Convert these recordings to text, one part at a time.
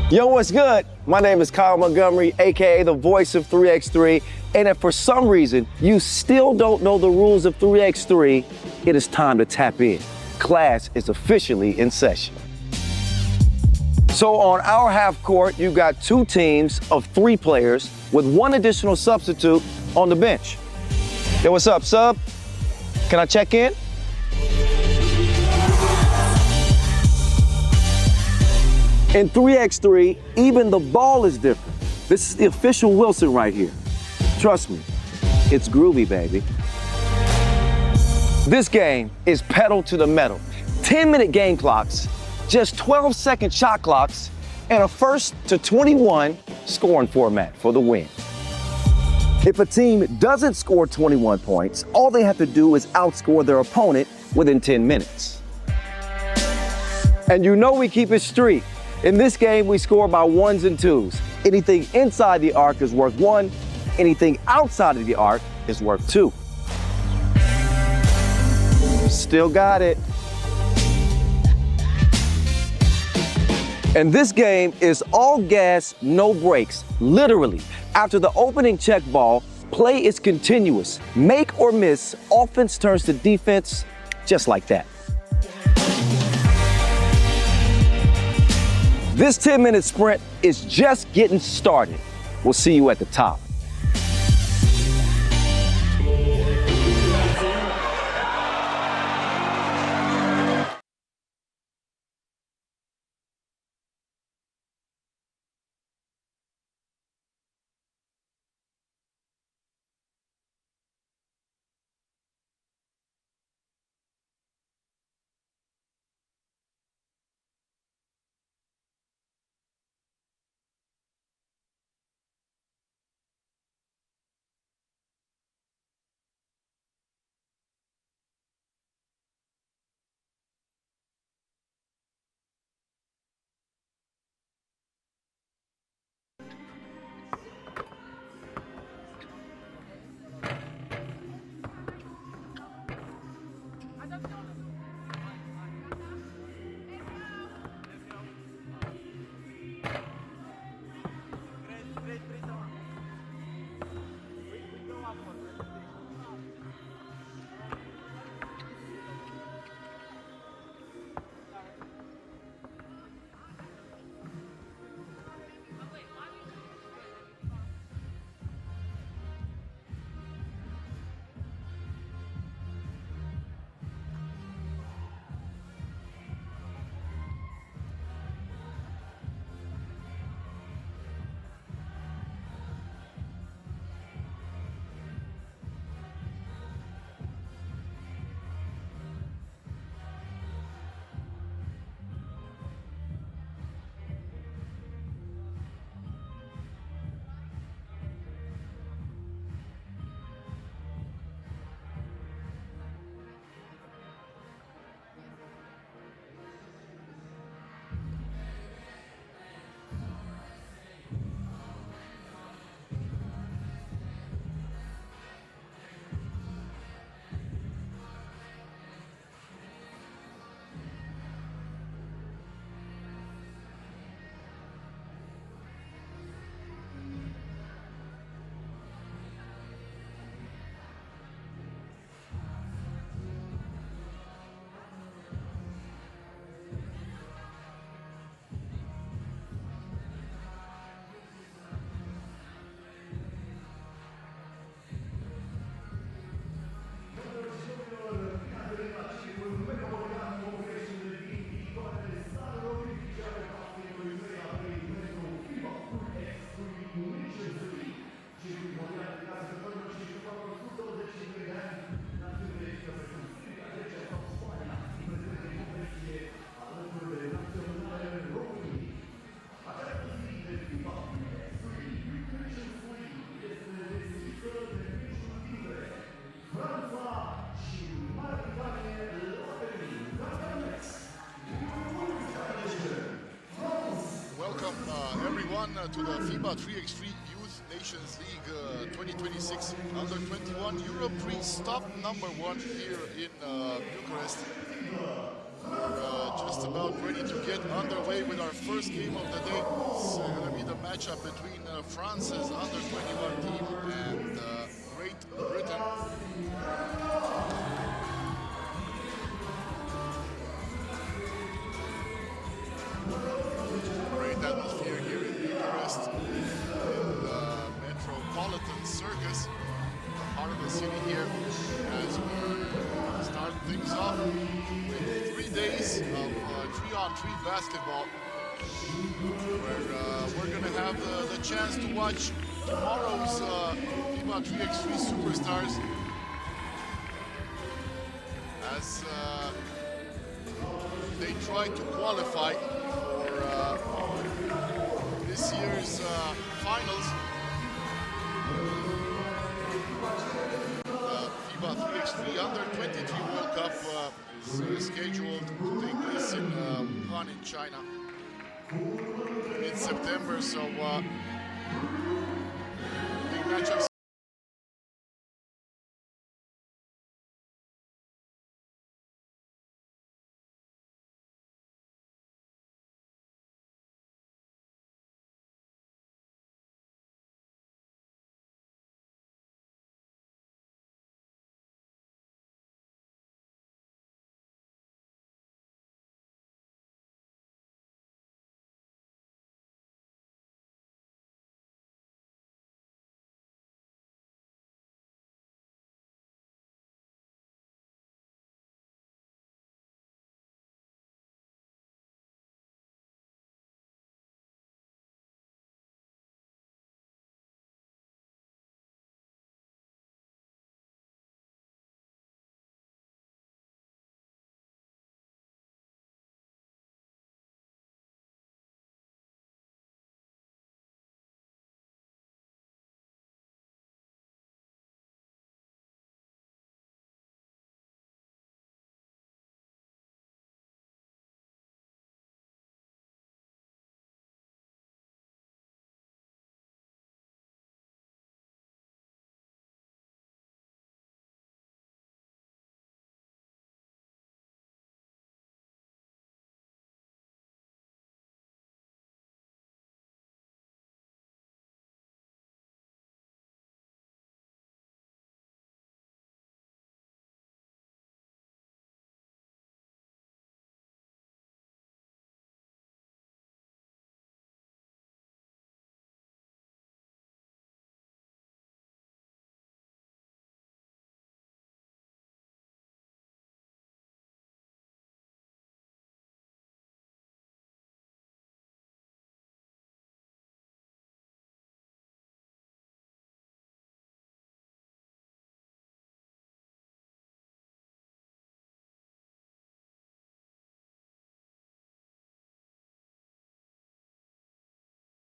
Yo, what's good? My name is Kyle Montgomery, aka the voice of 3x3. And if for some reason you still don't know the rules of 3x3, it is time to tap in. Class is officially in session. So on our half court, you got two teams of 3 players with 1 additional substitute on the bench. Yo, what's up, sub? Can I check in? In 3x3, even the ball is different. This is the official Wilson right here. Trust me, it's groovy, baby. This game is pedal to the metal. 10-minute game clocks, just 12-second shot clocks, and a 1st to 21 scoring format for the win. If a team doesn't score 21 points, all they have to do is outscore their opponent within 10 minutes. And you know we keep it street. In this game, we score by 1s and 2s. Anything inside the arc is worth 1. Anything outside of the arc is worth 2. Still got it. And this game is all gas, no brakes. Literally, after the opening check ball, play is continuous. Make or miss, offense turns to defense just like that. This 10-minute sprint is just getting started. We'll see you at the top. To the FIBA 3x3 Youth Nations League 2026 Under 21 Europe 3 stop number 1 here in Bucharest. We're just about ready to get underway with our first game of the day. It's going to be the matchup between France's under-21 team and Great Britain. Great atmosphere here in Bucharest, in the Metropolitan Circus, part of the city here, as we start things off with 3 days of 3-on-3 basketball, where we're going to have the chance to watch tomorrow's FIBA 3x3 superstars as they try to qualify for this year's finals. The FIBA 3x3 Under-23 World Cup is scheduled to take place in Wuhan in China in September, so big matchups.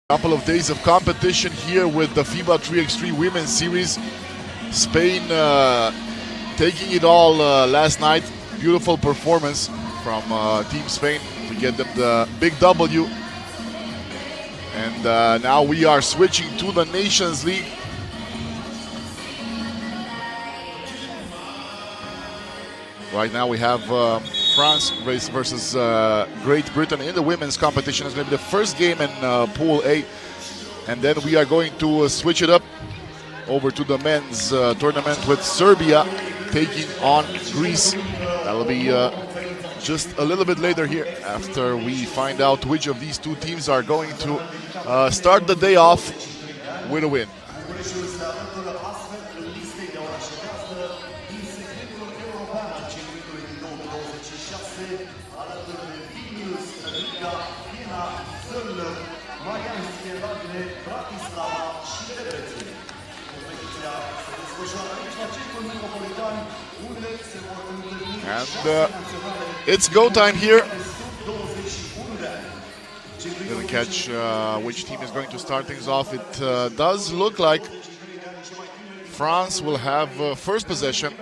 Couple of days of competition here with the FIBA 3x3 Women's Series. Spain taking it all last night. Beautiful performance from Team Spain to get them the big W. And now we are switching to the Nations League. Right now we have France versus Great Britain in the women's competition. It's going to be the first game in Pool A. And then we are going to switch it up over to the men's tournament with Serbia taking on Greece. That'll be just a little bit later here after we find out which of these two teams are going to start the day off with a win. And it's go time here. Gonna catch which team is going to start things off. It does look like France will have first possession.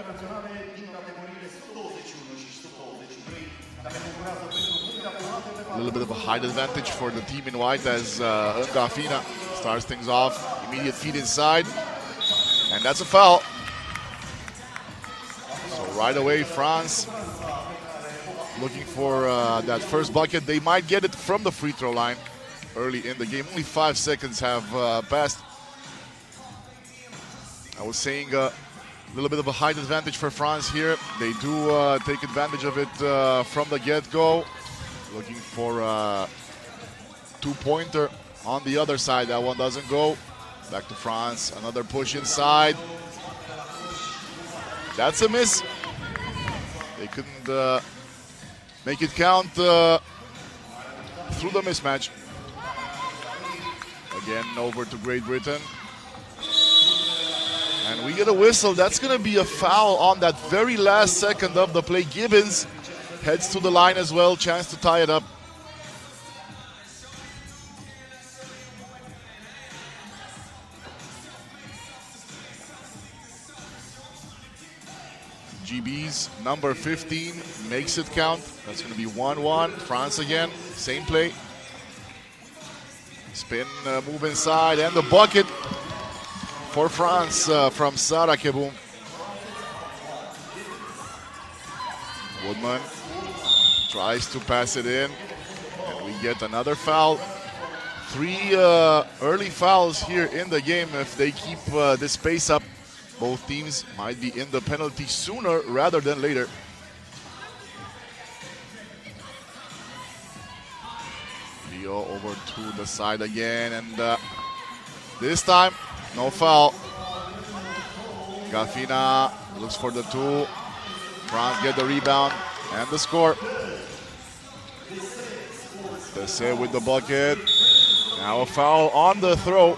A little bit of a height advantage for the team in white as Ngafina starts things off. Immediate feed inside. And that's a foul. So right away, France looking for that first bucket. They might get it from the free throw line early in the game. Only 5 seconds have passed. I was saying a little bit of a height advantage for France here. They do take advantage of it from the get-go. Looking for a two-pointer on the other side. That one doesn't go. Back to France. Another push inside. That's a miss. They couldn't make it count through the mismatch. Again, over to Great Britain. And we get a whistle. That's going to be a foul on that very last second of the play. Gibbons heads to the line as well. Chance to tie it up. GB's number 15 makes it count. That's going to be 1-1. France again. Same play. Spin, move inside, and the bucket for France from Sarah Keboum. Woodman tries to pass it in, and we get another foul. 3 early fouls here in the game. If they keep this pace up, both teams might be in the penalty sooner rather than later. Leo over to the side again, and this time, no foul. Gafina looks for the 2. France get the rebound and the score. Dessay with the bucket. Now a foul on the throw.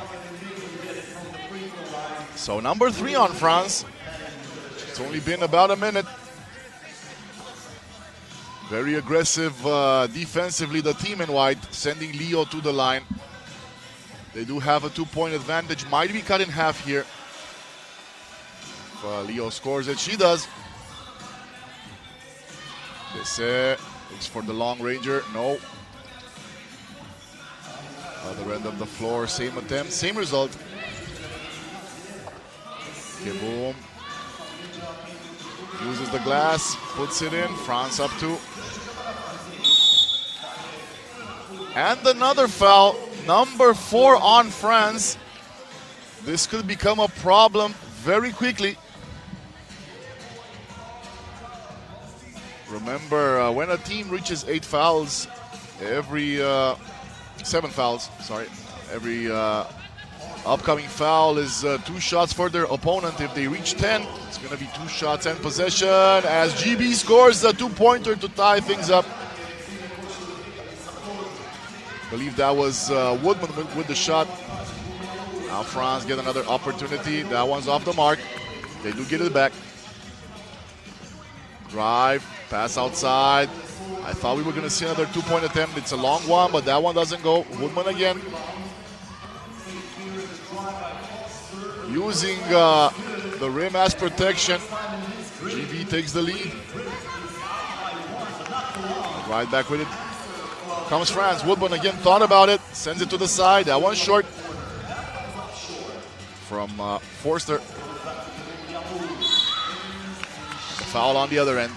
So number 3 on France. It's only been about a minute. Very aggressive defensively, the team in white, sending Leo to the line. They do have a 2-point advantage. Might be cut in half here. If Leo scores it, she does. Dessay looks for the long ranger. No. Other end of the floor, same attempt, same result. Keboum uses the glass, puts it in. France up 2. And another foul, number 4 on France. This could become a problem very quickly. Remember, when a team reaches 8 fouls, every 7 fouls, sorry, every upcoming foul is 2 shots for their opponent. If they reach 10, it's going to be 2 shots and possession as GB scores the 2-pointer to tie things up. I believe that was Woodman with the shot. Now France get another opportunity. That one's off the mark. They do get it back. Drive, pass outside. I thought we were going to see another 2-point attempt. It's a long one, but that one doesn't go. Woodman again. Using the rim as protection. GB takes the lead. Right back with it. Comes France. Woodman again thought about it. Sends it to the side. That one's short. From Forster. The foul on the other end.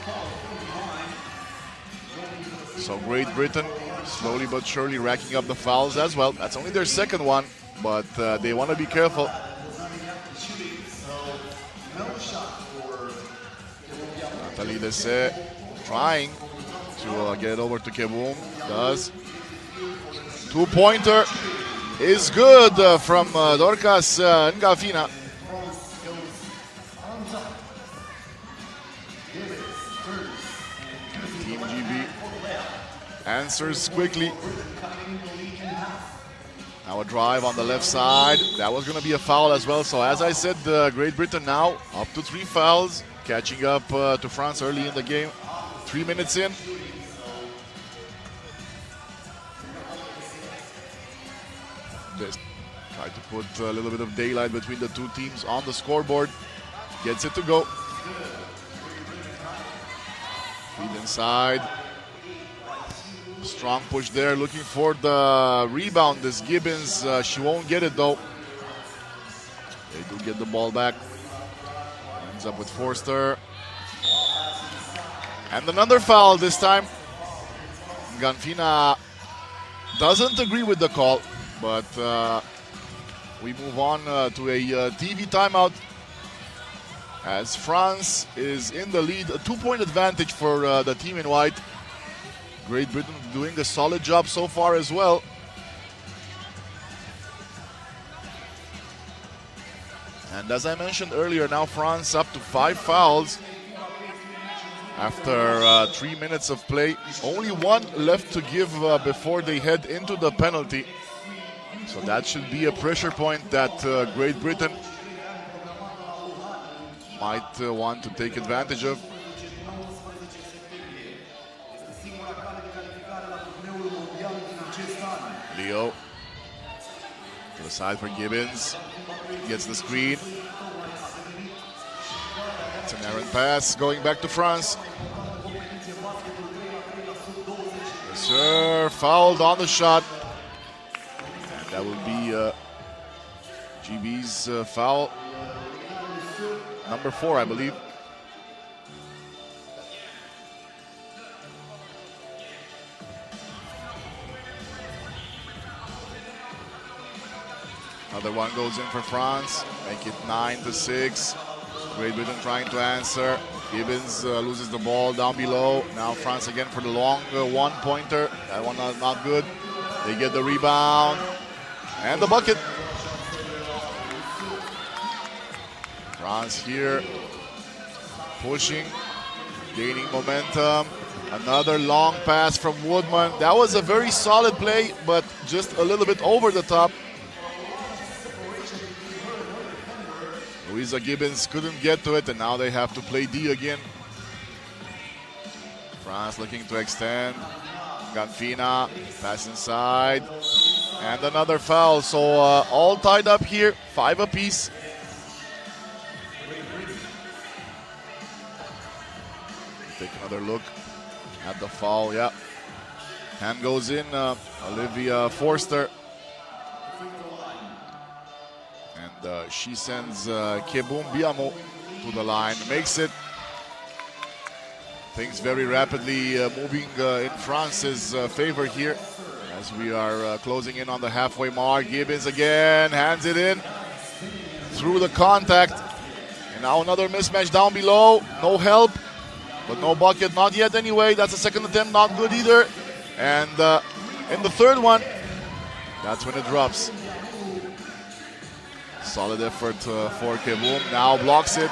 So Great Britain slowly but surely racking up the fouls as well. That's only their second one, but they want to be careful. Nathalie Dessay trying to get it over to Keboum. Does. 2-pointer is good from Dorcas Ngafina. Team GB answers quickly. Now a drive on the left side. That was going to be a foul as well. So as I said, Great Britain now up to 3 fouls, catching up to France early in the game. 3 minutes in. This try to put a little bit of daylight between the 2 teams on the scoreboard. Gets it to go. Feed inside. Strong push there, looking for the rebound. This Gibbons, she won't get it though. They do get the ball back. Ends up with Forster. And another foul this time. Ganfina doesn't agree with the call, but we move on to a TV timeout as France is in the lead. A 2-point advantage for the team in white. Great Britain doing a solid job so far as well. And as I mentioned earlier, now France up to 5 fouls after 3 minutes of play. Only 1 left to give before they head into the penalty. So that should be a pressure point that Great Britain might want to take advantage of. Leo to the side for Gibbons. Gets the screen. It's an errant pass going back to France. Sir fouled on the shot. And that will be GB's foul. Number 4, I believe. Another one goes in for France. Make it 9-6. Great Britain trying to answer. Gibbons loses the ball down below. Now France again for the long one-pointer. That one not good. They get the rebound. And the bucket. France here pushing, gaining momentum. Another long pass from Woodman. That was a very solid play, but just a little bit over the top. Louisa Gibbons couldn't get to it, and now they have to play D again. France looking to extend. Ganfina, pass inside. And another foul, so all tied up here, 5 apiece. Take another look at the foul, yeah. Hand goes in, Olivia Forster. And she sends Kebum Biamo to the line, makes it. Things very rapidly moving in France's favor here as we are closing in on the halfway mark. Gibbons again, hands it in through the contact. And now another mismatch down below, no help. But no bucket, not yet anyway. That's a second attempt, not good either. And in the third one, that's when it drops. Solid effort for Kebum. Now blocks it.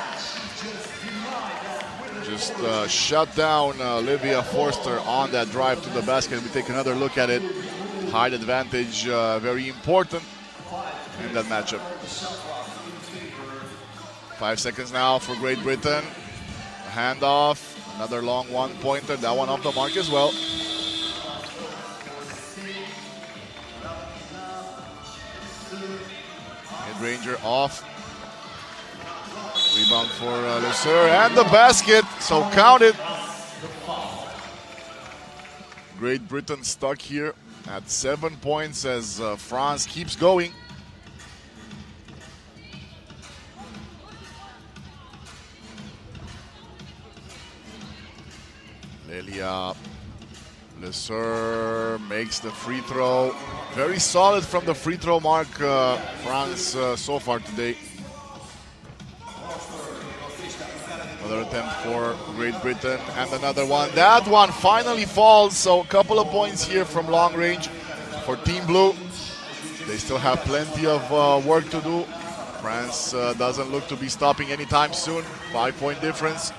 Just shut down Olivia Forster on that drive to the basket. We take another look at it. Height advantage, very important in that matchup. 5 seconds now for Great Britain. Handoff. Another long one-pointer, that one off the mark as well. Mid-ranger off. Rebound for Lesser and the basket, so count it. Great Britain stuck here at 7 points as France keeps going. Lelia Lesser makes the free throw. Very solid from the free throw mark, France so far today. Another attempt for Great Britain and another one. That one finally falls, so a couple of points here from long range for Team Blue. They still have plenty of work to do. France doesn't look to be stopping anytime soon. 5-point difference.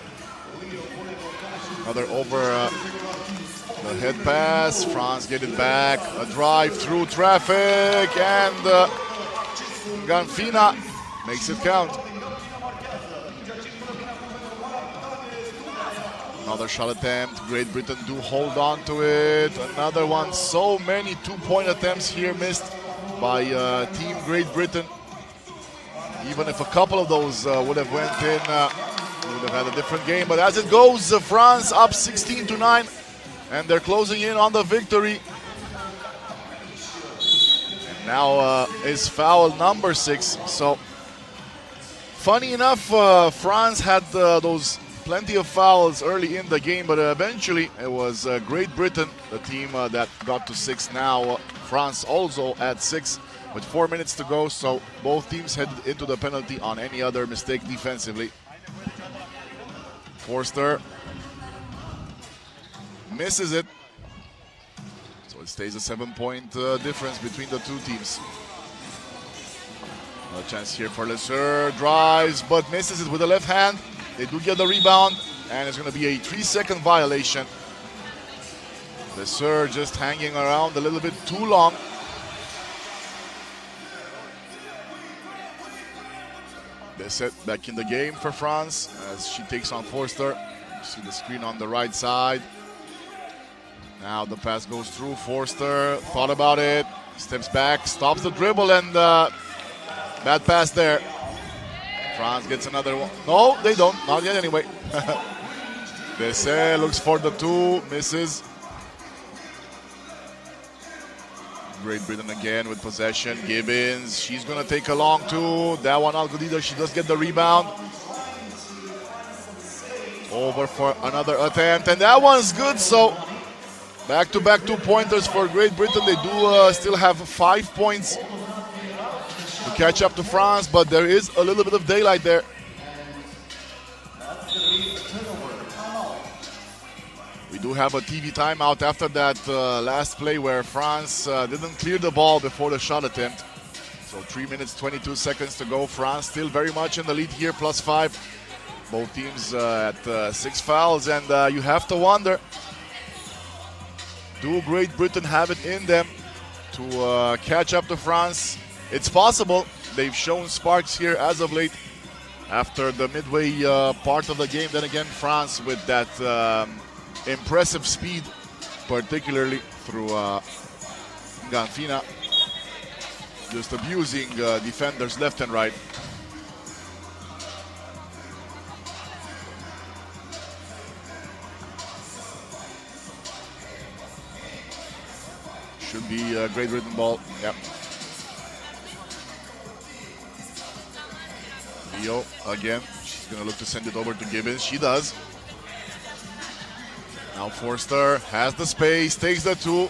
Another over the head pass. France get it back. A drive through traffic, and Ganfina makes it count. Another shot attempt. Great Britain do hold on to it. Another one. So many 2-point attempts here missed by Team Great Britain. Even if a couple of those would have went in, we would have had a different game. But as it goes, France up 16-9, and they're closing in on the victory. And now is foul number 6. So, funny enough, France had those plenty of fouls early in the game, but eventually it was Great Britain, the team that got to 6 now. France also at 6 with 4 minutes to go, so both teams headed into the penalty on any other mistake defensively. Forster misses it, so it stays a 7-point difference between the two teams. A chance here for Lesser, drives but misses it with the left hand. They do get the rebound, and it's going to be a 3-second violation. Lesser just hanging around a little bit too long. They set back in the game for France as she takes on Forster. You see the screen on the right side. Now the pass goes through. Forster thought about it, steps back, stops the dribble, and bad pass there. France gets another one. No, they don't. Not yet anyway. Dessay looks for the 2, misses. Great Britain again with possession. Gibbons, she's going to take a long 2. That one not good either. She does get the rebound. Over for another attempt, and that one's good. So back-to-back 2-pointers for Great Britain. They do still have 5 points to catch up to France, but there is a little bit of daylight there. We do have a TV timeout after that last play where France didn't clear the ball before the shot attempt. So 3 minutes, 22 seconds to go. France still very much in the lead here, +5. Both teams at 6 fouls, and you have to wonder, do Great Britain have it in them to catch up to France? It's possible. They've shown sparks here as of late after the midway part of the game. Then again, France with that impressive speed, particularly through Nganfina, just abusing defenders left and right. Should be a Great Britain ball. Yep. Leo again. She's going to look to send it over to Gibbons. She does. Now Forster has the space, takes the 2.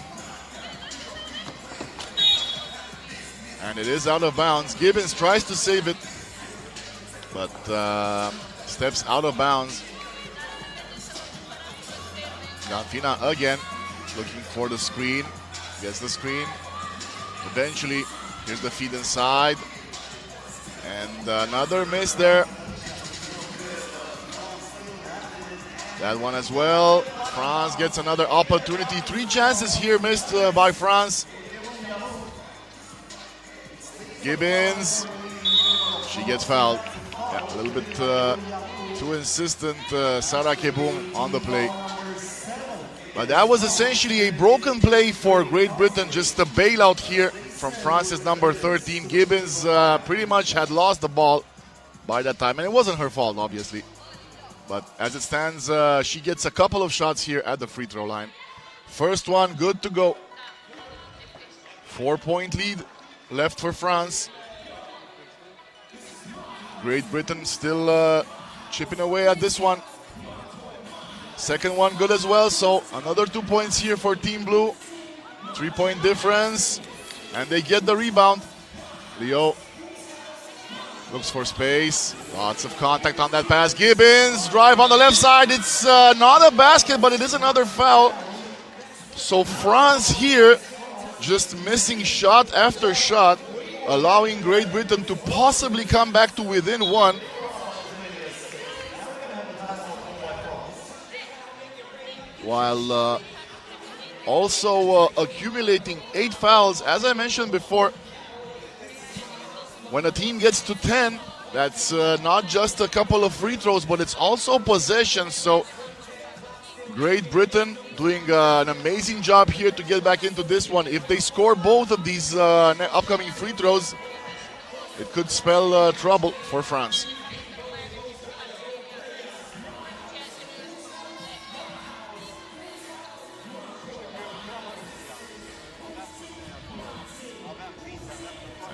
And it is out of bounds. Gibbons tries to save it, but steps out of bounds. Nganfina again, looking for the screen. Gets the screen. Eventually, here's the feed inside. And another miss there. That one as well. France gets another opportunity. 3 chances here missed by France. Gibbons. She gets fouled. Yeah, a little bit too insistent, Sarah Keboum on the play. But that was essentially a broken play for Great Britain. Just a bailout here from France's number 13. Gibbons pretty much had lost the ball by that time. And it wasn't her fault, obviously. But as it stands, she gets a couple of shots here at the free throw line. First one, good to go. 4-point lead left for France. Great Britain still chipping away at this one. Second one good as well, so another 2 points here for Team Blue. 3-point difference, and they get the rebound. Leo looks for space. Lots of contact on that pass. Gibbons, drive on the left side. It's not a basket, but it is another foul. So France here just missing shot after shot, allowing Great Britain to possibly come back to within 1. While also accumulating 8 fouls. As I mentioned before, when a team gets to 10, that's not just a couple of free throws, but it's also possession. So Great Britain doing an amazing job here to get back into this one. If they score both of these upcoming free throws, it could spell trouble for France.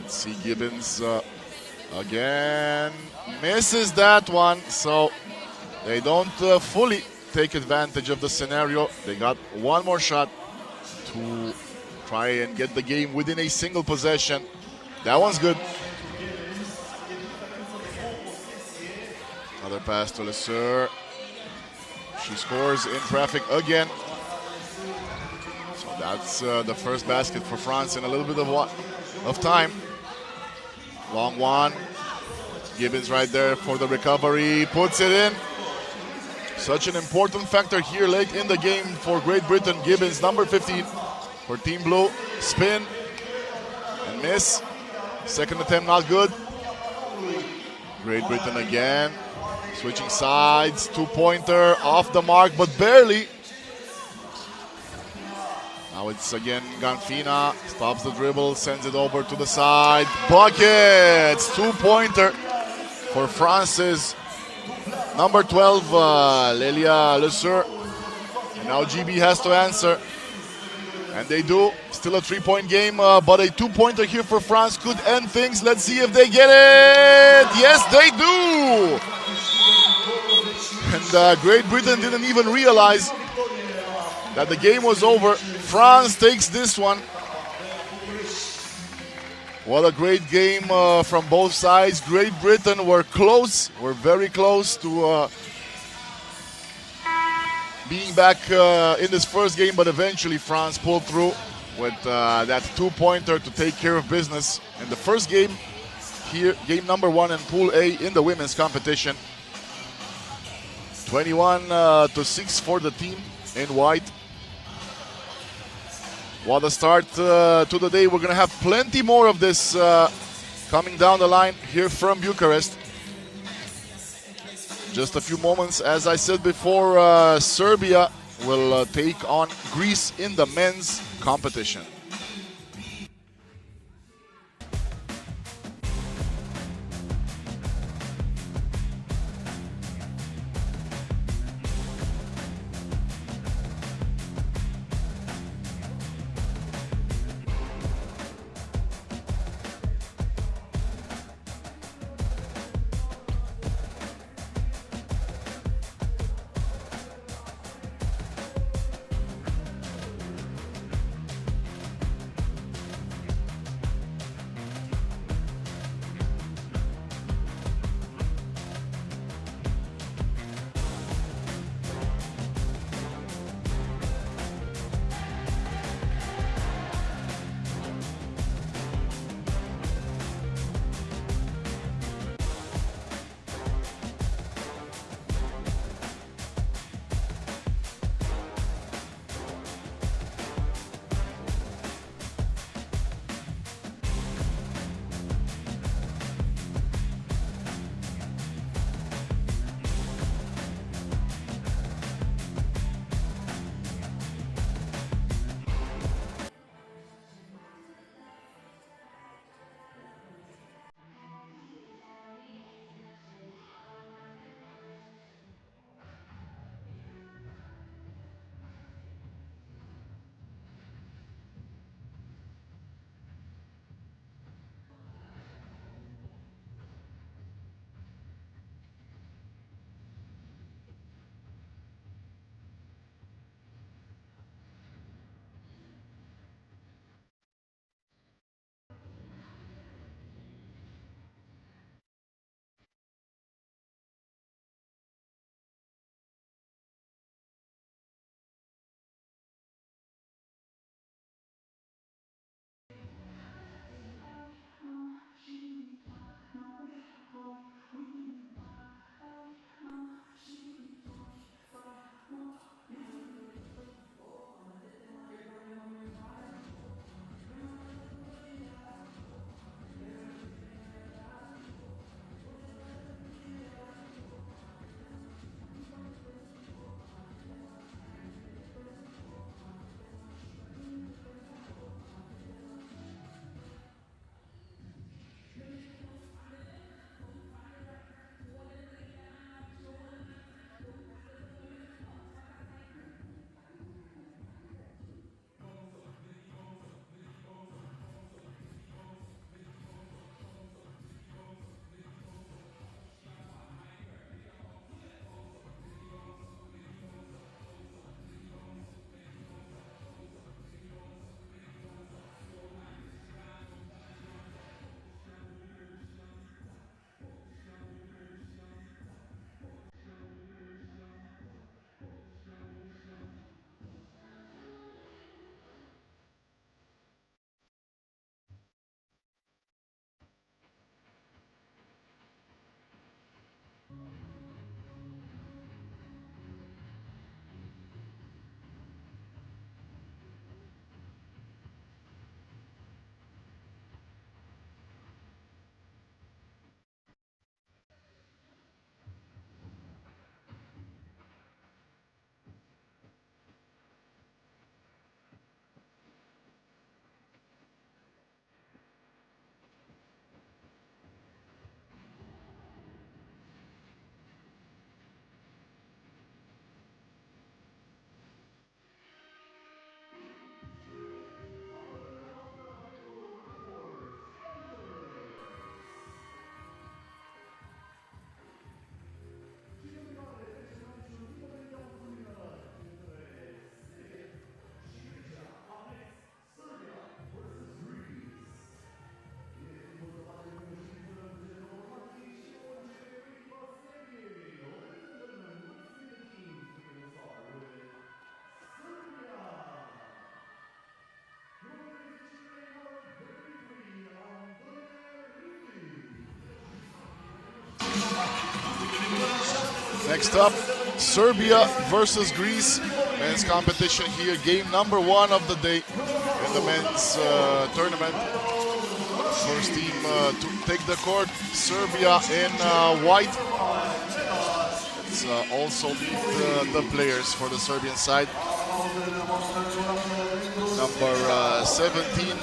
Let's see, Gibbons again misses that one. So They don't fully take advantage of the scenario. They got one more shot to try and get the game within a single possession. That one's good. Another pass to Lesur. She scores in traffic again. So that's the first basket for France in a little bit of time. Long one. Gibbons right there for the recovery. Puts it in. Such an important factor here late in the game for Great Britain. Gibbons, number 15 for Team Blue. Spin and miss. Second attempt not good. Great Britain again. Switching sides. Two-pointer off the mark, but barely. Now it's again Ganfina. Stops the dribble, sends it over to the side. Buckets! Two-pointer for France's number 12, Lelia Lesur. Now GB has to answer. And they do. Still a three-point game, but a two-pointer here for France could end things. Let's see if they get it. Yes, they do. And Great Britain didn't even realize that the game was over. France takes this one. What a great game from both sides. Great Britain were close, were very close to being back in this first game, but eventually France pulled through with that two-pointer to take care of business in the first game here, game number 1 in Pool A in the women's competition. 21-6 for the team in white. What a start to the day. We're going to have plenty more of this coming down the line here from Bucharest. Just a few moments, as I said before, Serbia will take on Greece in the men's competition. Next up, Serbia versus Greece. Men's competition here. Game number 1 of the day in the men's tournament. First team to take the court, Serbia in white. Let's also meet the players for the Serbian side. Number 17,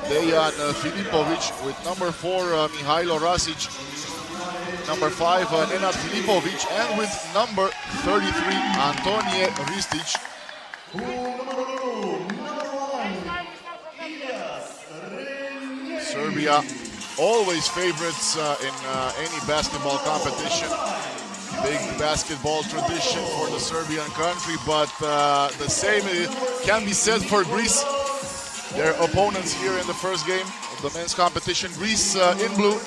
Dejan Filipovic, with number 4, Mihailo Rasic. Number 5, Nenad Filipovic, and with number 33, Antonije Ristic. Serbia, always favorites in any basketball competition. Big basketball tradition for the Serbian country, but the same can be said for Greece. Their opponents here in the first game of the men's competition. Greece in blue.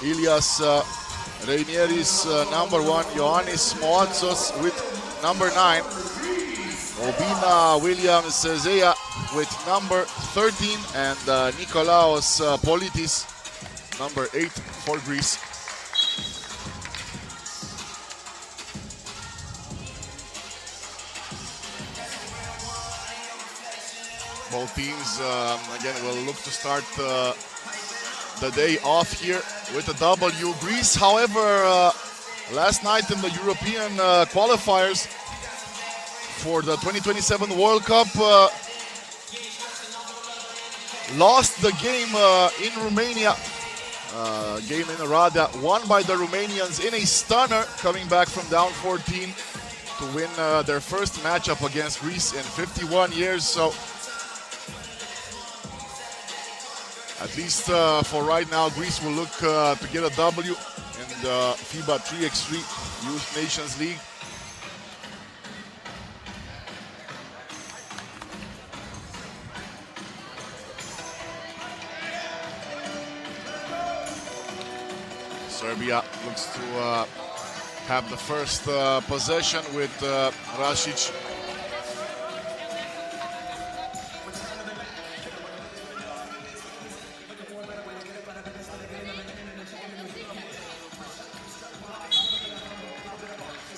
Ilias Reinieris, number 1, Ioannis Moatsos with number 9, Obina Williams Zeya with number 13, and Nikolaos Politis, number 8 for Greece. Both teams, again, will look to start the day off here with a W. Greece, however, last night in the European qualifiers for the 2027 World Cup, lost the game in Romania. Game in Rada, won by the Romanians in a stunner, coming back from down 14 to win their first matchup against Greece in 51 years. So, at least for right now, Greece will look to get a W in the FIBA 3x3 Youth Nations League. Serbia looks to have the first possession with Rasic.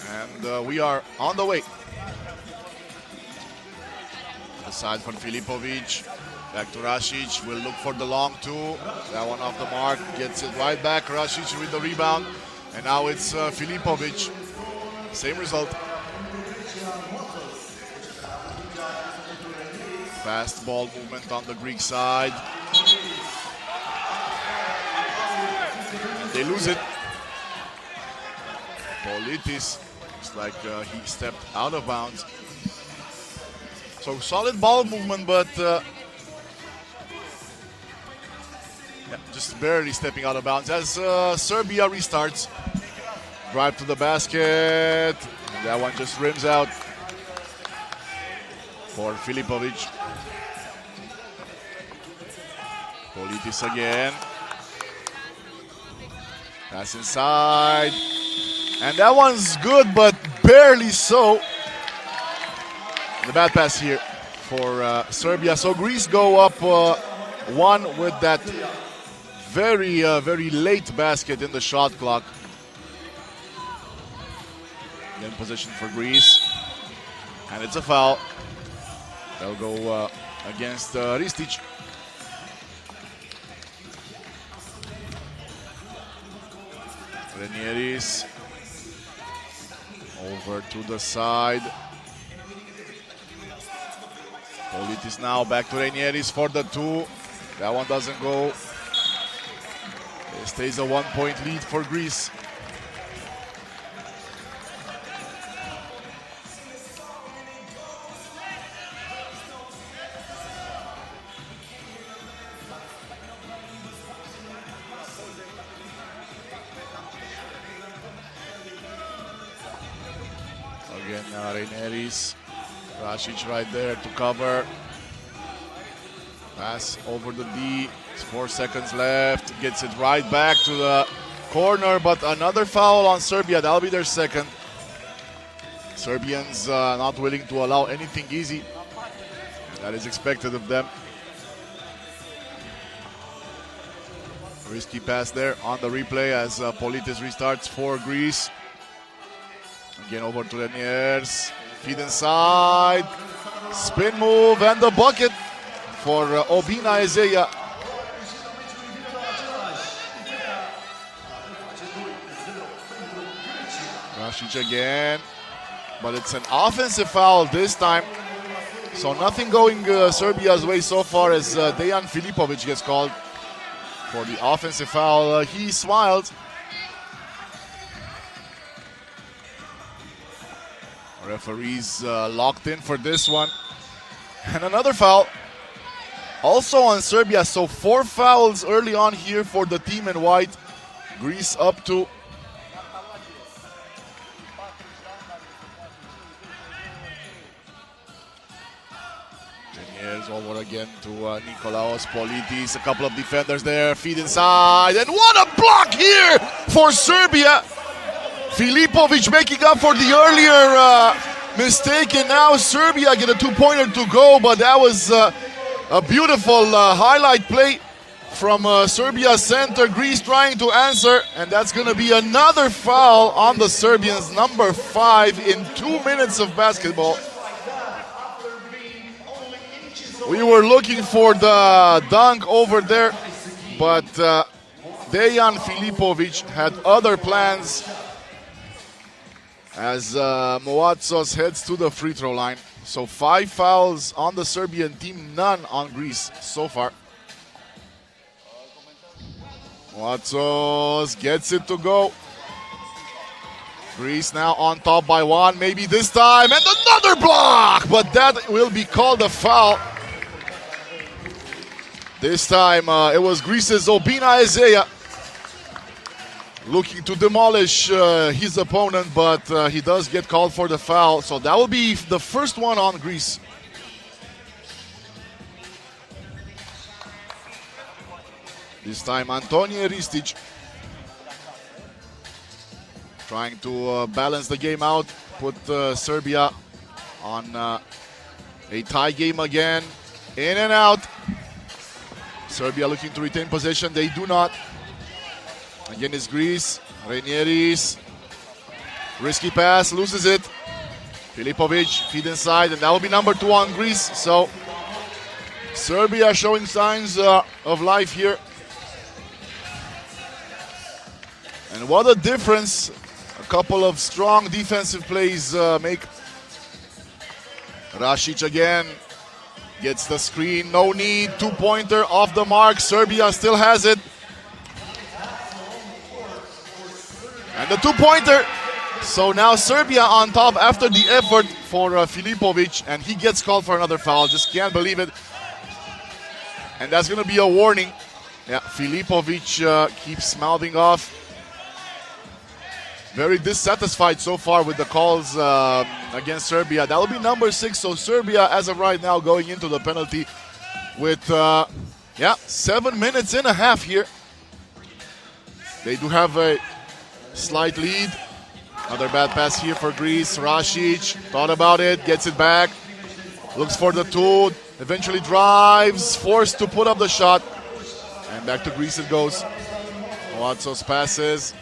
And we are on the way. Aside from Filipovic, back to Rasic, will look for the long 2. That one off the mark, gets it right back. Rasic with the rebound. And now it's Filipovic. Same result. Fast ball movement on the Greek side. And they lose it. Politis, looks like he stepped out of bounds. So solid ball movement, but just barely stepping out of bounds as Serbia restarts. Drive to the basket. That one just rims out for Filipovic. Politis again. Pass inside. And that one's good, but barely so. The bad pass here for Serbia. So Greece go up 1 with that very late basket in the shot clock. In position for Greece. And it's a foul. They'll go against Ristic. Renieris over to the side. Politis now back to Renieris for the two. That one doesn't go. It stays a 1-point lead for Greece. Again, Renieris. Rasic right there to cover. Pass over the D. 4 seconds left. Gets it right back to the corner, but another foul on Serbia. That'll be their second. Serbians not willing to allow anything easy. That is expected of them. Risky pass there on the replay as Politis restarts for Greece. Again over to Reniers. Feed inside. Spin move and the bucket for Obina Ezeya. Rasic again. But it's an offensive foul this time. So nothing going Serbia's way so far as Dejan Filipovic gets called for the offensive foul. He smiled. Referees locked in for this one. And another foul. Also on Serbia. So 4 fouls early on here for the team in white. Greece up to. Here's over again to Nikolaos Politis. A couple of defenders there. Feed inside. And what a block here for Serbia. Filipovic making up for the earlier mistake. And now Serbia get a 2-pointer to go. But that was a beautiful highlight play from Serbia center. Greece trying to answer. And that's going to be another foul on the Serbians. Number 5 in 2 minutes of basketball. We were looking for the dunk over there, but Dejan Filipovic had other plans as Moatsos heads to the free throw line. So 5 fouls on the Serbian team, none on Greece so far. Moatsos gets it to go. Greece now on top by 1, maybe this time, and another block, but that will be called a foul. This time it was Greece's Obina Ezeya looking to demolish his opponent, but he does get called for the foul. So that will be the first one on Greece. This time Antonije Ristic trying to balance the game out, put Serbia on a tie game again. In and out. Serbia looking to retain possession. They do not. Again is Greece. Renieris. Risky pass. Loses it. Filipovic feed inside. And that will be number 2 on Greece. So Serbia showing signs of life here. And what a difference a couple of strong defensive plays make. Rasic again. Gets the screen, no need, 2-pointer off the mark. Serbia still has it. And the 2-pointer. So now Serbia on top after the effort for Filipovic, and he gets called for another foul. Just can't believe it. And that's going to be a warning. Yeah, Filipovic keeps mouthing off. Very dissatisfied so far with the calls against Serbia. That will be number 6. So Serbia, as of right now, going into the penalty with 7 minutes and a half here. They do have a slight lead. Another bad pass here for Greece. Rasic thought about it, gets it back, looks for the 2, eventually drives, forced to put up the shot, And back to Greece it goes. Moatsos passes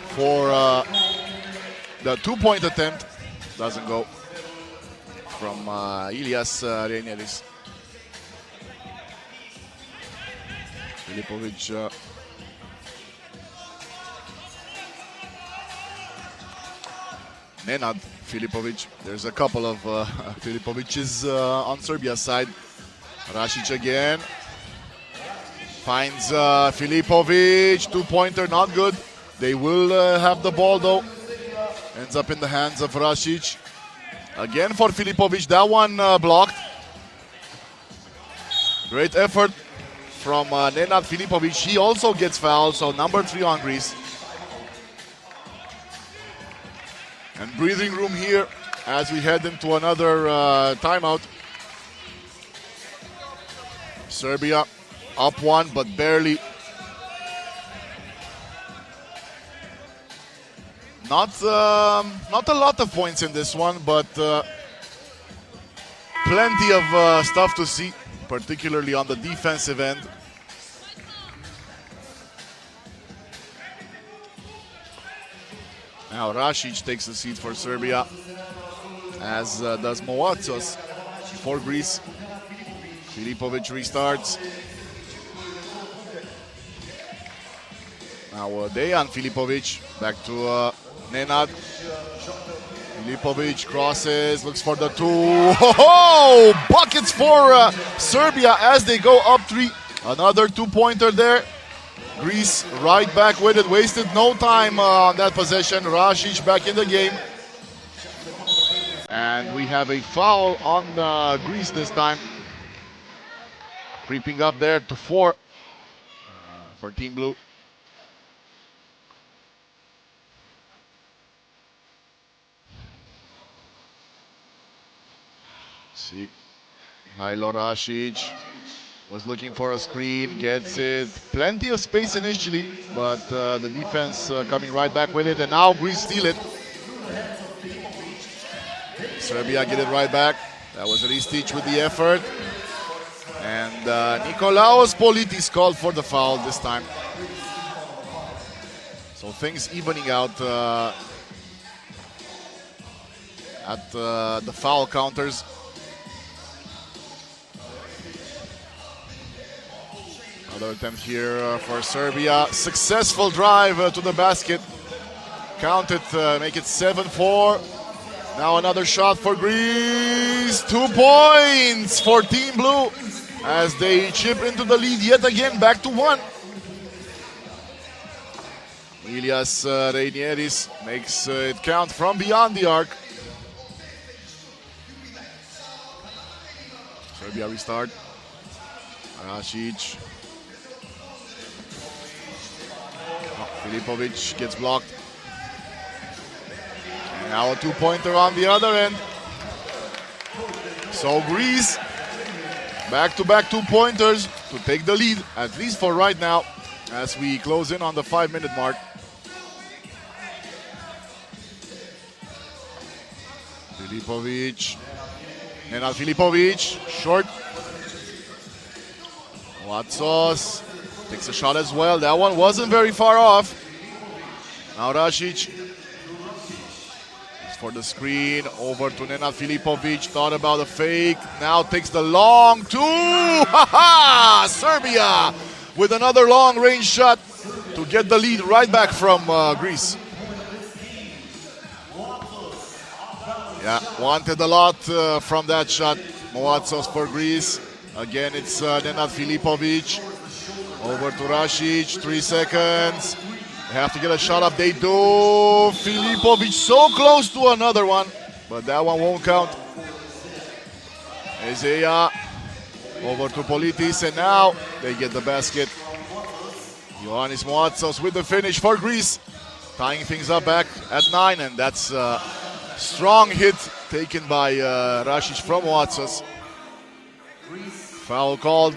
for the two-point attempt. Doesn't go from Ilias Reineris. Filipovic Nenad Filipovic. There's a couple of Filipovic's on Serbia's side. Rasic again. Finds Filipovic. Two-pointer, not good. They will have the ball though. Ends up in the hands of Rasic. Again for Filipovic. That one blocked. Great effort from Nenad Filipovic. He also gets fouled, so number 3 on Greece. And breathing room here as we head into another timeout. Serbia up 1, but barely. Not a lot of points in this one, but plenty of stuff to see, particularly on the defensive end. Now Rasic takes the seat for Serbia, as does Moatsos for Greece. Filipovic restarts. Now Dejan Filipovic back to Nenad. Filipovic crosses, looks for the 2. Oh, buckets for Serbia as they go up 3. Another two-pointer there. Greece right back with it, wasted no time on that possession. Rasic back in the game. And we have a foul on Greece this time. Creeping up there to 4 for Team Blue. See, Milo Rasic was looking for a screen, gets it. Plenty of space initially, but the defense coming right back with it, and now Greece steal it. Serbia get it right back. That was Ristic with the effort. And Nikolaos Politis called for the foul this time. So things evening out at the foul counters. Another attempt here for Serbia. Successful drive to the basket. Count it, make it 7-4. Now another shot for Greece. 2 points for Team Blue as they chip into the lead yet again, back to 1. Ilias Reineris makes it count from beyond the arc. Serbia restart. Rasic. Filipovic gets blocked. And now a two-pointer on the other end. So Greece, back-to-back two-pointers to take the lead, at least for right now, as we close in on the 5-minute mark. Filipovic. Nenad Filipovic, short. Moatsos takes a shot as well. That one wasn't very far off. Now Rasic for the screen, over to Nenad Filipovic. Thought about the fake. Now takes the long 2. Ha-ha! Serbia with another long-range shot to get the lead right back from Greece. Yeah, wanted a lot from that shot. Moatsos for Greece. Again, it's Nenad Filipovic. Over to Rasic, 3 seconds. They have to get a shot up, they do. Filipovic so close to another one, but that one won't count. Ezea over to Politis, and now they get the basket. Ioannis Moatsos with the finish for Greece, tying things up back at 9, and that's a strong hit taken by Rasic from Moatsos. Foul called.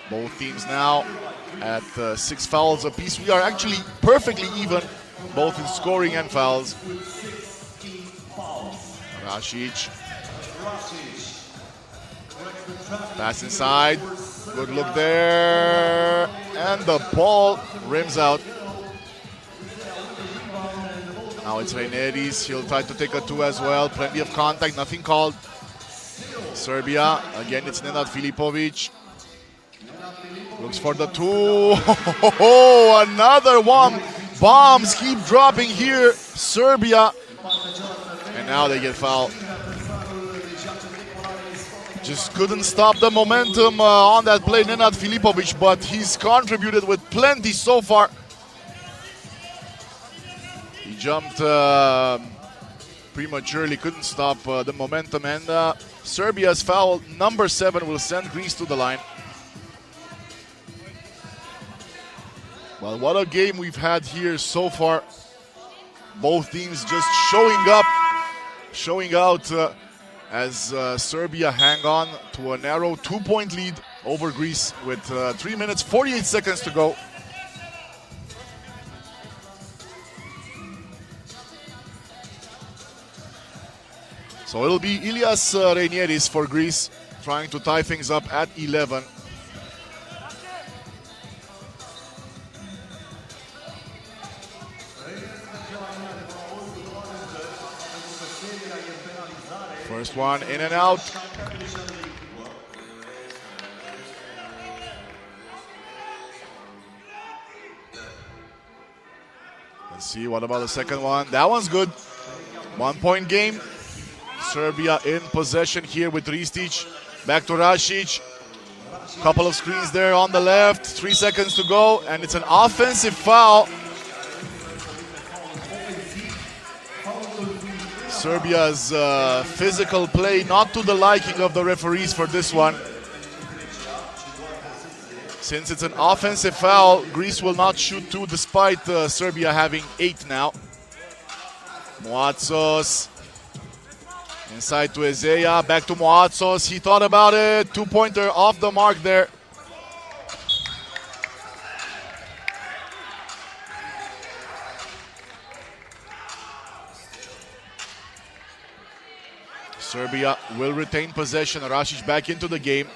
Both teams now at 6 fouls apiece. We are actually perfectly even, both in scoring and fouls. Rasic. Pass inside. Good look there. And the ball rims out. Now it's Rainieris. He'll try to take a two as well. Plenty of contact, nothing called. Serbia. Again, it's Nenad Filipovic. Looks for the two. Another one. Bombs keep dropping here. Serbia. And now they get fouled. Just couldn't stop the momentum on that play, Nenad Filipovic, but he's contributed with plenty so far. He jumped prematurely, couldn't stop the momentum, and Serbia's foul number 7 will send Greece to the line. Well, what a game we've had here so far. Both teams just showing out as Serbia hang on to a narrow 2-point lead over Greece with 3 minutes, 48 seconds to go. So it'll be Ilias Rainieris for Greece, trying to tie things up at 11. First one in and out. Let's see, what about the second one? That one's good. 1-point game. Serbia in possession here with Ristic. Back to Rasic. Couple of screens there on the left. 3 seconds to go, and it's an offensive foul. Serbia's physical play not to the liking of the referees for this one. Since it's an offensive foul, Greece will not shoot 2 despite Serbia having 8 now. Moatsos inside to Ezeya, back to Moatsos. He thought about it. 2-pointer off the mark there. Serbia will retain possession. Rasic back into the game.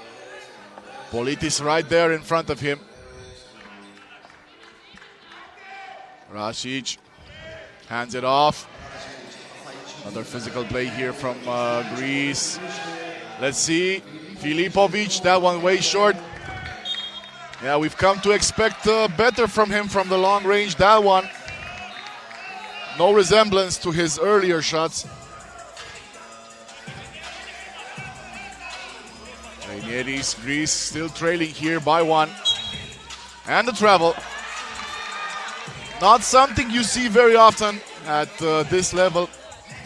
Politis right there in front of him. Rasic hands it off. Another physical play here from Greece. Let's see. Filipovic, that one way short. Yeah, we've come to expect better from him from the long range. That one, no resemblance to his earlier shots. Rainieris, Greece still trailing here by 1. And the travel. Not something you see very often at this level.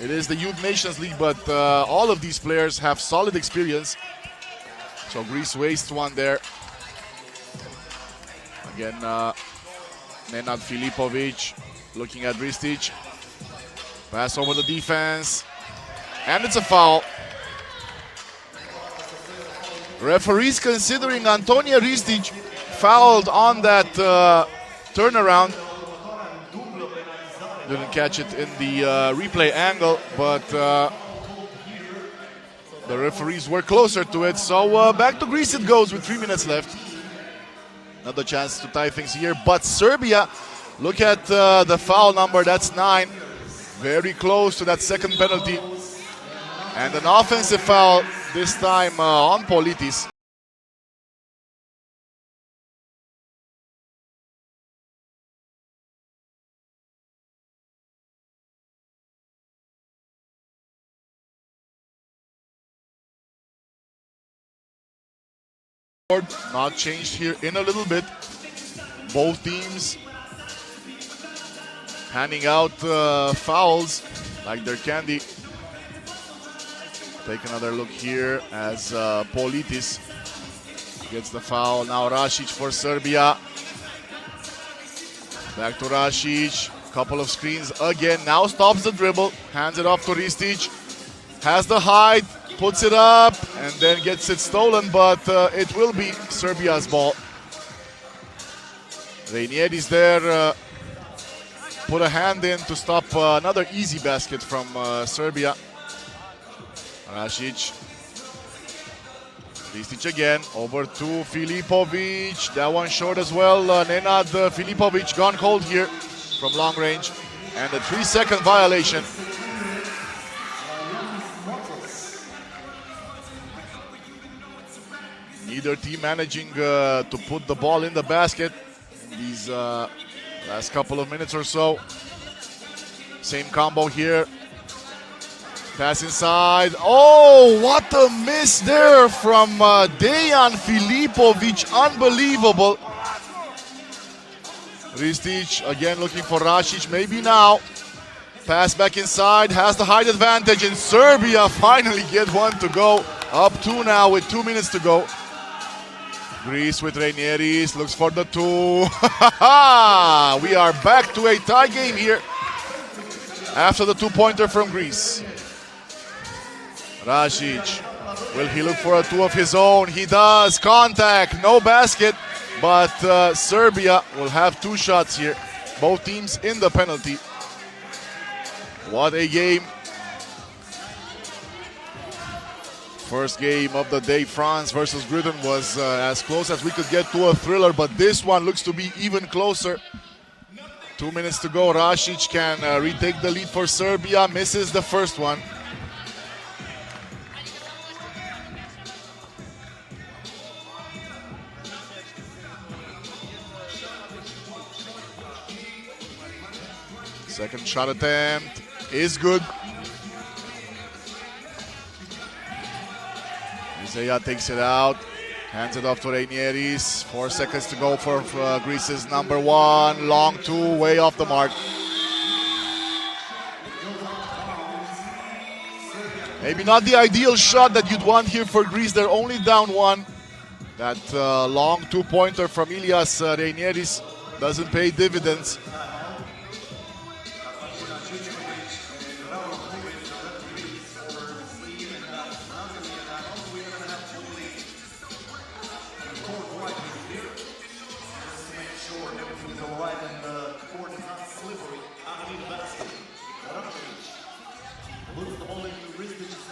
It is the Youth Nations League, but all of these players have solid experience. So Greece wastes one there. Again, Nenad Filipovic looking at Ristic. Pass over the defense. And it's a foul. Referees considering Antonija Ristic fouled on that turnaround. Didn't catch it in the replay angle, but the referees were closer to it. So back to Greece it goes with 3 minutes left. Another chance to tie things here, but Serbia, look at the foul number, that's 9. Very close to that second penalty. And an offensive foul, this time on Politis. Not changed here in a little bit. Both teams handing out fouls like they're candy. Take another look here as Politis gets the foul. Now Rasic for Serbia. Back to Rasic. Couple of screens again. Now stops the dribble. Hands it off to Ristic. Has the height. Puts it up and then gets it stolen, but it will be Serbia's ball. Rainieris there put a hand in to stop another easy basket from Serbia. Rasic Ristic again, over to Filipovic. That one short as well. Nenad Filipovic gone cold here from long range. And a 3-second violation. Neither team managing to put the ball in the basket in these last couple of minutes or so. Same combo here. Pass inside. Oh, what a miss there from Dejan Filipovic. Unbelievable. Ristic again looking for Rasic. Maybe now. Pass back inside. Has the height advantage. And Serbia finally get one to go. Up 2 now with 2 minutes to go. Greece with Rainieris. Looks for the 2. We are back to a tie game here. After the 2-pointer from Greece. Rasic, will he look for a 2 of his own? He does. Contact, no basket, but Serbia will have 2 shots here. Both teams in the penalty. What a game. First game of the day, France versus Britain, was as close as we could get to a thriller, but this one looks to be even closer. 2 minutes to go. Rasic can retake the lead for Serbia, misses the first one. Second shot attempt is good. Isaiah takes it out, hands it off to Rainieris. 4 seconds to go for Greece's number 1. Long 2, way off the mark. Maybe not the ideal shot that you'd want here for Greece. They're only down 1. That long 2-pointer from Ilias Rainieris doesn't pay dividends.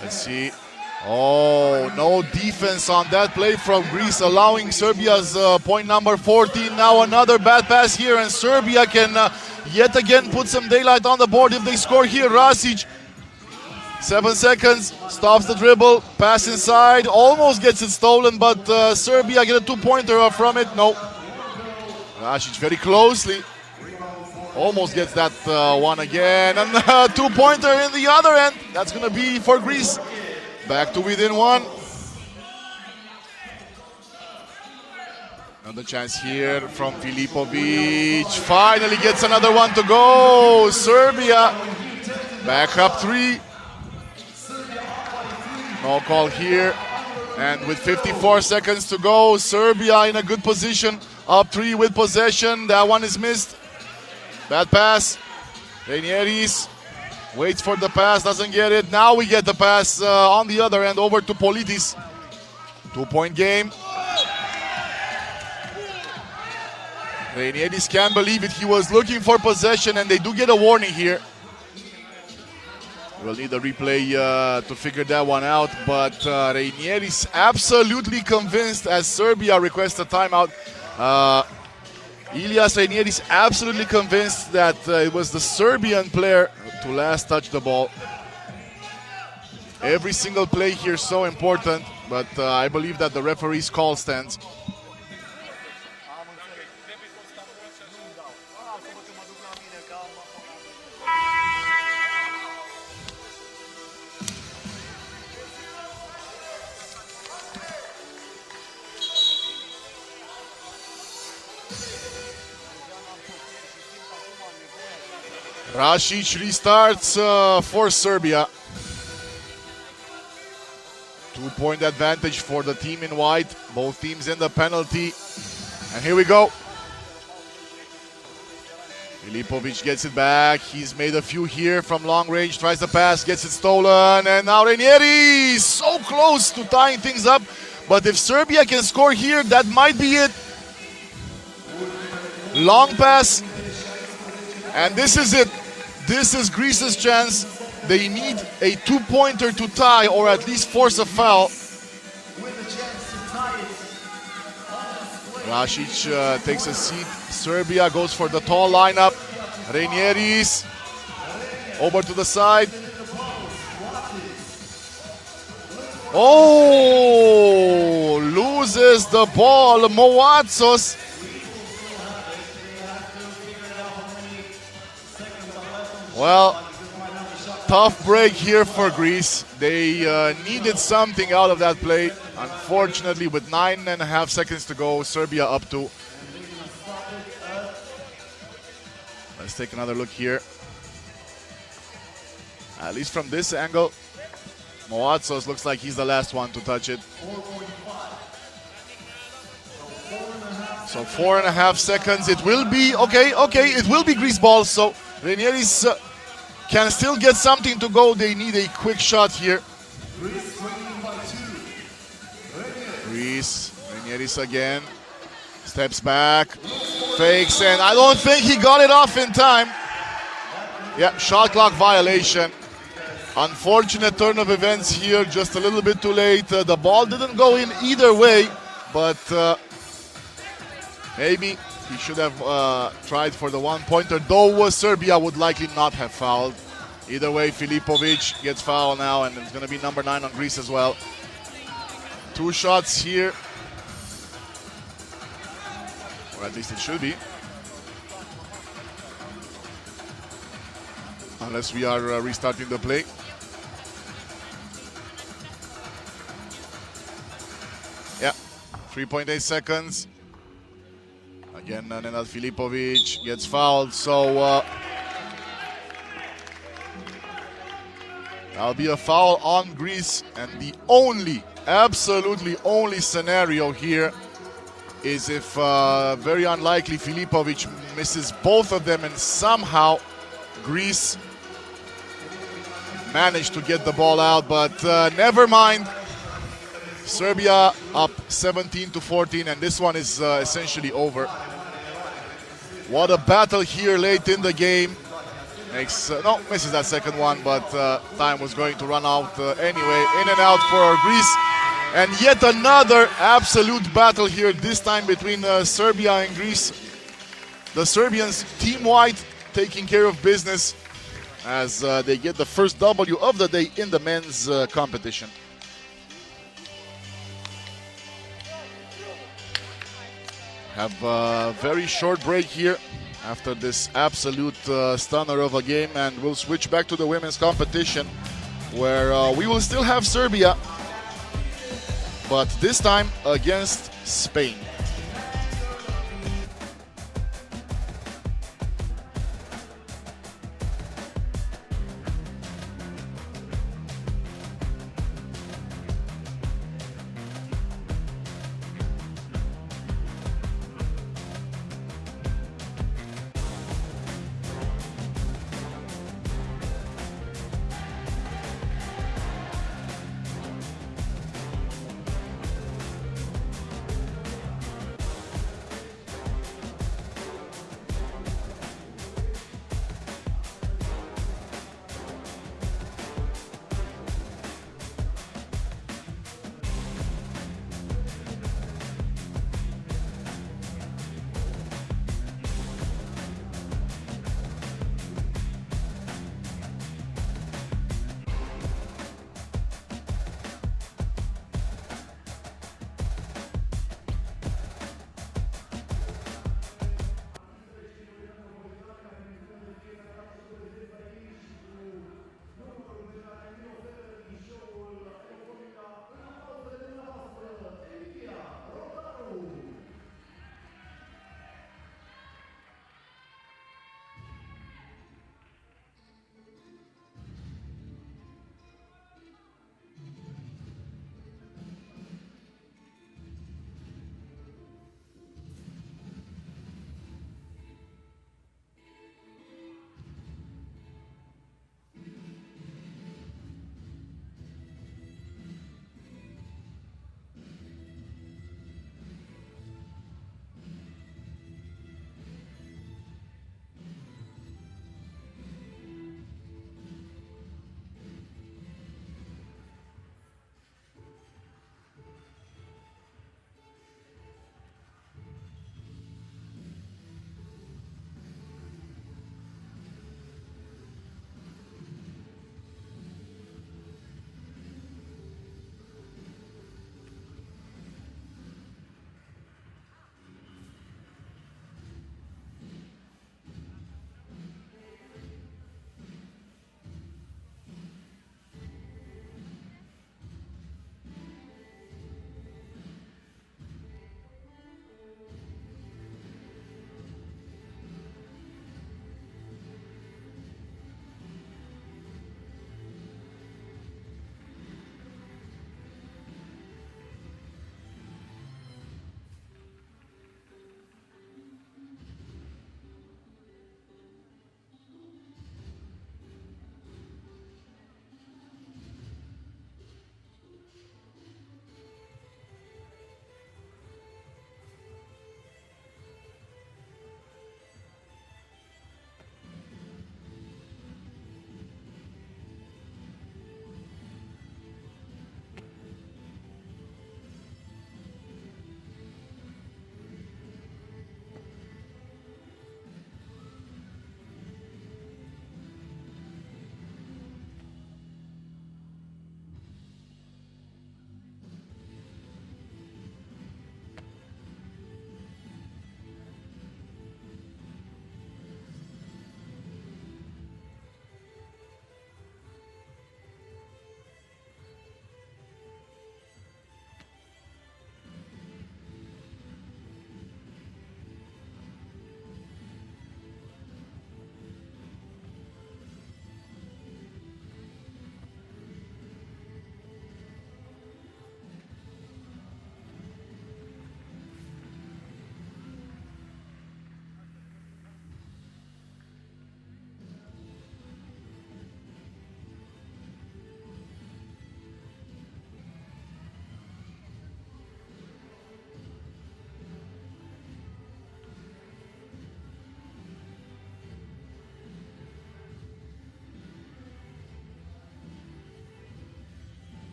Let's see. Oh, no defense on that play from Greece, allowing Serbia's point number 14. Now another bad pass here, and Serbia can yet again put some daylight on the board if they score here. Rasic, 7 seconds, stops the dribble, pass inside, almost gets it stolen, but Serbia get a 2-pointer from it. No. Rasic very closely. Almost gets that one again. And 2-pointer in the other end. That's going to be for Greece. Back to within 1. Another chance here from Filipovic. Finally gets another one to go. Serbia back up 3. No call here. And with 54 seconds to go, Serbia in a good position. Up 3 with possession. That one is missed. Bad pass. Rainieris waits for the pass, doesn't get it. Now we get the pass on the other end over to Politis. 2-point game. Rainieris can't believe it. He was looking for possession, and they do get a warning here. We'll need a replay to figure that one out, but Rainieris absolutely convinced as Serbia requests a timeout. Ilias Rainieris absolutely convinced that it was the Serbian player to last touch the ball. Every single play here is so important, but I believe that the referee's call stands. Rasic restarts for Serbia. 2-point advantage for the team in white. Both teams in the penalty. And here we go. Filipovic gets it back. He's made a few here from long range. Tries the pass, gets it stolen. And now Rainieris so close to tying things up. But if Serbia can score here, that might be it. Long pass. And this is it. This is Greece's chance. They need a 2-pointer to tie or at least force a foul. Vlasic takes a seat. Serbia goes for the tall lineup. Reinieris over to the side. Oh, loses the ball. Moatsos. Well, tough break here for Greece. They needed something out of that play. Unfortunately, with 9.5 seconds to go, Serbia up 2. Let's take another look here. At least from this angle, Moatsos looks like he's the last one to touch it. So 4.5 seconds. It will be, okay, it will be Greece ball. So Reinieris can still get something to go. They need a quick shot here. Greece, Reinieris again. Steps back, fakes, and I don't think he got it off in time. Yeah, shot clock violation. Unfortunate turn of events here, just a little bit too late. The ball didn't go in either way, but maybe he should have tried for the one-pointer, though Serbia would likely not have fouled. Either way, Filipovic gets fouled now, and it's going to be number 9 on Greece as well. 2 shots here. Or at least it should be. Unless we are restarting the play. Yeah, 3.8 seconds. Again, Nenad Filipovic gets fouled, so that'll be a foul on Greece, and the only, absolutely only scenario here is if, very unlikely, Filipovic misses both of them and somehow Greece managed to get the ball out, but never mind. Serbia up 17-14, and this one is essentially over. What a battle here late in the game. Misses that second one, but time was going to run out anyway. In and out for Greece. And yet another absolute battle here, this time between Serbia and Greece. The Serbians, team white, taking care of business as they get the first W of the day in the men's competition. Have a very short break here after this absolute stunner of a game, and we'll switch back to the women's competition where we will still have Serbia, but this time against Spain.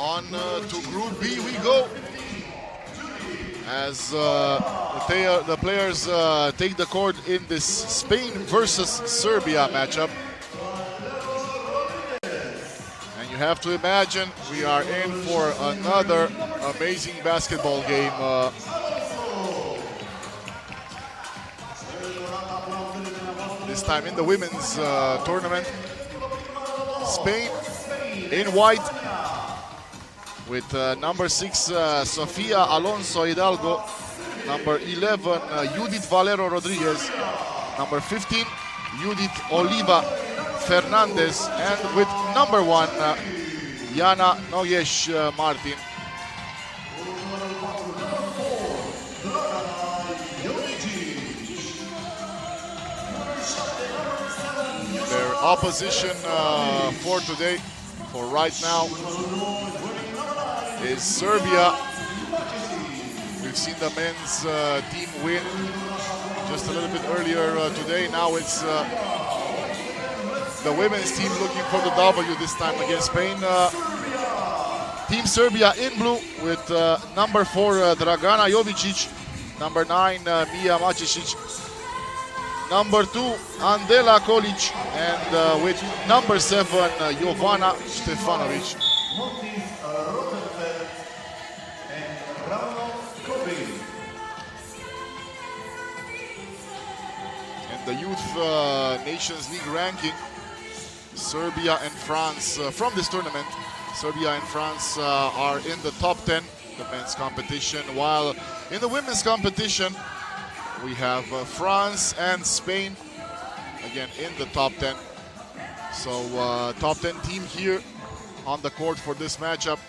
on to Group B we go. As the players take the court in this Spain versus Serbia matchup. And you have to imagine we are in for another amazing basketball game. This time in the women's tournament. Spain in white with number 6 Sofia Alonso Hidalgo, number 11 Judith Valero Rodriguez, number 15 Judith Oliva Fernandez, and with number 1 Jana Noyesh Martin. Their opposition for today, for right now, is Serbia. We've seen the men's team win just a little bit earlier today. Now it's the women's team looking for the W this time against Spain. Team Serbia in blue with number 4 Dragana Jovicic, number 9 Mija Mačišić, number 2 Andela Kolic, and with number 7 Jovana Stefanovic. In the Youth Nations League ranking, Serbia and France from this tournament, Serbia and France are in the top 10, the men's competition, while in the women's competition we have France and Spain again in the top 10. So top 10 team here on the court for this matchup.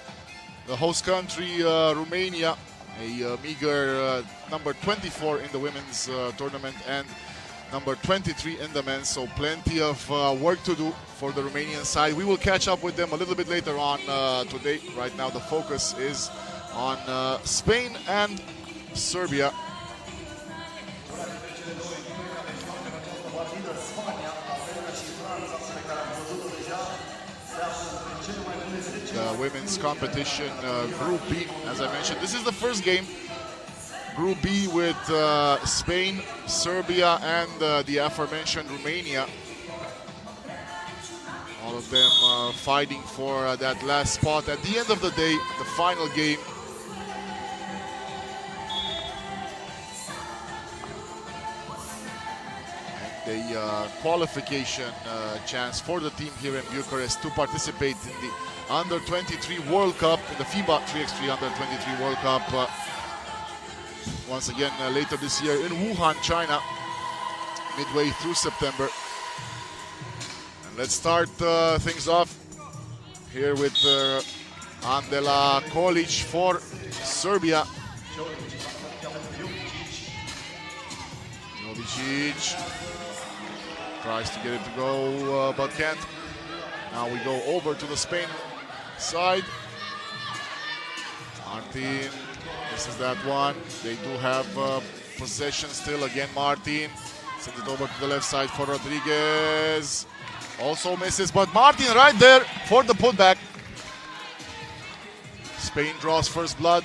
The host country, Romania, a meager number 24 in the women's tournament and number 23 in the men's. So plenty of work to do for the Romanian side. We will catch up with them a little bit later on today. Right now the focus is on Spain and Serbia. The women's competition, Group B, as I mentioned. This is the first game. Group B with Spain, Serbia, and the aforementioned Romania. All of them fighting for that last spot. At the end of the day, the final game. The qualification chance for the team here in Bucharest to participate in the Under-23 World Cup, in the FIBA 3x3 Under-23 World Cup. Once again, later this year in Wuhan, China, midway through September. And let's start things off here with Andela Kolic for Serbia. Jovicic tries to get it to go, but can't. Now we go over to the Spain side. Martin, this is that one. They do have possession still. Again, Martin sends it over to the left side for Rodriguez. Also misses, but Martin right there for the putback. Spain draws first blood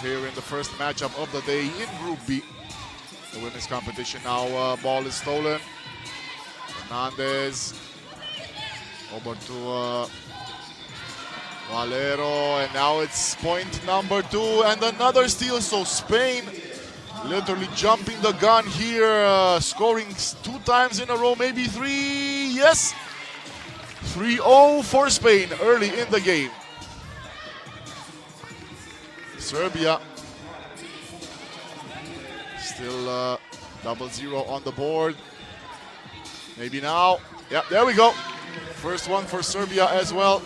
here in the first matchup of the day in Group B. The women's competition now. Ball is stolen. Fernandez over to Valero, and now it's point number 2 and another steal. So Spain literally jumping the gun here, scoring 2 times in a row, maybe 3. Yes, 3-0 for Spain early in the game. Serbia still 0-0 on the board. Maybe now. Yeah, there we go. First one for Serbia as well.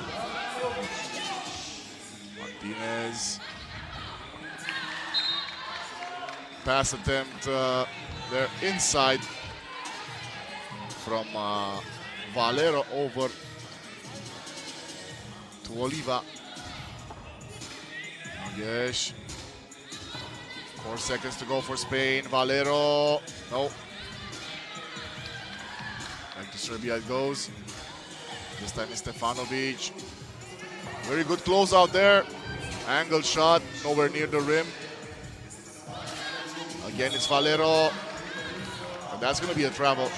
Martinez. Pass attempt there inside from Valero over to Oliva. Yes. 4 seconds to go for Spain. Valero. No. Back to Serbia it goes. This time is Stefanovic. Very good close out there. Angle shot, nowhere near the rim. Again, it's Valero. And that's going to be a travel.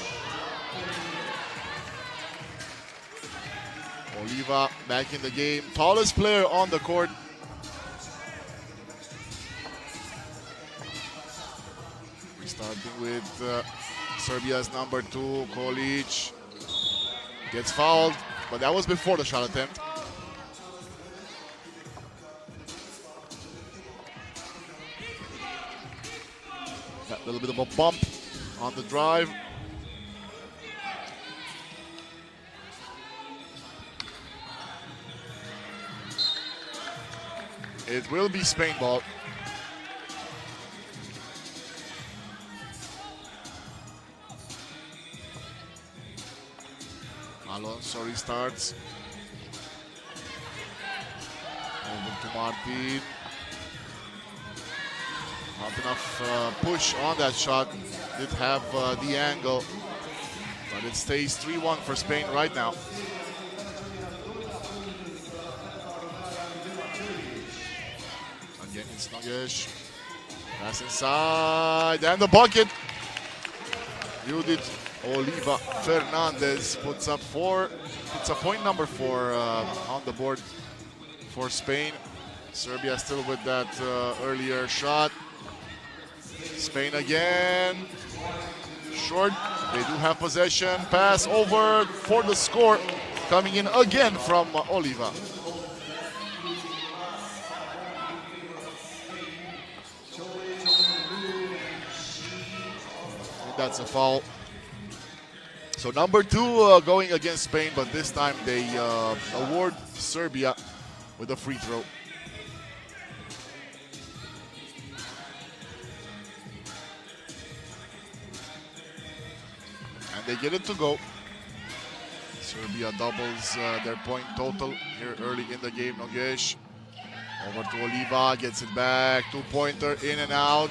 Oliva back in the game. Tallest player on the court. We're starting with Serbia's number 2, Kolic. Gets fouled, but that was before the shot attempt. Got a little bit of a bump on the drive. It will be Spain ball. Alonso restarts. Over to Martin. Not enough push on that shot. Did have the angle, but it stays 3-1 for Spain right now. Again, it's Nogues. Pass inside, and the bucket. Judith Oliva Fernandez puts up point number 4 on the board for Spain. Serbia still with that earlier shot. Spain again. Short. They do have possession. Pass over for the score. Coming in again from Oliva. That's a foul. So number 2 going against Spain, but this time they award Serbia with a free throw. And they get it to go. Serbia doubles their point total here early in the game. Nogues over to Oliva, gets it back. 2-pointer in and out.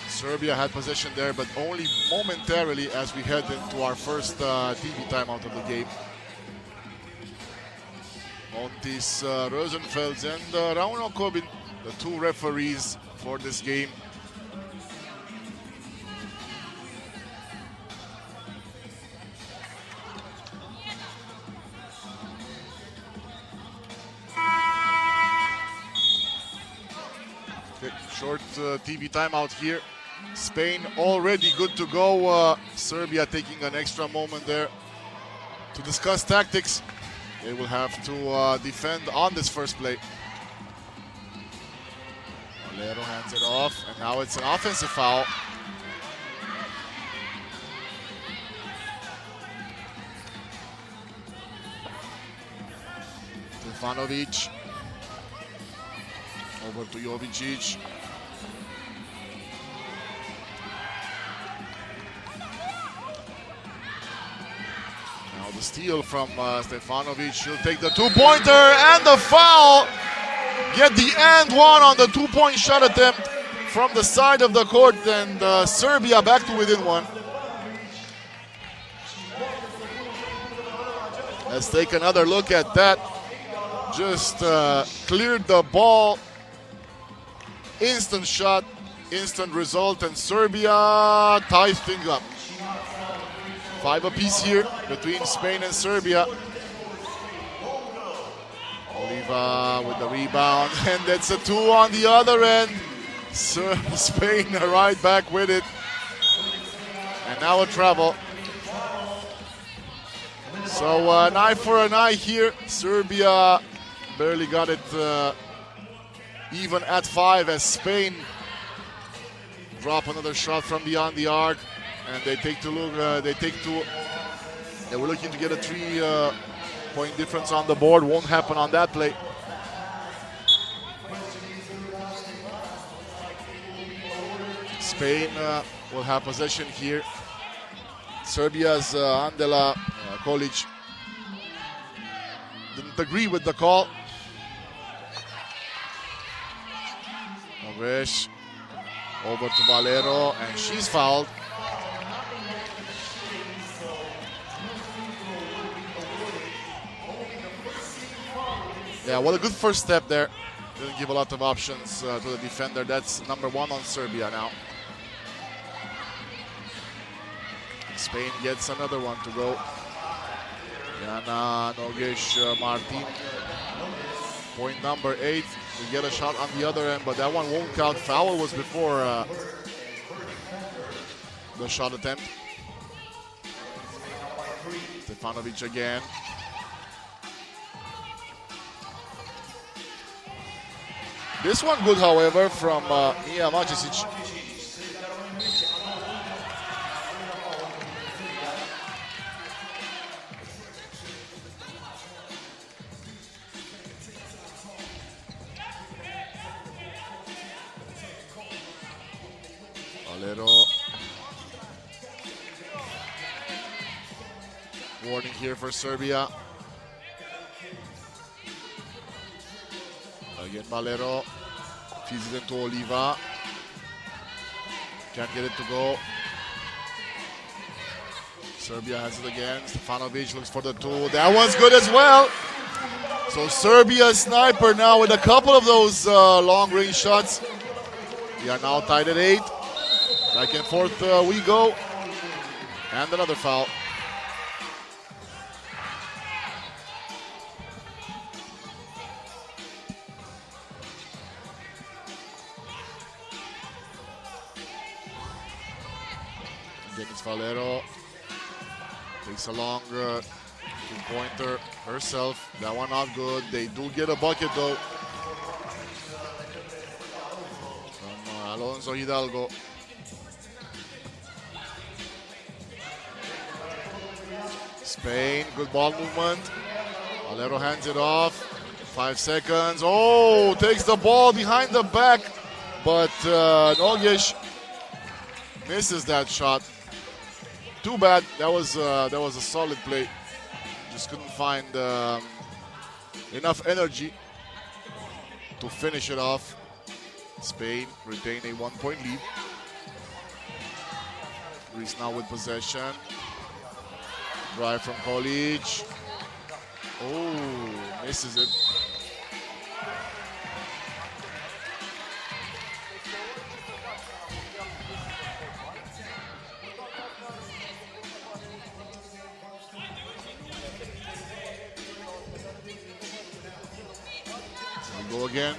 Serbia had possession there, but only momentarily as we head into our first TV timeout of the game. Montis Rosenfels and Rauno Kobin, the 2 referees for this game. Okay, short TV timeout here. Spain already good to go. Serbia taking an extra moment there to discuss tactics. They will have to defend on this first play. Valero hands it off, and now it's an offensive foul. Stefanovic over to Jovicic. The steal from Stefanovic. He'll take the 2-pointer and the foul. Get the and one on the 2-point shot attempt from the side of the court, and Serbia back to within 1. Let's take another look at that. Just cleared the ball. Instant shot, instant result, and Serbia ties things up. 5 apiece here between Spain and Serbia. Oliva with the rebound, and that's a 2 on the other end. Spain right back with it. And now a travel. So an eye for an eye here. Serbia barely got it even at 5 as Spain drop another shot from beyond the arc. And they take to look. They were looking to get a 3-point difference on the board. Won't happen on that play. Spain will have possession here. Serbia's Andela Kolic didn't agree with the call. Nogues over to Valero, and she's fouled. Yeah, what a good first step there. Didn't give a lot of options to the defender. That's number 1 on Serbia now. Spain gets another one to go. Jana Nogesh Martin. Point number 8. We get a shot on the other end, but that one won't count. Foul was before the shot attempt. Stefanovic again. This one good, however, from Mija Mačisić. Valero. Warning here for Serbia. Again, Valero feeds it into Oliva. Can't get it to go. Serbia has it again. Stefanovic looks for the 2. That one's good as well. So Serbia sniper now with a couple of those long-range shots. We are now tied at 8. Back and forth we go. And another foul. Valero takes a long two-pointer herself. That one not good. They do get a bucket though from Alonso Hidalgo. Spain, good ball movement. Valero hands it off. 5 seconds. Oh, takes the ball behind the back, but Nogesh misses that shot. Too bad. That was a solid play. Just couldn't find enough energy to finish it off. Spain retain a 1-point lead. Greece now with possession. Drive from Kolic. Oh, misses it. Go again.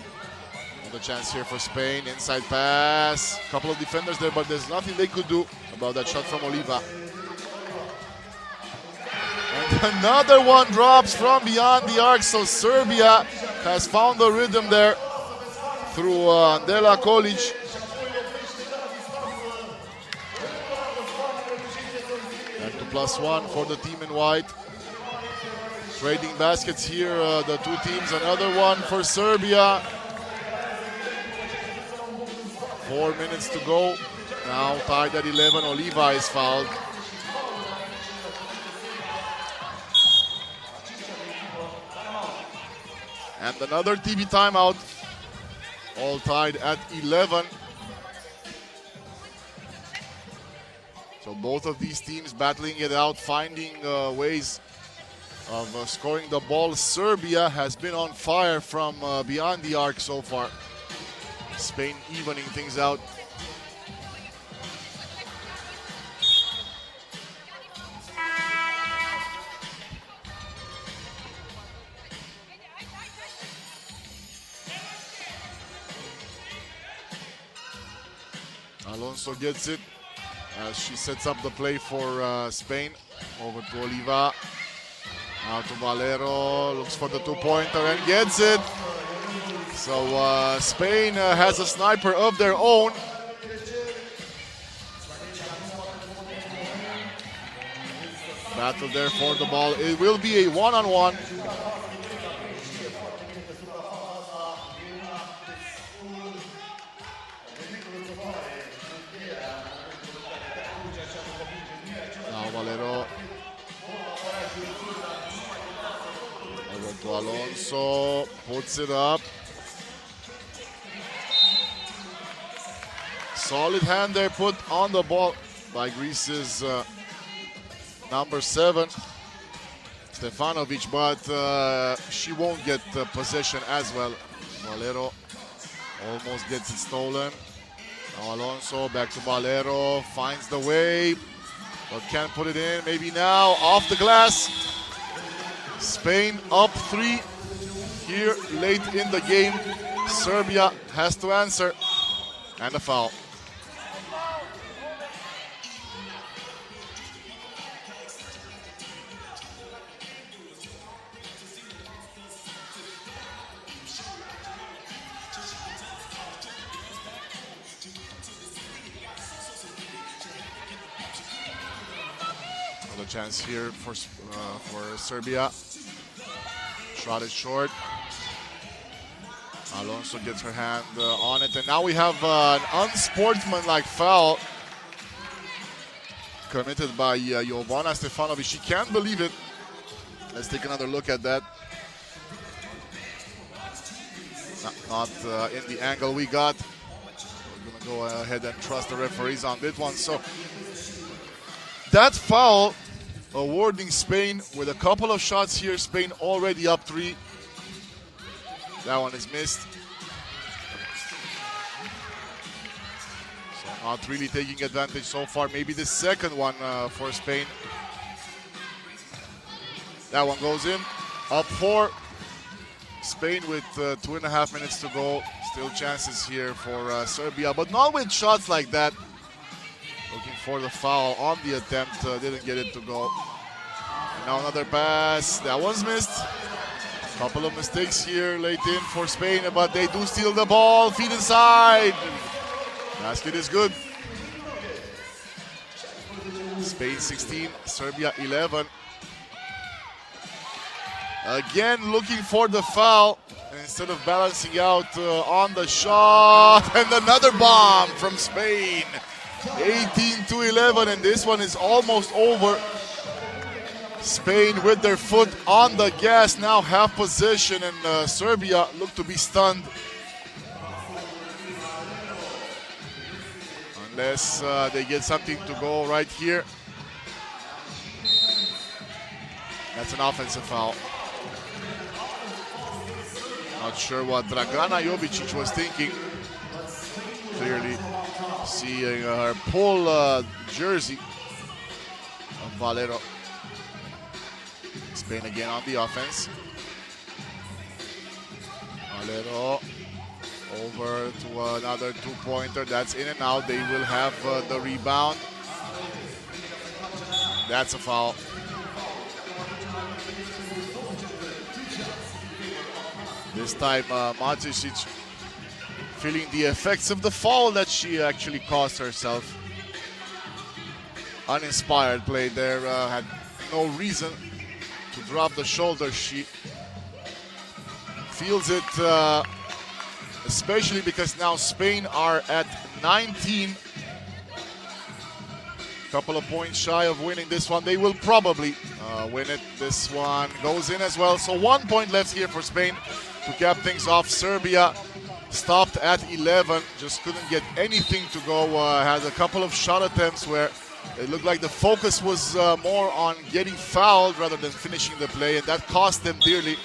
Another chance here for Spain. Inside pass. Couple of defenders there, but there's nothing they could do about that shot from Oliva. And another one drops from beyond the arc. So Serbia has found the rhythm there through Andela Kolic. And to +1 for the team in white. Trading baskets here, the two teams. Another one for Serbia. 4 minutes to go. Now tied at 11. Oliva is fouled. And another TV timeout. All tied at 11. So both of these teams battling it out, finding ways of scoring the ball. Serbia has been on fire from beyond the arc so far. Spain evening things out. Alonso gets it as she sets up the play for Spain. Over to Oliva. Now to Valero, looks for the two-pointer and gets it. So Spain has a sniper of their own. Battle there for the ball. It will be a one-on-one. Now Valero. Over to Alonso, puts it up. Solid hand there put on the ball by Greece's number 7. Stefanovic, but she won't get possession as well. Valero almost gets it stolen. Now Alonso back to Valero, finds the way, but can't put it in. Maybe now, off the glass. Spain up 3 here late in the game. Serbia has to answer, and a foul. Another chance here for Serbia. Shot is short. Alonso gets her hand on it, and now we have an unsportsmanlike foul committed by Jovana Stefanovic. She can't believe it. Let's take another look at that. Not in the angle we got. We're going to go ahead and trust the referees on this one. So that foul awarding Spain with a couple of shots here. Spain already up 3. That one is missed. So not really taking advantage so far. Maybe the second one for Spain. That one goes in. Up 4. Spain with 2.5 minutes to go. Still chances here for Serbia, but not with shots like that. Looking for the foul on the attempt. Didn't get it to go. And now another pass. That one's missed. Couple of mistakes here late in for Spain, but they do steal the ball. Feed inside. Basket is good. Spain 16, Serbia 11. Again looking for the foul instead of balancing out on the shot. And another bomb from Spain. 18-11, and this one is almost over. Spain with their foot on the gas now have possession, and Serbia look to be stunned. Unless they get something to go right here. That's an offensive foul. Not sure what Dragana Jovicic was thinking. Clearly seeing her pull jersey of Valero. Spain again on the offense. Valero over to another 2-pointer. That's in and out. They will have the rebound. That's a foul. This time Matisic feeling the effects of the foul that she actually caused herself. Uninspired play there. Had no reason to drop the shoulder. She feels it, especially because now Spain are at 19. Couple of points shy of winning this one. They will probably win it. This one goes in as well. So 1 point left here for Spain to cap things off. Serbia stopped at 11. Just couldn't get anything to go. Had a couple of shot attempts where it looked like the focus was more on getting fouled rather than finishing the play, and that cost them dearly.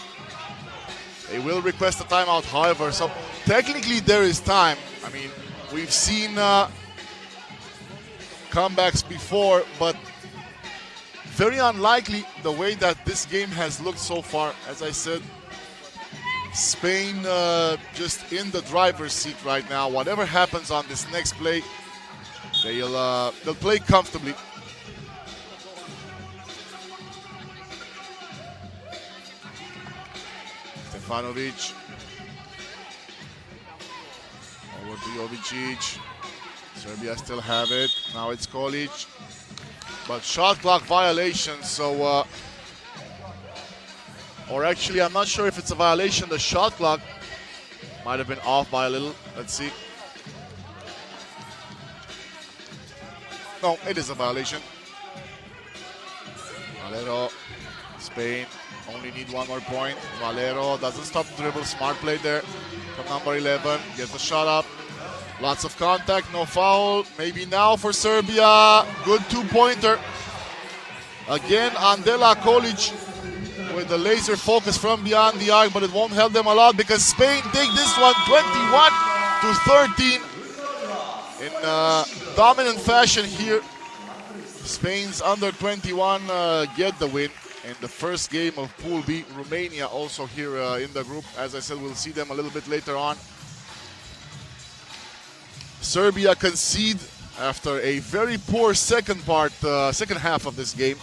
They will request a timeout, however, so technically there is time. I mean, we've seen comebacks before, but very unlikely the way that this game has looked so far. As I said, Spain just in the driver's seat right now. Whatever happens on this next play, they'll play comfortably. Stefanovic over to Jovicic. Serbia still have it. Now it's Kolic, but shot clock violation. So, or actually, I'm not sure if it's a violation. The shot clock might have been off by a little. Let's see. No, it is a violation. Valero, Spain only need 1 more point. Valero doesn't stop the dribble. Smart play there from number 11. Gets the shot up. Lots of contact, no foul. Maybe now for Serbia. Good 2-pointer. Again, Andela Kolic with the laser focus from beyond the arc, but it won't help them a lot because Spain take this one 21-13 in dominant fashion here. Spain's under 21 get the win in the first game of Pool B. Romania also here in the group. As I said, we'll see them a little bit later on. Serbia concede after a very poor second half of this game.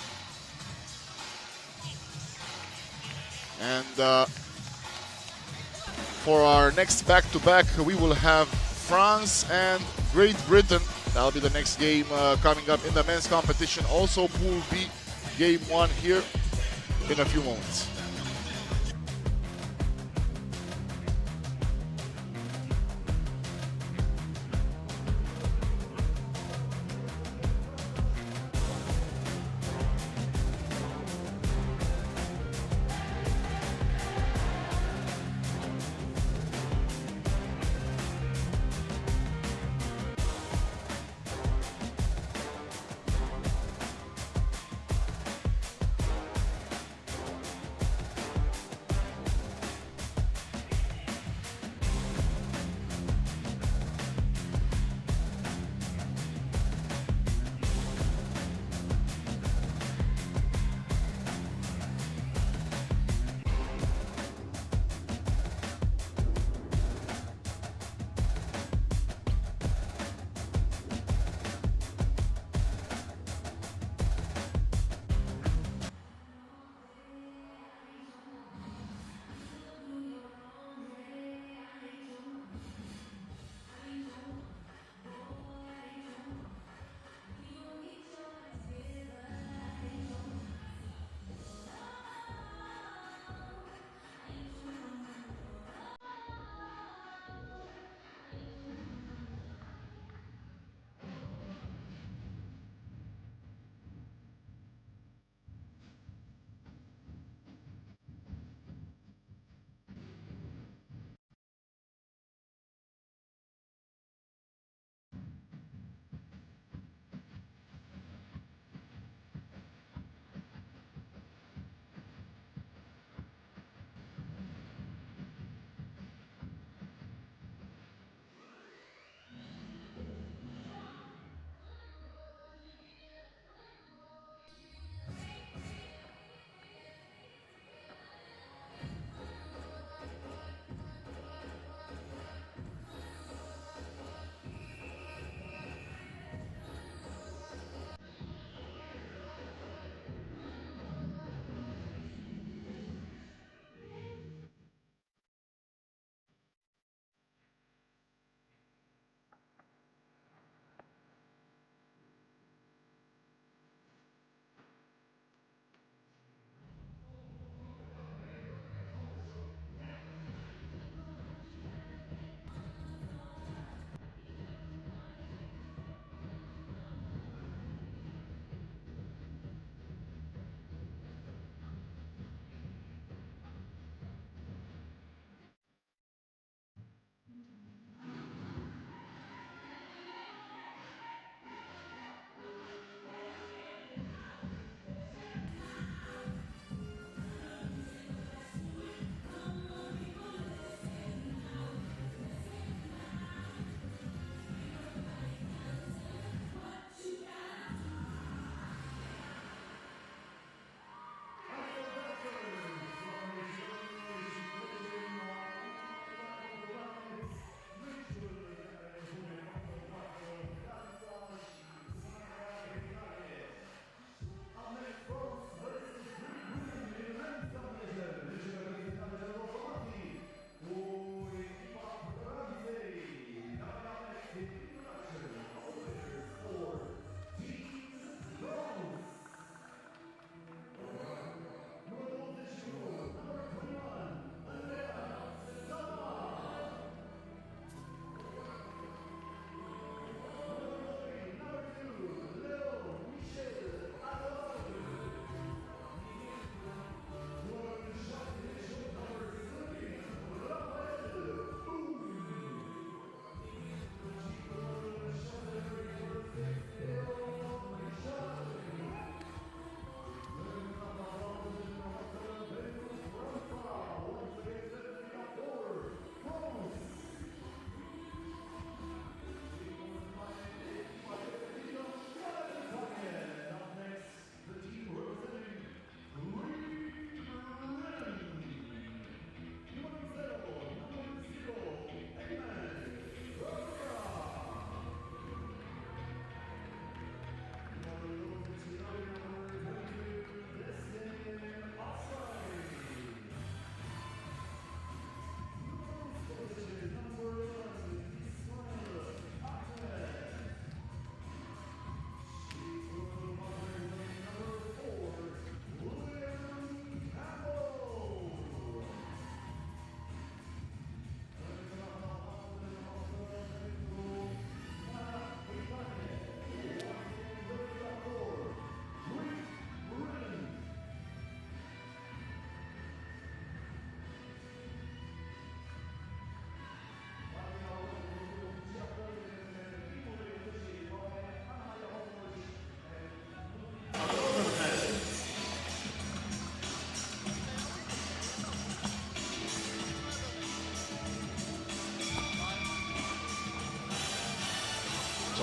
And for our next back-to-back, we will have France and Great Britain. That'll be the next game coming up in the men's competition. Also Pool B, game 1 here in a few moments.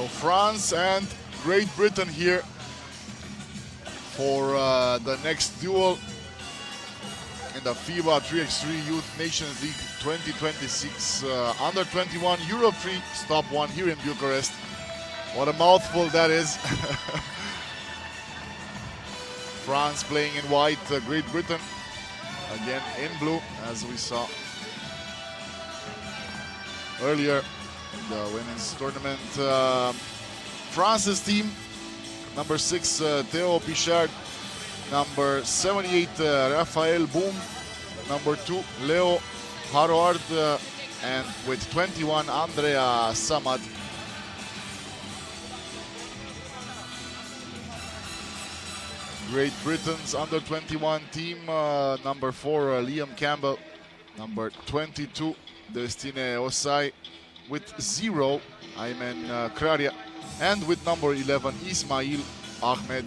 So France and Great Britain here for the next duel in the FIBA 3x3 Youth Nations League 2026 Under 21 Europe 3 Stop 1 here in Bucharest. What a mouthful that is. France playing in white, Great Britain again in blue, as we saw earlier in the women's tournament. France's team, number 6 Theo Pichard, number 78 Raphael Boum, number 2 Leo Haroard, and with 21 Andrea Samad. Great Britain's under 21 team, number 4 Liam Campbell, number 22 Destine Osai, with 0 Aymen Kraria, and with number 11 Ismail Ahmed.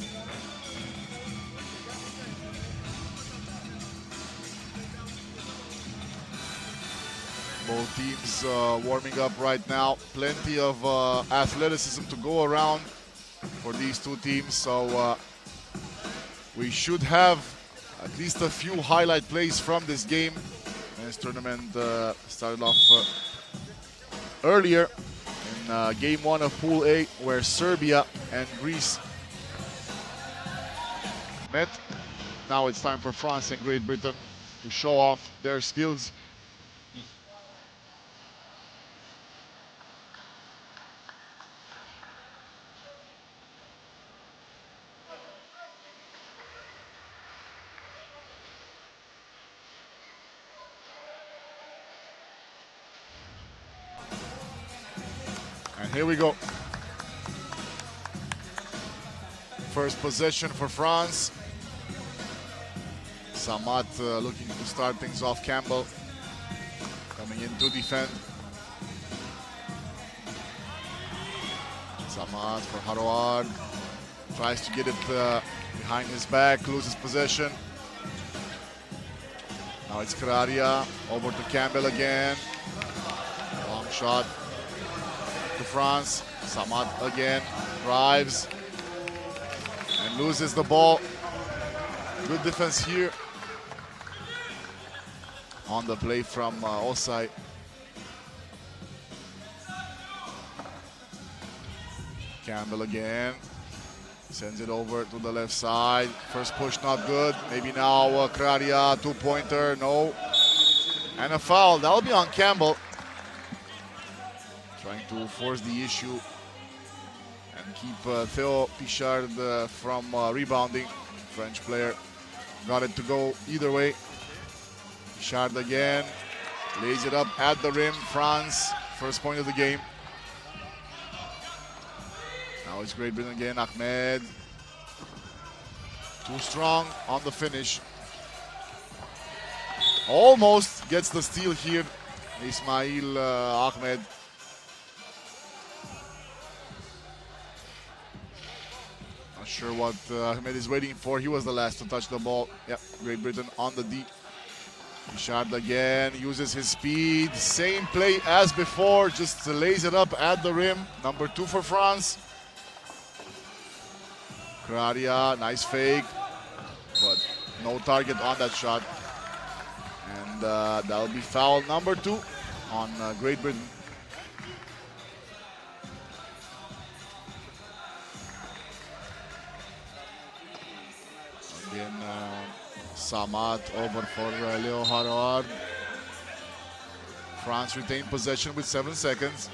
Both teams warming up right now. Plenty of athleticism to go around for these two teams, so we should have at least a few highlight plays from this game. This tournament started off earlier in game 1 of Pool A, where Serbia and Greece met. Now it's time for France and Great Britain to show off their skills. And here we go. First possession for France. Samad looking to start things off. Campbell coming in to defend. Samad for Harouard. Tries to get it behind his back, loses possession. Now it's Kraria, over to Campbell again. Long shot to France. Samad again drives and loses the ball. Good defense here on the play from Osai. Campbell again sends it over to the left side. First push not good. Maybe now Kraria, two-pointer, no. And a foul. That'll be on Campbell. Trying to force the issue and keep Theo Pichard from rebounding. French player got it to go either way. Pichard again, lays it up at the rim. France, first point of the game. Now it's Great Britain again, Ahmed. Too strong on the finish. Almost gets the steal here, Ismail Ahmed. Not sure what Ahmed is waiting for. He was the last to touch the ball. Yep, Great Britain on the D. Pichard again, uses his speed. Same play as before, just lays it up at the rim. Number 2 for France. Kraria, nice fake, but no target on that shot. And that'll be foul number 2 on Great Britain. Again, Samad over for Leo Harouard. France retained possession with 7 seconds.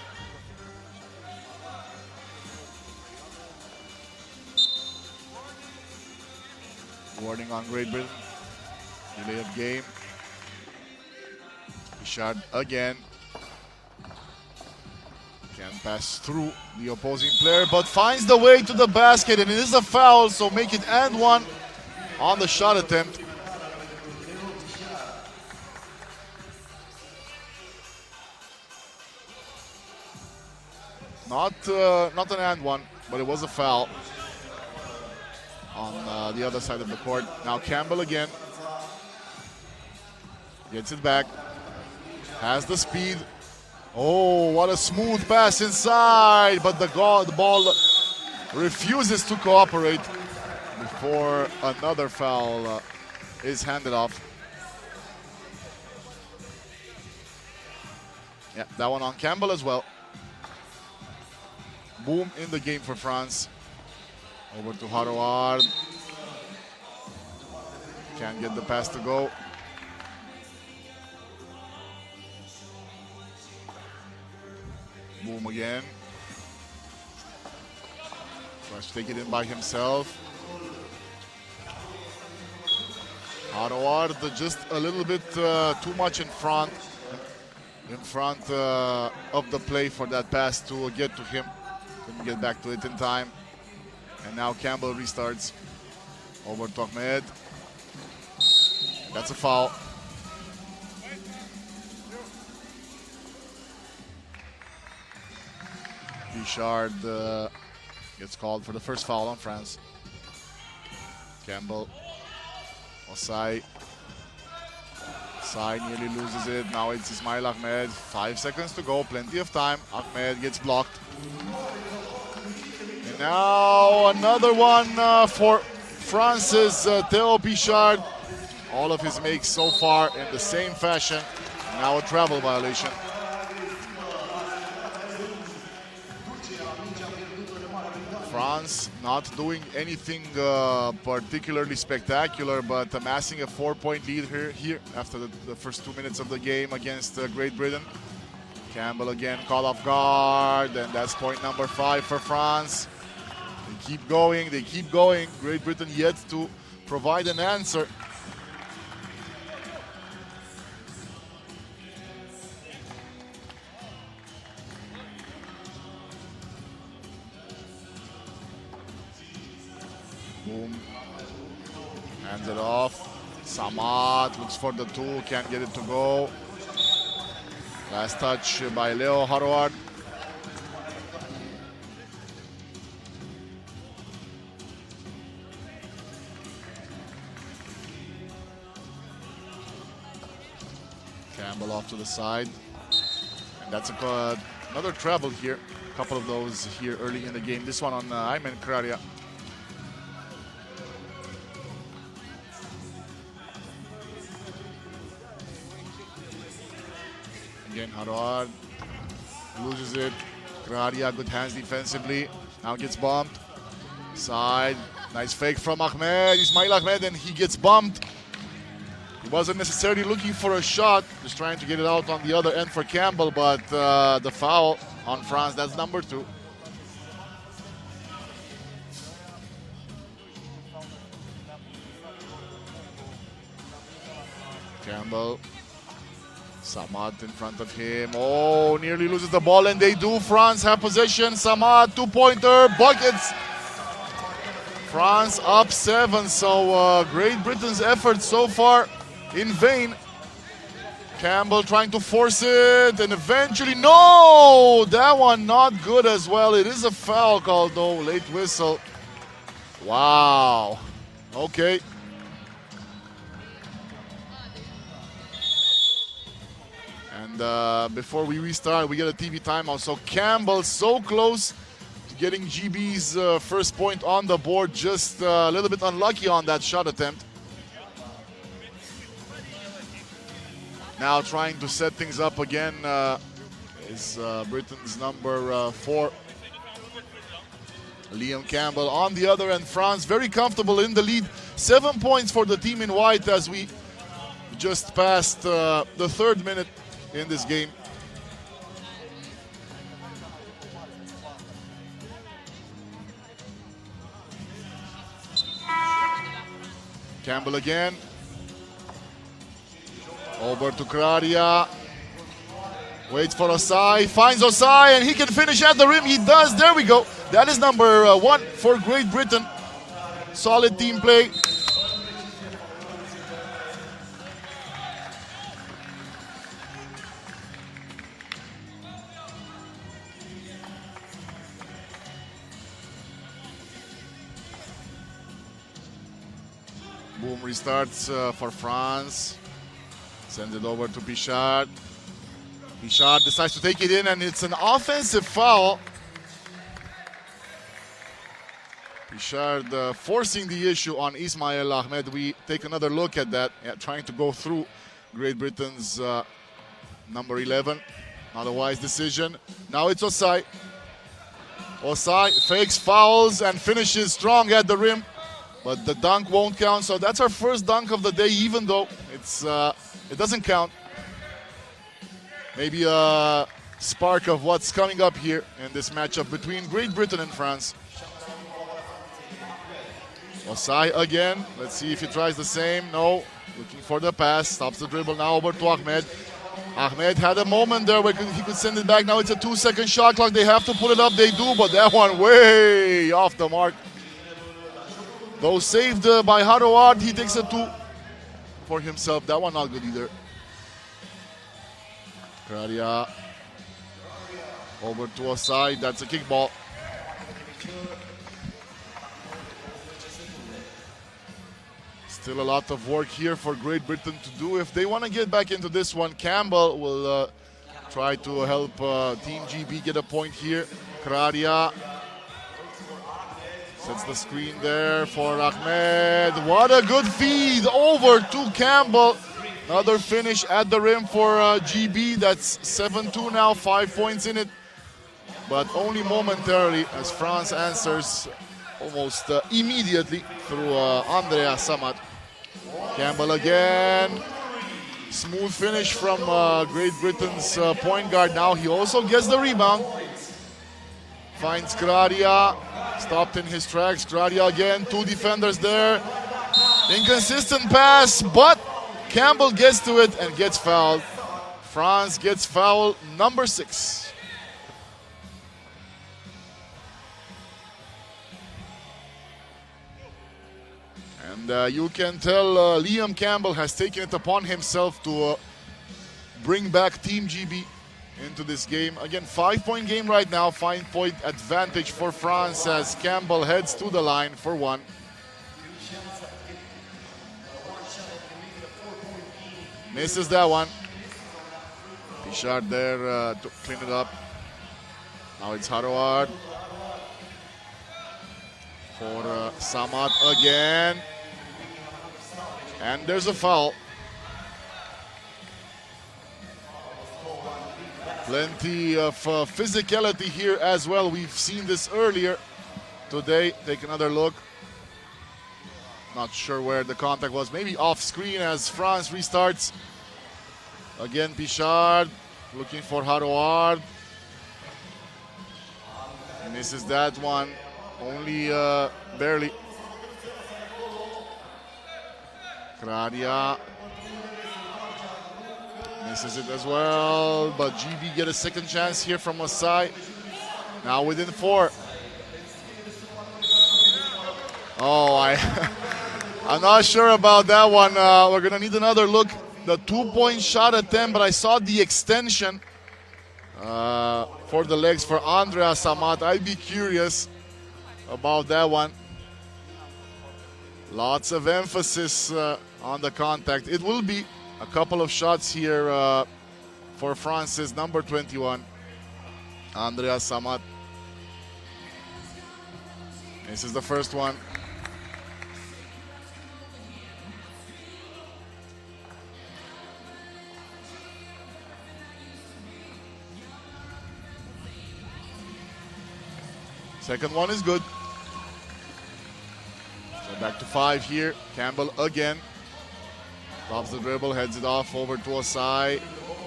Warning on Great Britain. Delay of game. Pichard again. Can pass through the opposing player, but finds the way to the basket, and it is a foul, so make it and 1 on the shot attempt. Not an and 1, but it was a foul on the other side of the court. Now Campbell again. Gets it back. Has the speed. Oh, what a smooth pass inside, but the ball refuses to cooperate before another foul is handed off. Yeah, that one on Campbell as well. Boom in the game for France. Over to Harouard. Can't get the pass to go. Boom again. Tries to take it in by himself. Harouard just a little bit too much in front of the play for that pass to get to him. Couldn't get back to it in time. And now Campbell restarts. Over to Ahmed. That's a foul. Bichard gets called for the first foul on France. Campbell. Osai. Osai nearly loses it. Now it's Ismail Ahmed. 5 seconds to go. Plenty of time. Ahmed gets blocked. And now another one for France's Theo Bichard. All of his makes so far in the same fashion. Now a travel violation. France not doing anything particularly spectacular, but amassing a 4-point lead here after the first 2 minutes of the game against Great Britain. Campbell again caught off guard, and that's point number 5 for France. They keep going, they keep going. Great Britain yet to provide an answer. Boom. Hands it off. Samad looks for the 2, can't get it to go. Last touch by Leo Harouard. Campbell off to the side. And that's another travel here. A couple of those here early in the game. This one on Aymen Kraria. Again, Harouard loses it. Kraria, good hands defensively. Now gets bumped. Side. Nice fake from Ahmed. Ismail Ahmed, and he gets bumped. He wasn't necessarily looking for a shot, just trying to get it out on the other end for Campbell, but the foul on France, that's number 2. Campbell. Samad in front of him. Oh, nearly loses the ball, and they do. France have possession. Samad, 2-pointer, buckets. France up 7, so Great Britain's efforts so far in vain. Campbell trying to force it, and eventually, no! That one not good as well. It is a foul call, though. Late whistle. Wow. Okay. And before we restart, we get a TV timeout. So Campbell so close to getting GB's first point on the board. Just a little bit unlucky on that shot attempt. Now trying to set things up again is Britain's number 4. Liam Campbell. On the other end, France very comfortable in the lead. 7 points for the team in white as we just passed the 3rd minute in this game. Campbell again. Over to Kraria. Waits for Osai. Finds Osai, and he can finish at the rim. He does. There we go. That is number 1 for Great Britain. Solid team play. Boom restarts for France. Sends it over to Bichard. Pichard decides to take it in, and it's an offensive foul. Pichard forcing the issue on Ismail Ahmed. We take another look at that, trying to go through Great Britain's number 11. Not a wise decision. Now it's Osai. Osai fakes, fouls, and finishes strong at the rim. But the dunk won't count, so that's our first dunk of the day, even though it doesn't count. Maybe a spark of what's coming up here in this matchup between Great Britain and France. Osai again. Let's see if he tries the same. No. Looking for the pass. Stops the dribble now over to Ahmed. Ahmed had a moment there where he could send it back. Now it's a 2-second shot clock. They have to put it up. They do, but that one way off the mark. Though saved by Harouard, he takes a 2 for himself. That one not good either. Kraria over to Osai. That's a kickball. Still a lot of work here for Great Britain to do. If they want to get back into this one, Campbell will try to help Team GB get a point here. Kraria sets the screen there for Ahmed. What a good feed over to Campbell. Another finish at the rim for GB. That's 7-2 now, 5 points in it. But only momentarily as France answers almost immediately through Andrea Samat. Campbell again. Smooth finish from Great Britain's point guard. Now he also gets the rebound. Finds Kraria. Stopped in his tracks. Kraria again. 2 defenders there. Inconsistent pass, but Campbell gets to it and gets fouled. France gets foul number 6. And you can tell Liam Campbell has taken it upon himself to bring back Team GB into this game. Again, 5-point game right now, 5-point advantage for France as Campbell heads to the line for 1. Misses that one. Pichard there to clean it up. Now it's Harouard for Samat again. And there's a foul. Plenty of physicality here as well. We've seen this earlier today. Take another look. Not sure where the contact was. Maybe off screen as France restarts. Again, Pichard looking for Harouard. Misses that one. Only barely. Kraria misses it as well, but GB get a second chance here from Osai. Now within 4. Oh, I'm not sure about that one. We're gonna need another look. The 2-point shot attempt, but I saw the extension for the legs for Andrea Samat. I'd be curious about that one. Lots of emphasis on the contact. It will be a couple of shots here for France's number 21, Andrea Samat. This is the first one. Second one is good. So back to 5 here. Campbell again. Drops the dribble, heads it off over to Osai.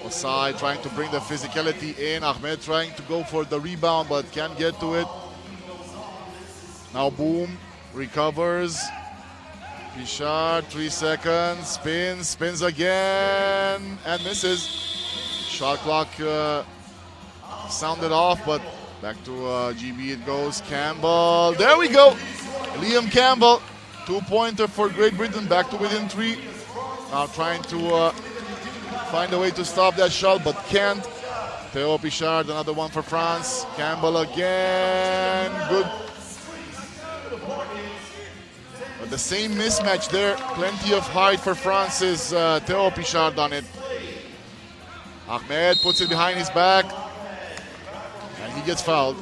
Osai trying to bring the physicality in. Ahmed trying to go for the rebound but can't get to it. Now Boom recovers. Pichard, 3 seconds. Spins again and misses. Shot clock sounded off, but back to GB it goes. Campbell, there we go. Liam Campbell, 2-pointer for Great Britain, back to within 3. Now trying to find a way to stop that shot, but can't. Theo Pichard, another one for France. Campbell again, good. But the same mismatch there, plenty of height for France's Theo Pichard on it. Ahmed puts it behind his back, and he gets fouled.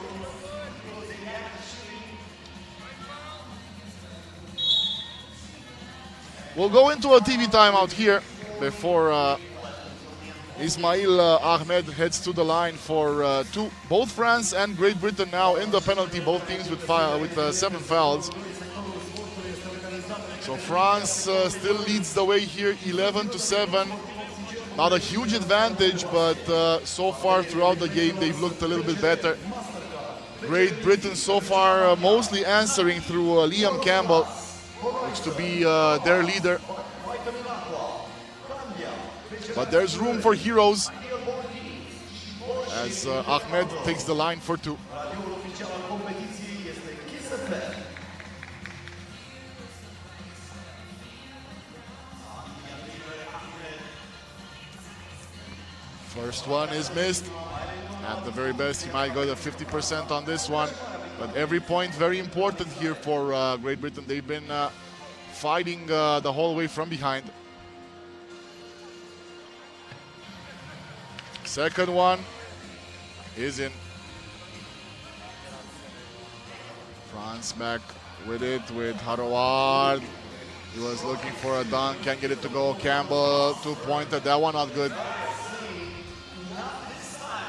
We'll go into a TV timeout here before Ismail Ahmed heads to the line for two. Both France and Great Britain now in the penalty, both teams with 7 fouls. So France still leads the way here, 11-7. Not a huge advantage, but so far throughout the game they've looked a little bit better. Great Britain so far mostly answering through Liam Campbell, looks to be their leader. But there's room for heroes as Ahmed takes the line for two. First one is missed. At the very best, he might go to 50% on this one. But every point very important here for Great Britain. They've been fighting the whole way from behind. Second one is in. France back with it with Harouard. He was looking for a dunk, can't get it to go. Campbell, 2-pointer, that one not good.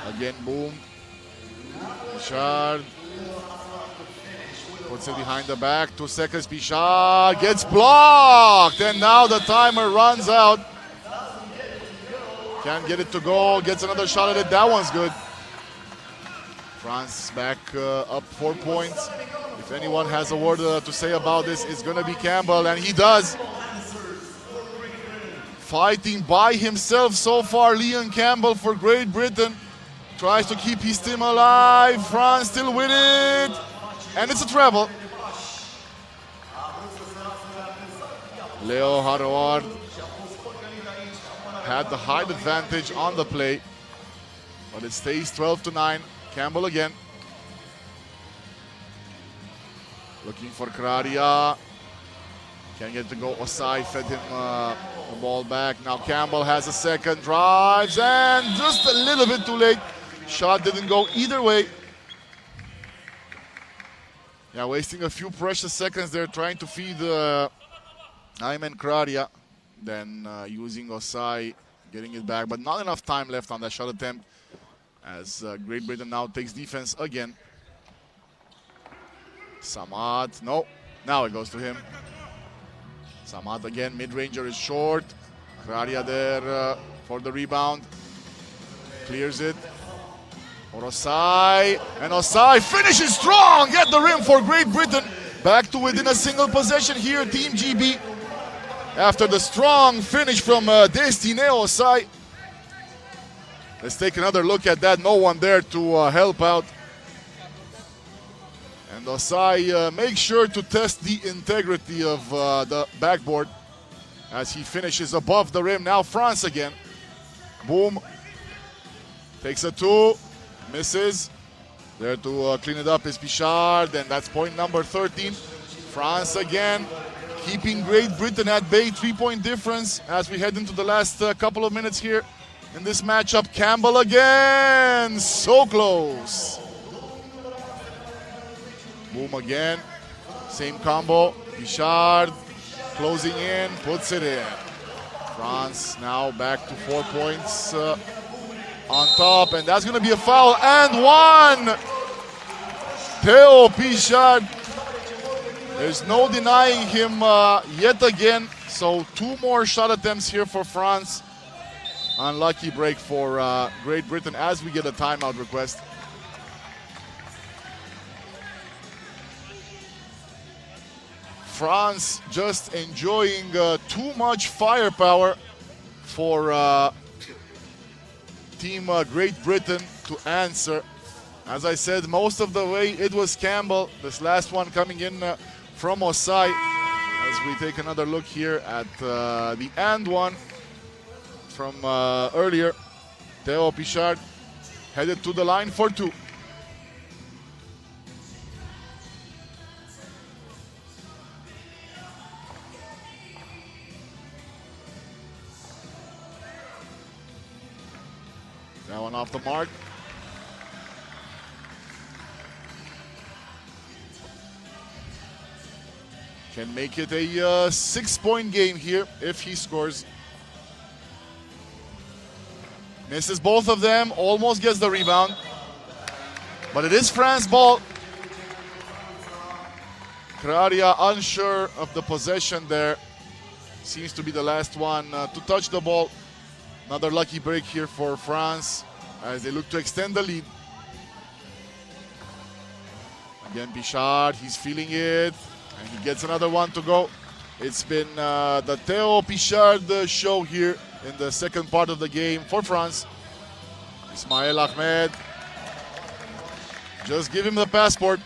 Again, boom. Pichard puts it behind the back. 2 seconds. Pichard gets blocked, and now the timer runs out. Can't get it to go. Gets another shot at it. That one's good. France back up 4 points. If anyone has a word to say about this, it's going to be Campbell, and he does. Fighting by himself so far, Liam Campbell for Great Britain. Tries to keep his team alive. France still with it. And it's a treble. Leo Harouard had the height advantage on the play. But it stays 12-9. Campbell again. Looking for Kraria. Can't get to go. Osai fed him the ball back. Now Campbell has a second. Drives and just a little bit too late. Shot didn't go either way. Yeah, wasting a few precious seconds there trying to feed Ayman Kraria. Then using Osai, getting it back. But not enough time left on that shot attempt as Great Britain now takes defense again. Samad, no. Now it goes to him. Samad again, mid-ranger is short. Kraria there for the rebound. Clears it. For Osai, and Osai finishes strong at the rim for Great Britain. Back to within a single possession here, Team GB. After the strong finish from Destine Osai. Let's take another look at that. No one there to help out. And Osai makes sure to test the integrity of the backboard as he finishes above the rim. Now France again. Boom. Takes a 2. Misses. There to clean it up is Pichard, and that's point number 13. France again, keeping Great Britain at bay. 3-point difference as we head into the last couple of minutes here in this matchup. Campbell again, so close. Boom again, same combo. Pichard closing in, puts it in. France now back to 4 points. On top, and that's going to be a foul, and one! Theo Pichard. There's no denying him yet again. So 2 more shot attempts here for France. Unlucky break for Great Britain as we get a timeout request. France just enjoying too much firepower for Team Great Britain to answer. As I said, most of the way it was Campbell. This last one coming in from Osai. As we take another look here at the and one from earlier. Theo Pichard headed to the line for 2. That one off the mark. Can make it a 6-point game here if he scores. Misses both of them, almost gets the rebound. But it is France ball. Kraria unsure of the possession there. Seems to be the last one to touch the ball. Another lucky break here for France as they look to extend the lead. Again, Pichard, he's feeling it. And he gets another one to go. It's been the Theo Pichard show here in the second part of the game for France. Ismail Ahmed. Just give him the passport,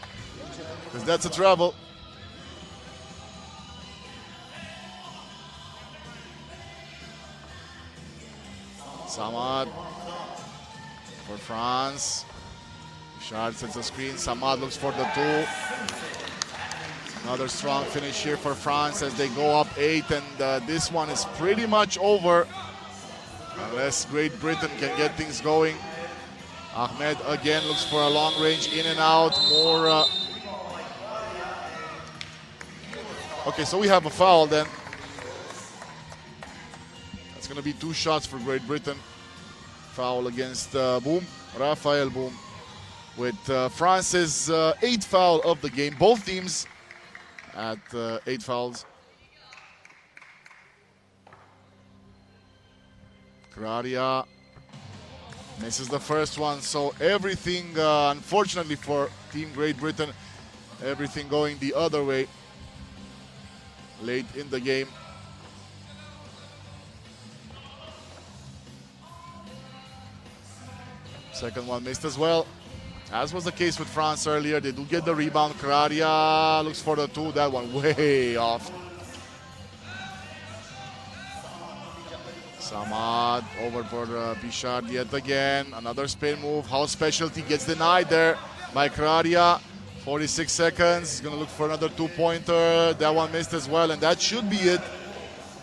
because that's a travel. Samad for France. Pichard sets a screen. Samad looks for the two. Another strong finish here for France as they go up 8, and this one is pretty much over unless Great Britain can get things going. Ahmed again looks for a long range in and out. More. Okay, so we have a foul then. That's going to be 2 shots for Great Britain. Foul against Boum, Raphael Boum, with France's 8th foul of the game. Both teams at 8 fouls. Kraria misses the first one, so everything, unfortunately for Team Great Britain, everything going the other way late in the game. Second one missed as well, as was the case with France earlier. They do get the rebound. Kraria looks for the 2. That one way off. Samad over for Pichard yet again. Another spin move. House specialty gets denied there by Kraria. 46 seconds. He's going to look for another 2-pointer. That one missed as well, and that should be it.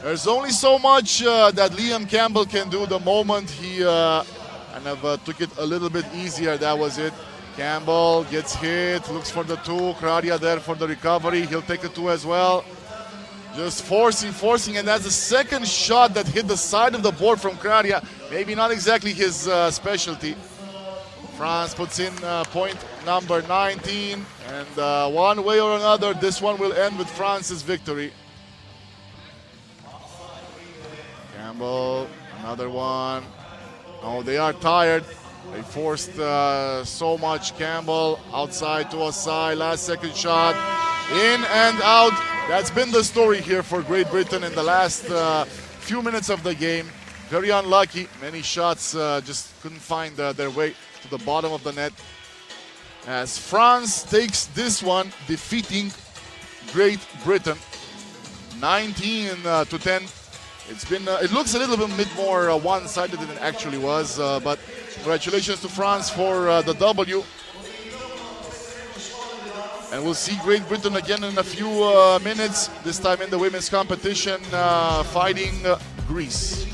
There's only so much that Liam Campbell can do. The moment he kind of took it a little bit easier, that was it. Campbell gets hit, looks for the 2. Kraria there for the recovery. He'll take a 2 as well. Just forcing, and that's the second shot that hit the side of the board from Kraria. Maybe not exactly his specialty. France puts in point number 19, and one way or another, this one will end with France's victory. Campbell, another one. Oh, they are tired. They forced so much. Campbell outside to Asai, last second shot, in and out. That's been the story here for Great Britain in the last few minutes of the game. Very unlucky. Many shots just couldn't find their way to the bottom of the net. As France takes this one, defeating Great Britain 19 to 10. It's been. It looks a little bit more one-sided than it actually was, but congratulations to France for the W. And we'll see Great Britain again in a few minutes, this time in the women's competition, fighting Greece.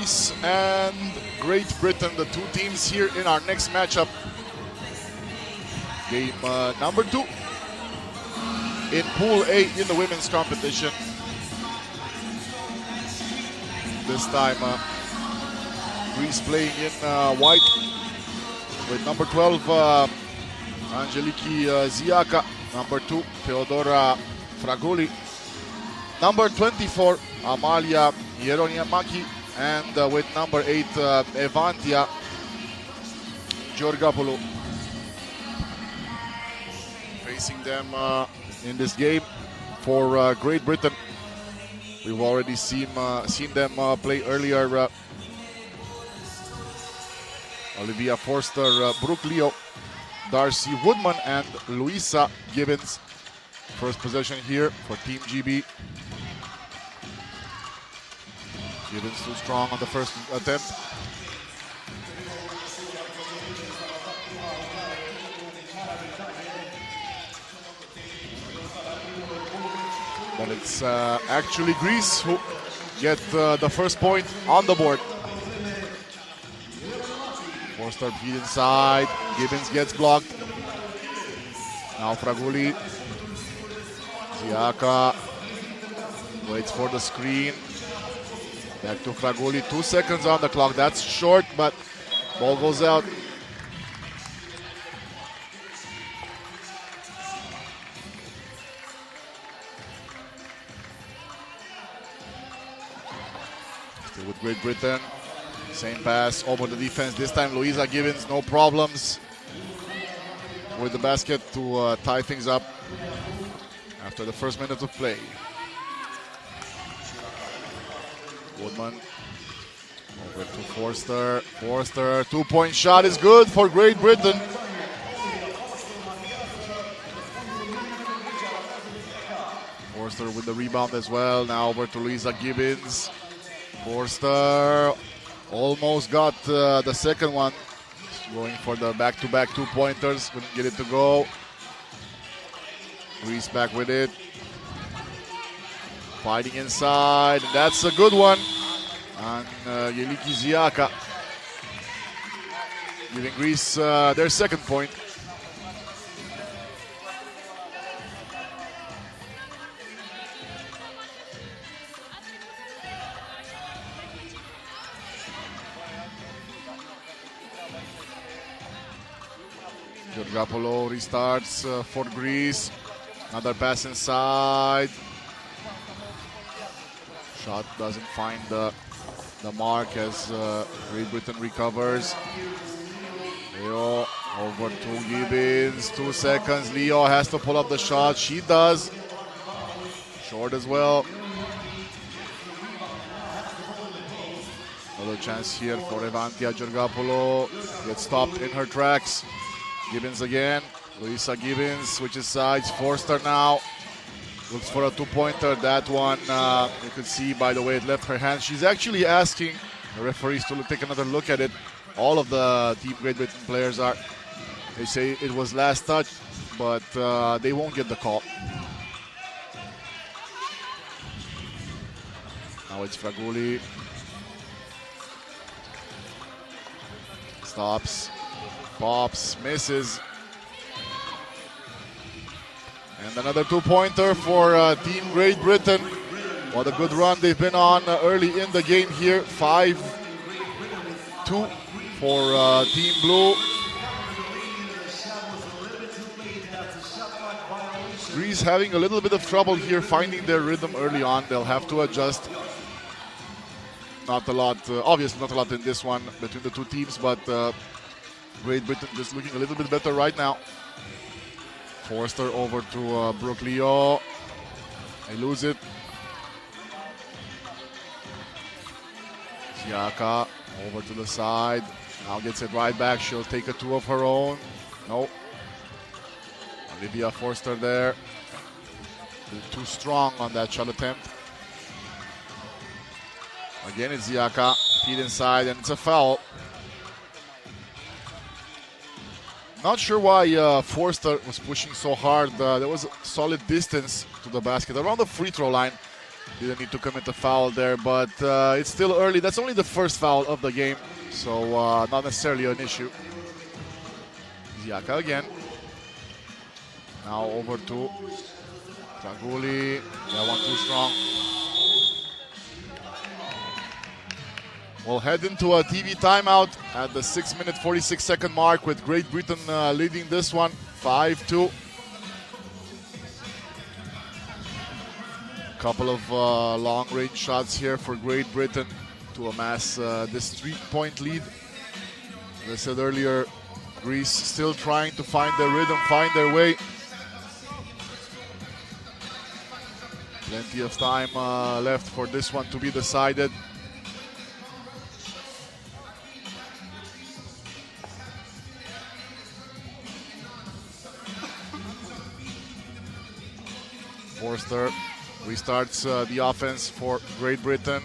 Greece and Great Britain, the two teams here in our next matchup. Game number 2 in Pool A in the women's competition. This time Greece playing in white with number 12 Angeliki Ziaka, number 2 Teodora Fraguli, number 24 Amalia Hieroniamaki, and with number 8 Evantia Georgapoulou. Facing them in this game for Great Britain. We've already seen them play earlier. Olivia Forster, Brooke Leo, Darcy Woodman, and Luisa Gibbons. First possession here for Team GB. Gibbons too strong on the first attempt. But it's actually Greece who get the first point on the board. Forster feed inside. Gibbons gets blocked. Now Fraguli. Ziaka waits for the screen. Back to Fraguli. 2 seconds on the clock. That's short, but ball goes out. Still with Great Britain. Same pass over the defense. This time Luisa Gibbons, no problems with the basket to tie things up after the first minute of play. Woodman over to Forster. Forster, 2-point shot is good for Great Britain. Forster with the rebound as well. Now over to Luisa Gibbons. Forster almost got the second one. Going for the back-to-back 2-pointers. Couldn't get it to go. Greece back with it. Fighting inside. That's a good one. And Yeliki Ziaka giving Greece their second point. Georgapoulou restarts for Greece. Another pass inside. Shot doesn't find the mark as Great Britain recovers. Leo over to Gibbons. 2 seconds. Leo has to pull up the shot. She does. Short as well. Another chance here for Evantia Georgapoulou. Gets stopped in her tracks. Gibbons again. Luisa Gibbons switches sides. Forster now looks for a 2-pointer. That one, you could see by the way it left her hand. She's actually asking the referees to take another look at it. All of the Team Great Britain players are. They say it was last touch, but they won't get the call. Now it's Fraguli. Stops. Pops, misses. And another 2-pointer for Team Great Britain. What a good run they've been on early in the game here. 5-2 for Team Blue. Greece having a little bit of trouble here finding their rhythm early on. They'll have to adjust. Not a lot, obviously not a lot in this one between the two teams, but Great Britain just looking a little bit better right now. Forster over to Brooke Leo. They lose it. Ziaka over to the side. Now gets it right back. She'll take a 2 of her own. No. Olivia Forster there. Too strong on that shot attempt. Again, it's Ziaka. Feet inside, and it's a foul. Not sure why Forster was pushing so hard. There was a solid distance to the basket around the free throw line. Didn't need to commit a foul there, but it's still early. That's only the first foul of the game, so not necessarily an issue. Ziaka again. Now over to Draguli. That one too strong. We'll head into a TV timeout at the 6-minute 46-second mark with Great Britain leading this one 5-2. Couple of long-range shots here for Great Britain to amass this 3-point lead. As I said earlier, Greece still trying to find their rhythm, find their way. Plenty of time left for this one to be decided. Forster restarts the offense for Great Britain.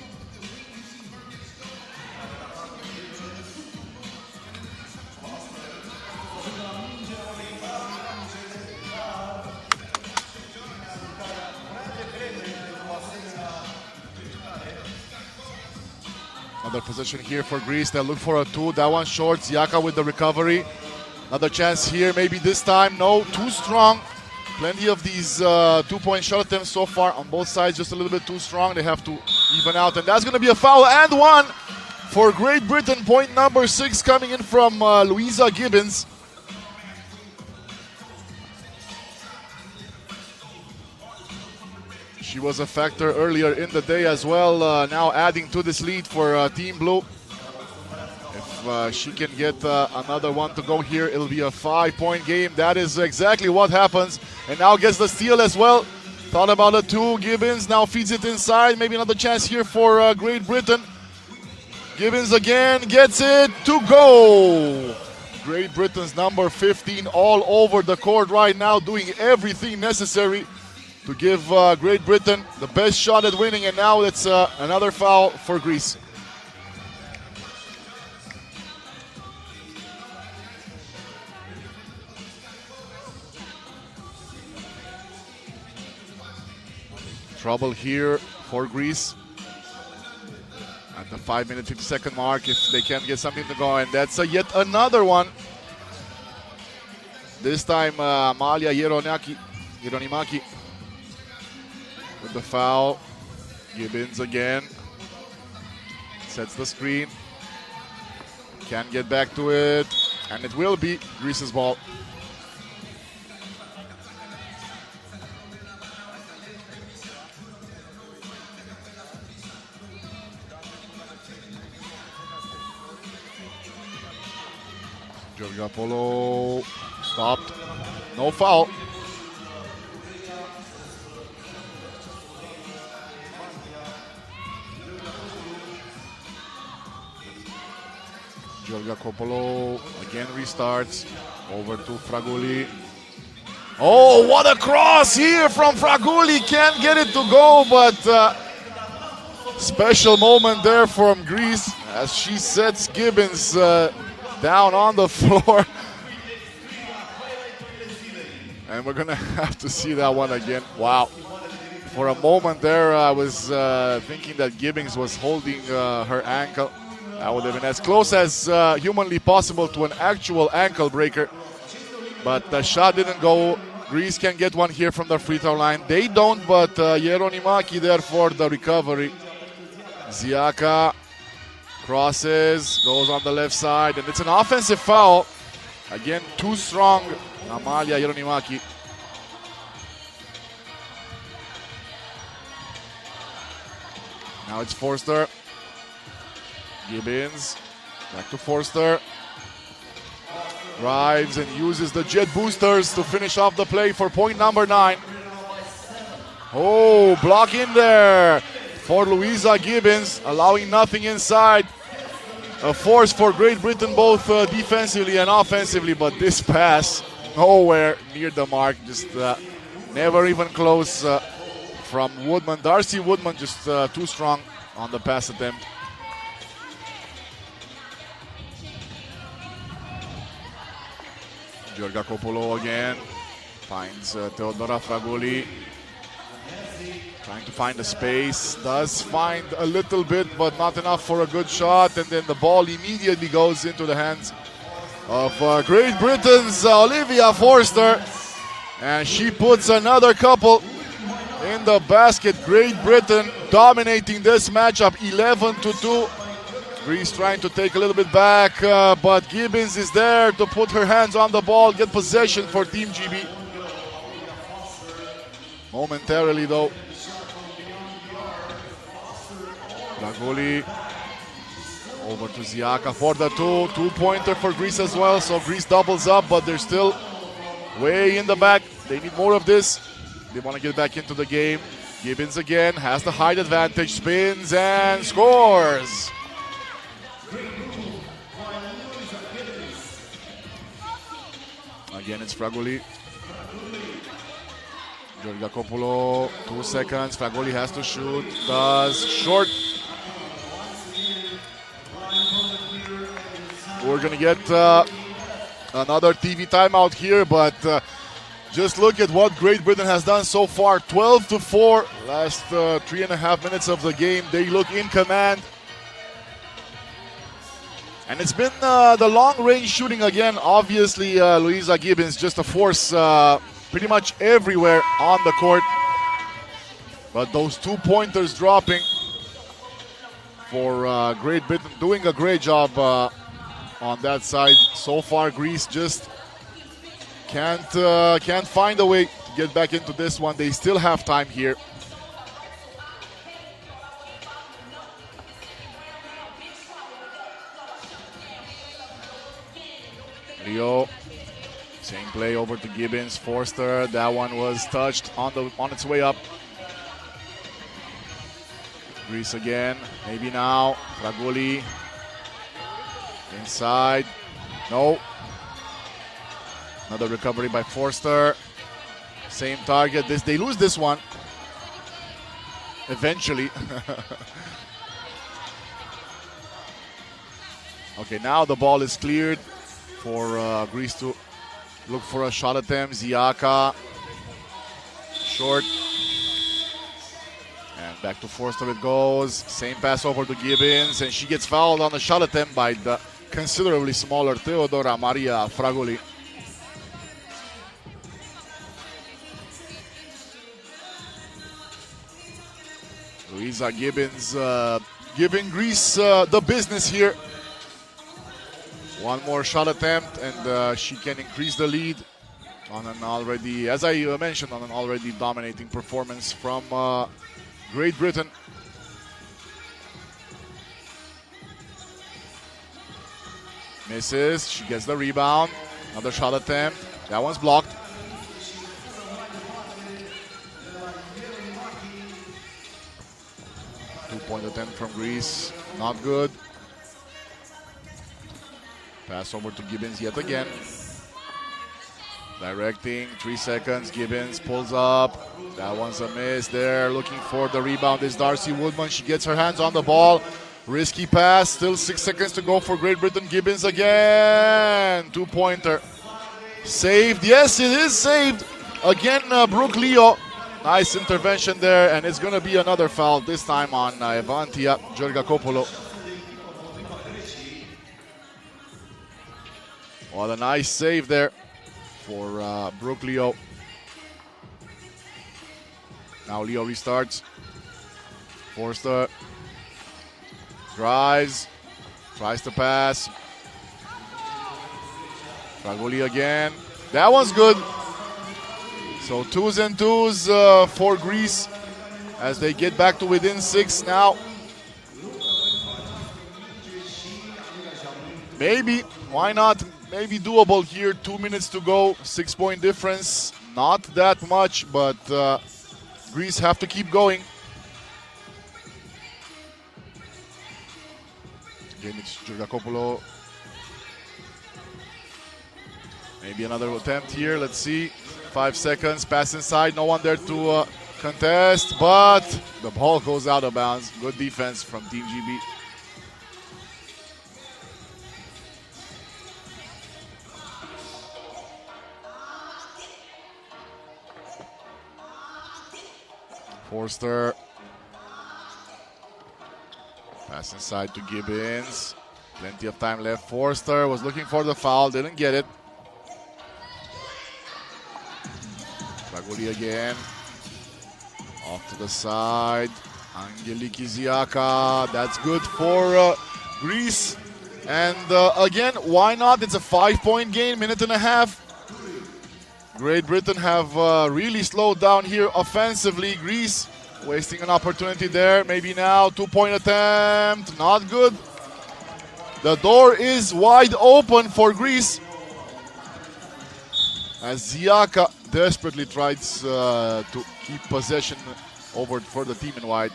Another possession here for Greece. They'll look for a two. That one short. Ziaka with the recovery. Another chance here. Maybe this time. No, too strong. Plenty of these two-point shot attempts so far on both sides. Just a little bit too strong. They have to even out. And that's going to be a foul and one for Great Britain. Point number 6 coming in from Louisa Gibbons. She was a factor earlier in the day as well, now adding to this lead for Team Blue. If she can get another one to go here, it'll be a 5-point game. That is exactly what happens. And now gets the steal as well. Thought about a two. Gibbons now feeds it inside. Maybe another chance here for Great Britain. Gibbons again gets it to go. Great Britain's number 15 all over the court right now, doing everything necessary to give Great Britain the best shot at winning, and now it's another foul for Greece. Trouble here for Greece at the 5-minute 50-second mark if they can't get something to go, and that's yet another one. This time Amalia Yeronimaki with the foul. Gibbons again. Sets the screen. Can't get back to it. And it will be Greece's ball. Georgopoulos stopped. No foul. Georgopoulos again restarts. Over to Fraguli. Oh, what a cross here from Fraguli. Can't get it to go, but special moment there from Greece as she sets Gibbons down on the floor. And we're going to have to see that one again. Wow. For a moment there, I was thinking that Gibbons was holding her ankle. That would have been as close as humanly possible to an actual ankle breaker. But the shot didn't go. Greece can get one here from the free throw line. They don't, but Yeronimaki there for the recovery. Ziaka crosses, goes on the left side, and it's an offensive foul. Again, too strong, Amalia Yeronimaki. Now it's Forster. Gibbons, back to Forster. Drives and uses the jet boosters to finish off the play for point number 9. Oh, block in there for Louisa Gibbons, allowing nothing inside. A force for Great Britain, both defensively and offensively, but this pass nowhere near the mark, just never even close from Woodman. Darcy Woodman just too strong on the pass attempt. Georgopoulos again finds Teodora Fraguli. Trying to find a space, does find a little bit, but not enough for a good shot, and then the ball immediately goes into the hands of Great Britain's Olivia Forster, and she puts another couple in the basket. Great Britain dominating this matchup 11-2. Greece trying to take a little bit back, but Gibbons is there to put her hands on the ball, get possession for Team GB. Momentarily though. Draguli over to Ziaka for the two-pointer for Greece as well. So Greece doubles up, but they're still way in the back. They need more of this. They want to get back into the game. Gibbons again has the height advantage, spins and scores. Again, it's Fragoli. Georgakopoulos, 2 seconds. Fragoli has to shoot. Does. Short. We're going to get another TV timeout here, but just look at what Great Britain has done so far. 12-4. Last 3.5 minutes of the game. They look in command. And it's been the long-range shooting again. Obviously, Louisa Gibbons just a force pretty much everywhere on the court. But those 2-pointers dropping for Great Britain, doing a great job on that side. So far, Greece just can't find a way to get back into this one. They still have time here. Rio, same play over to Gibbons. Forster, that one was touched on its way up. Greece again, maybe now. Fragoli inside. No. Another recovery by Forster. Same target. They lose this one eventually. Okay, now the ball is cleared for Greece to look for a shot attempt. Ziaka, short. And back to Forster it goes. Same pass over to Gibbons, and she gets fouled on the shot attempt by the considerably smaller Teodora Maria Fragoli. Louisa Gibbons giving Greece the business here. One more shot attempt, and she can increase the lead on an already, as I mentioned, on an already dominating performance from Great Britain. Misses, she gets the rebound. Another shot attempt. That one's blocked. Two-point attempt from Greece, not good. Pass over to Gibbons yet again. Directing, 3 seconds. Gibbons pulls up. That one's a miss there. Looking for the rebound is Darcy Woodman. She gets her hands on the ball. Risky pass. Still 6 seconds to go for Great Britain. Gibbons again. Two-pointer. Saved. Yes, it is saved. Again, Brooke Leo. Nice intervention there. And it's going to be another foul. This time on Evantia Georgakopoulos. What a nice save there for Brooke Leo. Now Leo restarts. Forster drives, tries to pass. Fragoli again. That one's good. So 2s and 2s for Greece as they get back to within 6 now. Maybe, why not? Maybe doable here. 2 minutes to go. 6-point difference. Not that much, but Greece have to keep going. Again, it's Georgakopoulos. Maybe another attempt here. Let's see. 5 seconds. Pass inside. No one there to contest, but the ball goes out of bounds. Good defense from Team GB. Forster. Pass inside to Gibbons. Plenty of time left. Forster was looking for the foul, didn't get it. Draguli again. Off to the side. Angeliki Ziaka. That's good for Greece. And again, why not? It's a 5-point game, minute and a half. Great Britain have really slowed down here offensively. Greece wasting an opportunity there. Maybe now, 2-point attempt. Not good. The door is wide open for Greece, as Ziaka desperately tries to keep possession over for the team in white.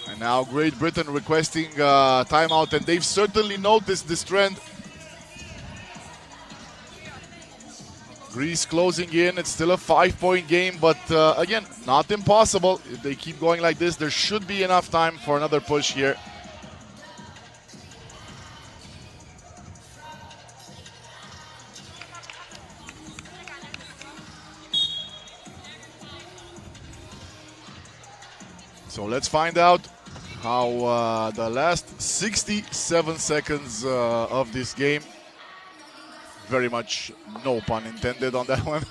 And now Great Britain requesting timeout, and they've certainly noticed this trend. Greece closing in. It's still a 5-point game, but again, not impossible. If they keep going like this, there should be enough time for another push here. So let's find out how the last 67 seconds of this game, very much no pun intended on that one,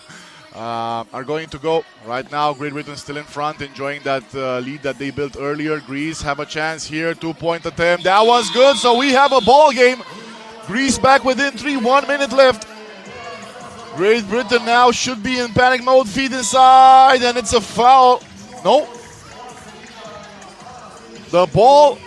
are going to go. Right now, Great Britain still in front, enjoying that lead that they built earlier. Greece have a chance here, 2-point attempt. That was good, so we have a ball game. Greece back within 3, 1 minute left. Great Britain now should be in panic mode, feed inside, and it's a foul. No. The ball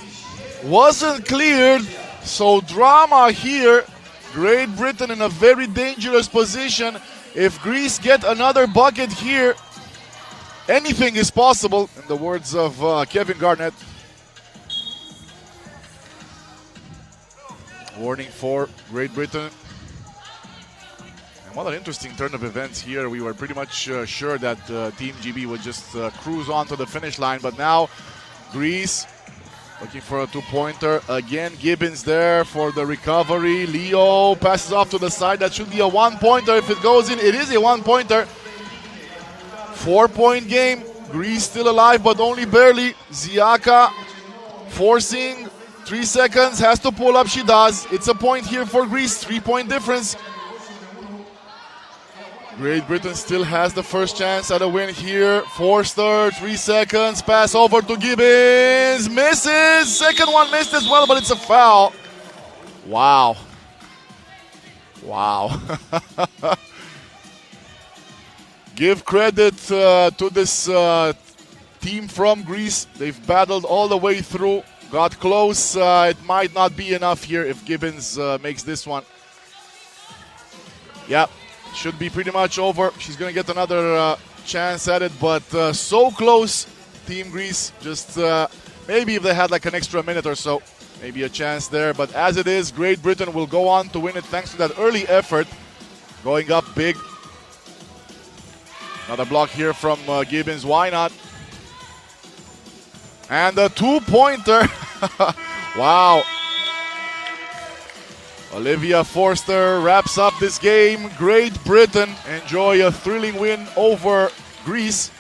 wasn't cleared, so drama here. Great Britain in a very dangerous position. If Greece get another bucket here, anything is possible, in the words of Kevin Garnett. Warning for Great Britain. And what an interesting turn of events here. We were pretty much sure that Team GB would just cruise on to the finish line, but now Greece looking for a 2-pointer. Again, Gibbons there for the recovery. Leo passes off to the side. That should be a 1-pointer. If it goes in, it is a 1-pointer. 4-point game. Greece still alive, but only barely. Ziaka forcing 3 seconds. Has to pull up. She does. It's a point here for Greece. 3-point difference. Great Britain still has the first chance at a win here. Forster, 3 seconds. Pass over to Gibbons. Misses. Second one missed as well, but it's a foul. Wow. Wow. Give credit to this team from Greece. They've battled all the way through. Got close. It might not be enough here if Gibbons makes this one. Yeah. Should be pretty much over. She's going to get another chance at it, but so close, Team Greece. Just maybe if they had like an extra minute or so, maybe a chance there. But as it is, Great Britain will go on to win it thanks to that early effort. Going up big. Another block here from Gibbons. Why not? And a 2-pointer. Wow. Olivia Forster wraps up this game. Great Britain enjoy a thrilling win over Greece.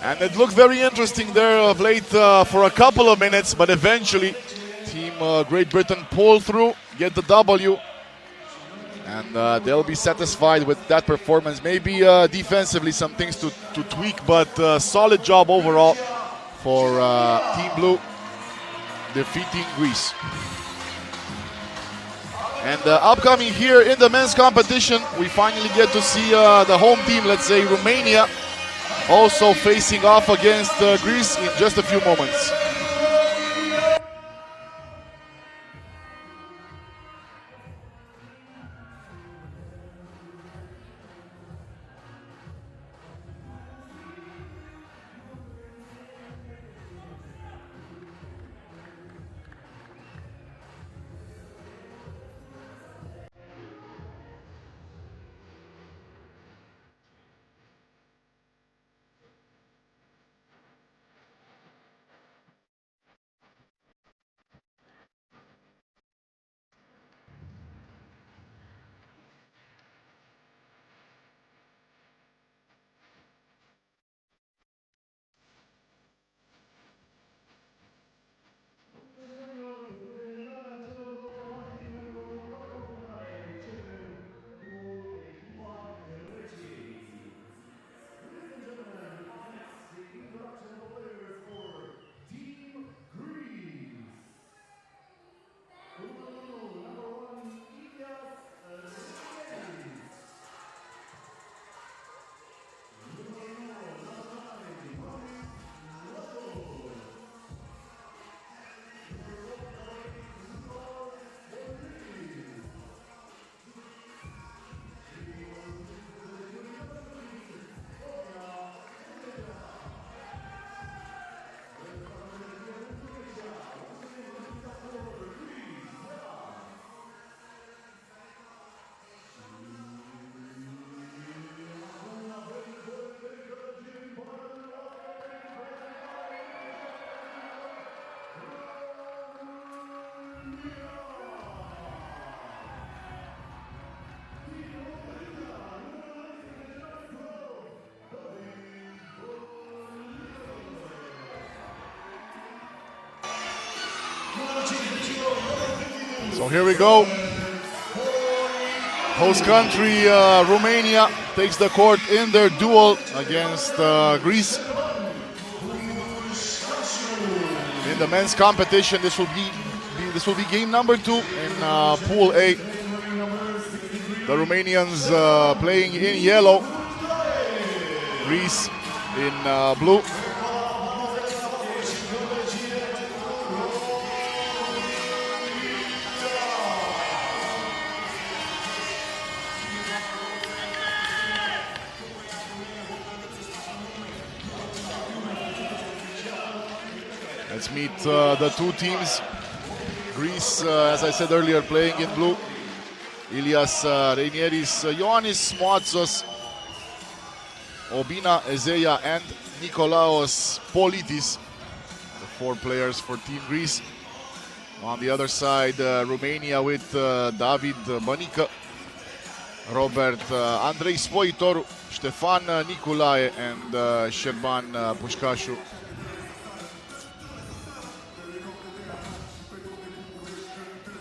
And it looked very interesting there of late for a couple of minutes, but eventually Team Great Britain pull through, get the W, and they'll be satisfied with that performance. Maybe defensively some things to tweak, but solid job overall for Team Blue defeating Greece. And upcoming here in the men's competition, we finally get to see the home team, let's say Romania, also facing off against Greece in just a few moments. So here we go. Host country Romania takes the court in their duel against Greece. In the men's competition, this will be game number 2 in Pool A. The Romanians playing in yellow, Greece in blue. Let's meet the two teams. Greece, as I said earlier, playing in blue. Ilias Reinieris, Ioannis Moatsos, Obina Ezeia, and Nikolaos Politis, the 4 players for Team Greece. On the other side, Romania with David Bănică, Robert Andrei Spoitoru, Ștefan Nicolae, and Șerban Pușcașu.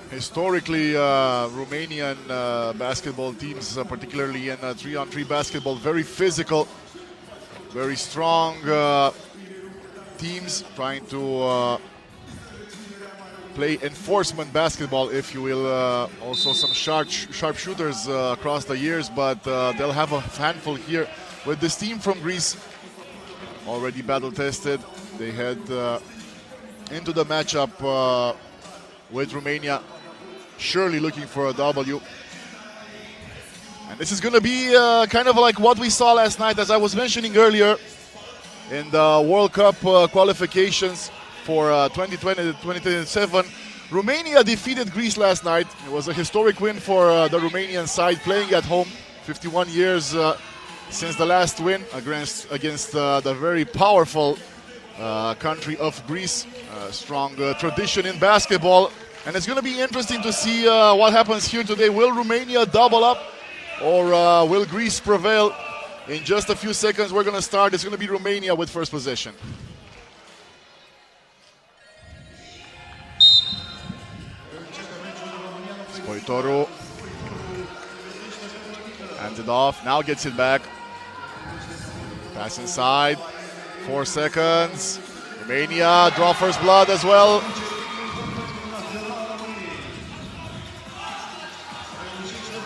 Historically, Romanian basketball teams, particularly in 3-on-3 basketball, very physical, very strong teams trying to play enforcement basketball, if you will. Also some sharp shooters across the years, but they'll have a handful here with this team from Greece. Already battle tested. They head into the matchup with Romania, surely looking for a W. And this is going to be kind of like what we saw last night, as I was mentioning earlier, in the World Cup qualifications for 2020-2027. Romania defeated Greece last night. It was a historic win for the Romanian side, playing at home. 51 years since the last win against the very powerful country of Greece. Strong tradition in basketball. And it's going to be interesting to see what happens here today. Will Romania double up, or will Greece prevail? In just a few seconds, we're going to start. It's going to be Romania with first possession. Spoitoru hands it off, now gets it back. Pass inside, 4 seconds. Romania draw first blood as well.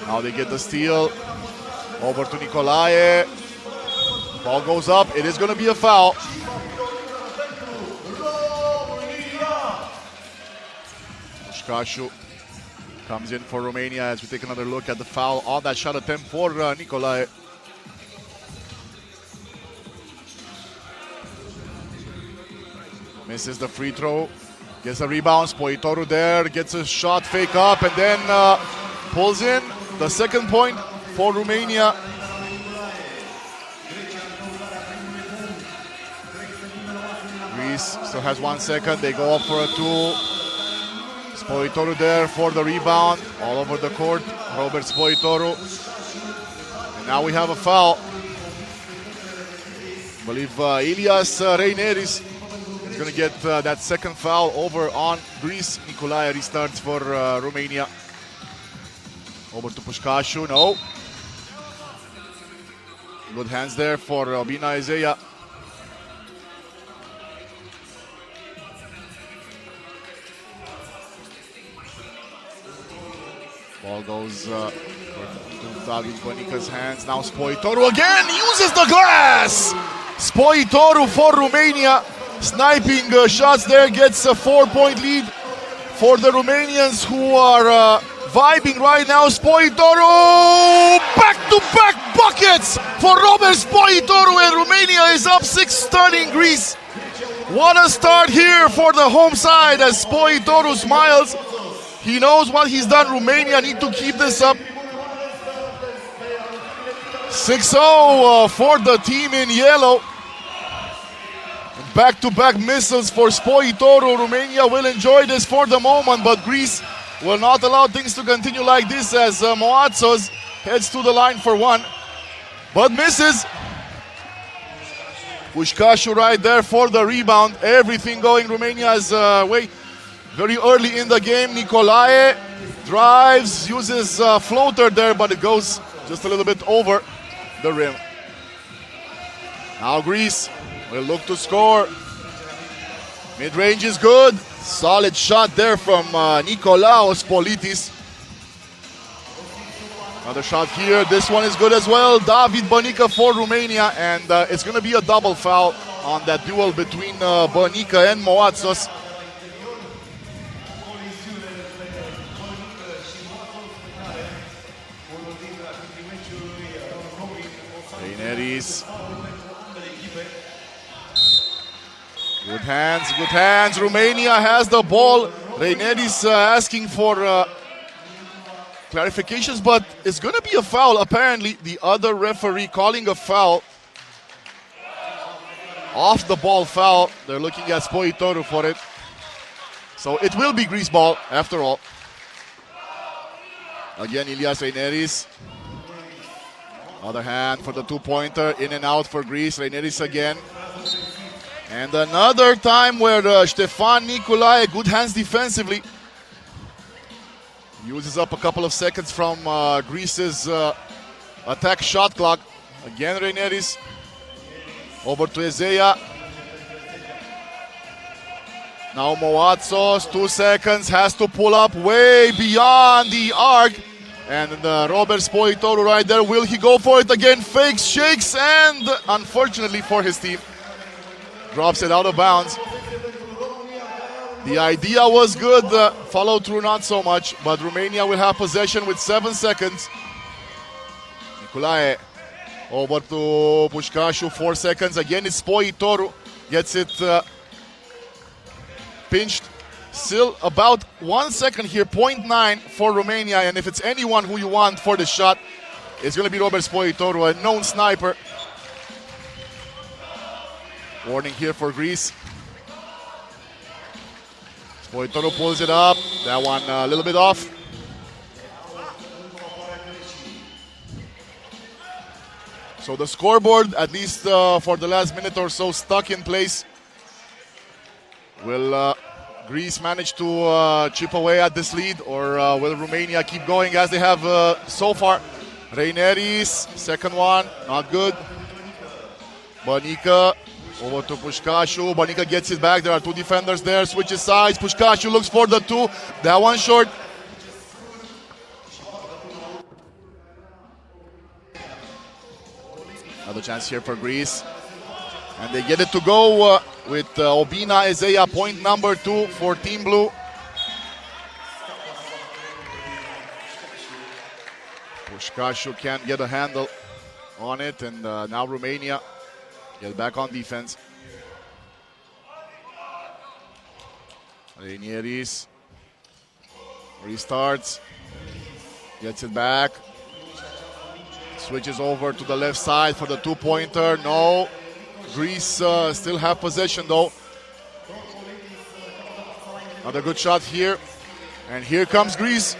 Now they get the steal. Over to Nicolae. Ball goes up. It is going to be a foul. Pușcașu comes in for Romania as we take another look at the foul on that shot attempt for Nicolae. Misses the free throw. Gets a rebound. Spoitoru there. Gets a shot fake up and then pulls in the second point for Romania. Greece still has 1 second. They go up for a 2. Spoitoru there for the rebound. All over the court. Robert Spoitoru. And now we have a foul. I believe Ilias Reinieris is going to get that second foul over on Greece. Nicolae restarts for Romania. Over to Pușcașu, no. Good hands there for Obina Ezeia. Ball goes to David Bănica's hands. Now Spoitoru again uses the glass! Spoitoru for Romania. Sniping shots there, gets a 4-point lead for the Romanians, who are vibing right now. Spoitoru! Back-to-back buckets for Robert Spoitoru, and Romania is up 6, stunning Greece. What a start here for the home side as Spoitoru smiles. He knows what he's done. Romania need to keep this up. 6-0 for the team in yellow. Back-to-back missiles for Spoitoru. Romania will enjoy this for the moment, but Greece will not allow things to continue like this as Moatsos heads to the line for 1, but misses. Pușcașu right there for the rebound. Everything going Romania's way. very early in the game. Nicolae drives, uses floater there, but it goes just a little bit over the rim. Now Greece will look to score. Mid-range is good. Solid shot there from Nikolaos Politis. Another shot here. This one is good as well. David Bănică for Romania, and it's going to be a double foul on that duel between Bănică and Moatsos. Reineris. Good hands, good hands. Romania has the ball. Reineris asking for clarifications, but it's going to be a foul. Apparently, the other referee calling a foul. Off the ball foul. They're looking at Spoitoru for it. So it will be Greece ball after all. Again, Ilias Reineris. Other hand for the two-pointer. In and out for Greece. Reineris again. And another time where Ștefan Nicolae, good hands defensively. Uses up a couple of seconds from Greece's attack shot clock. Again, Reineris. Over to Ezea. Now Moatsos, 2 seconds, has to pull up way beyond the arc. And Robert Spoitoru right there. Will he go for it again? Fakes, shakes, and unfortunately for his team, drops it out of bounds. The idea was good, follow through not so much, but Romania will have possession with 7 seconds. Nicolae over to Pușcașu, 4 seconds. Again, it's Spoitoru, gets it pinched. Still about 1 second here, 0.9 for Romania, and if it's anyone who you want for the shot, it's going to be Robert Spoitoru, a known sniper. Warning here for Greece. Spoitoru pulls it up. That one a little bit off. So the scoreboard, at least for the last minute or so, stuck in place. Will Greece manage to chip away at this lead, or will Romania keep going as they have so far? Reineris, second one, not good. Bănică over to Pușcașu. Bănică gets it back. There are two defenders there. Switches sides. Pușcașu looks for the two. That one short. Another chance here for Greece. And they get it to go with Obina Ezea, point number 2 for Team Blue. Pușcașu can't get a handle on it, and now Romania get back on defense. Reineris restarts, gets it back, switches over to the left side for the two-pointer. No, Greece still have possession though. Another good shot here, and here comes Greece.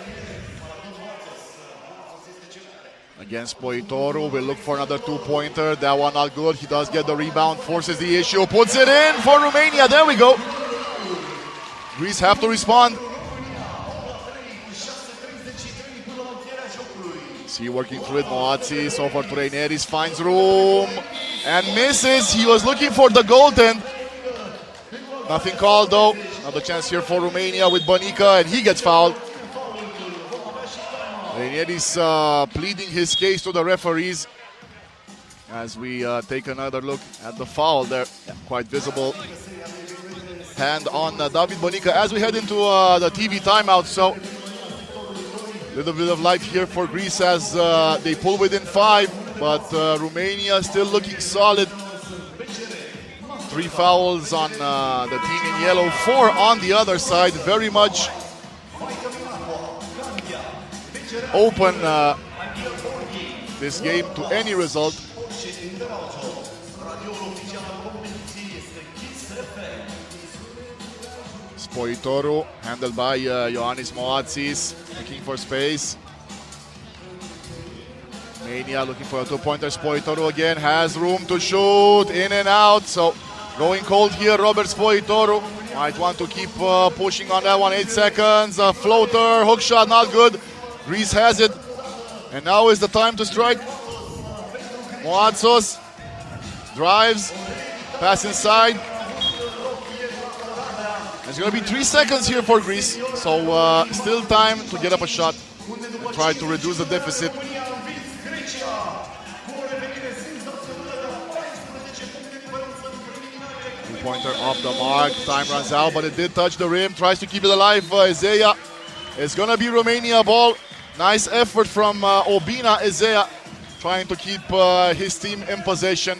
Against Spoitoru, will look for another two-pointer. That one not good. He does get the rebound, forces the issue, puts it in for Romania. There we go. Greece have to respond. See, working through it, Moatsis over to Reineris, finds room and misses. He was looking for the goaltend. Nothing called though. Another chance here for Romania with Bănică, and he gets fouled. Reineris pleading his case to the referees as we take another look at the foul there. Yeah, quite visible hand on David Bănică as we head into the TV timeout. So a little bit of life here for Greece as they pull within 5, but Romania still looking solid. 3 fouls on the team in yellow, 4 on the other side. Very much open this game to any result. Spoitoru, handled by Ioannis Moatsis, looking for space. Romania looking for a two-pointer. Spoitoru again has room to shoot, in and out. So Going cold here, Robert Spoitoru. Might want to keep pushing on that one. 8 seconds. A floater, hook shot, not good. Greece has it. And now is the time to strike. Moatsos drives, pass inside. It's going to be 3 seconds here for Greece. So still time to get up a shot and try to reduce the deficit. Pointer off the mark, time runs out, but it did touch the rim, tries to keep it alive. Ezea, it's gonna be Romania ball. Nice effort from Obina Ezea, trying to keep his team in possession.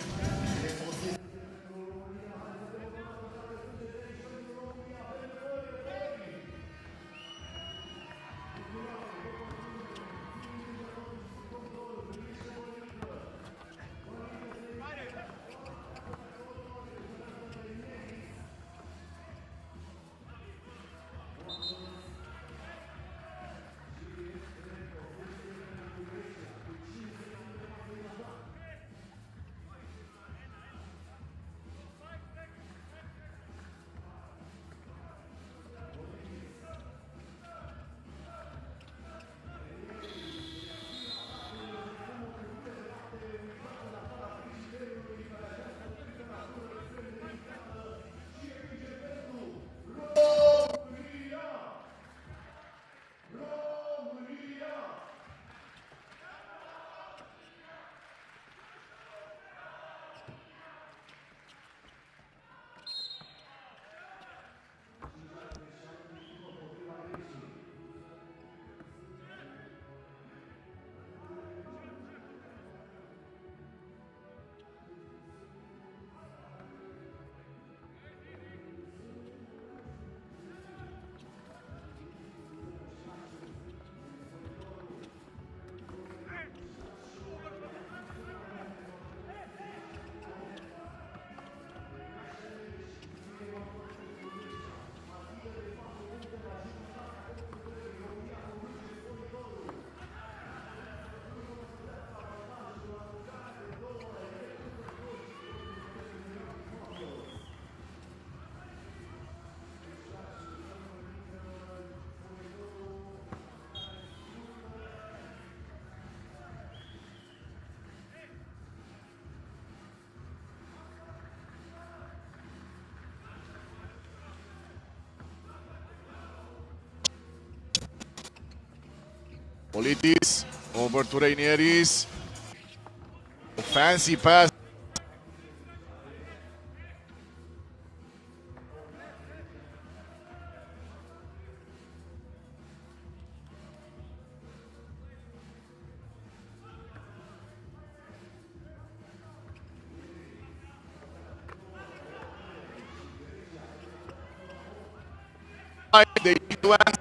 Politis over to Reinieris. Fancy pass. They need to answer.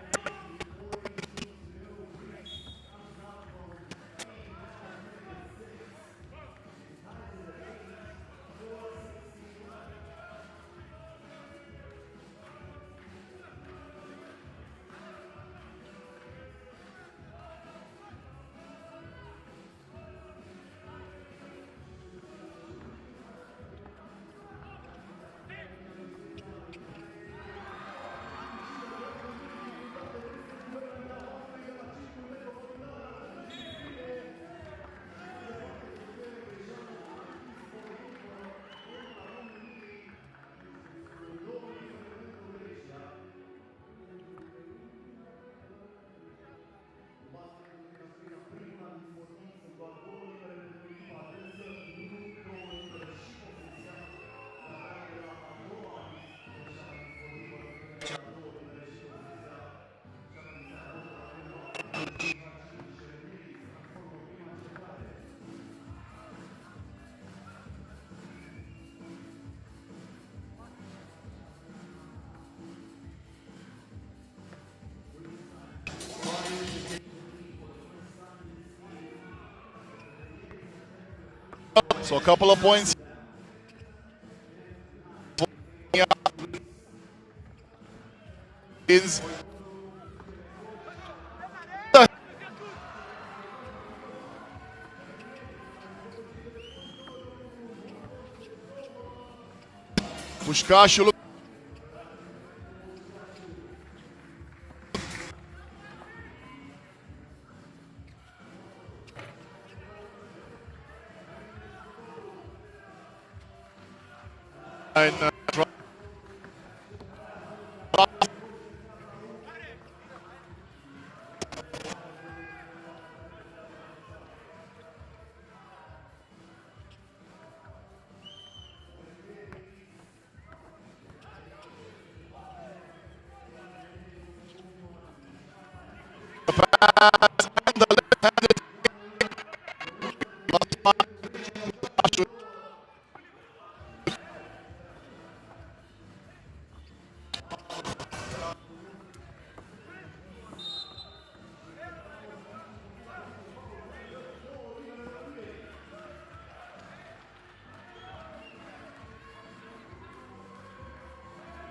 So a couple of points. Is Pușcașul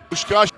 Pușcaș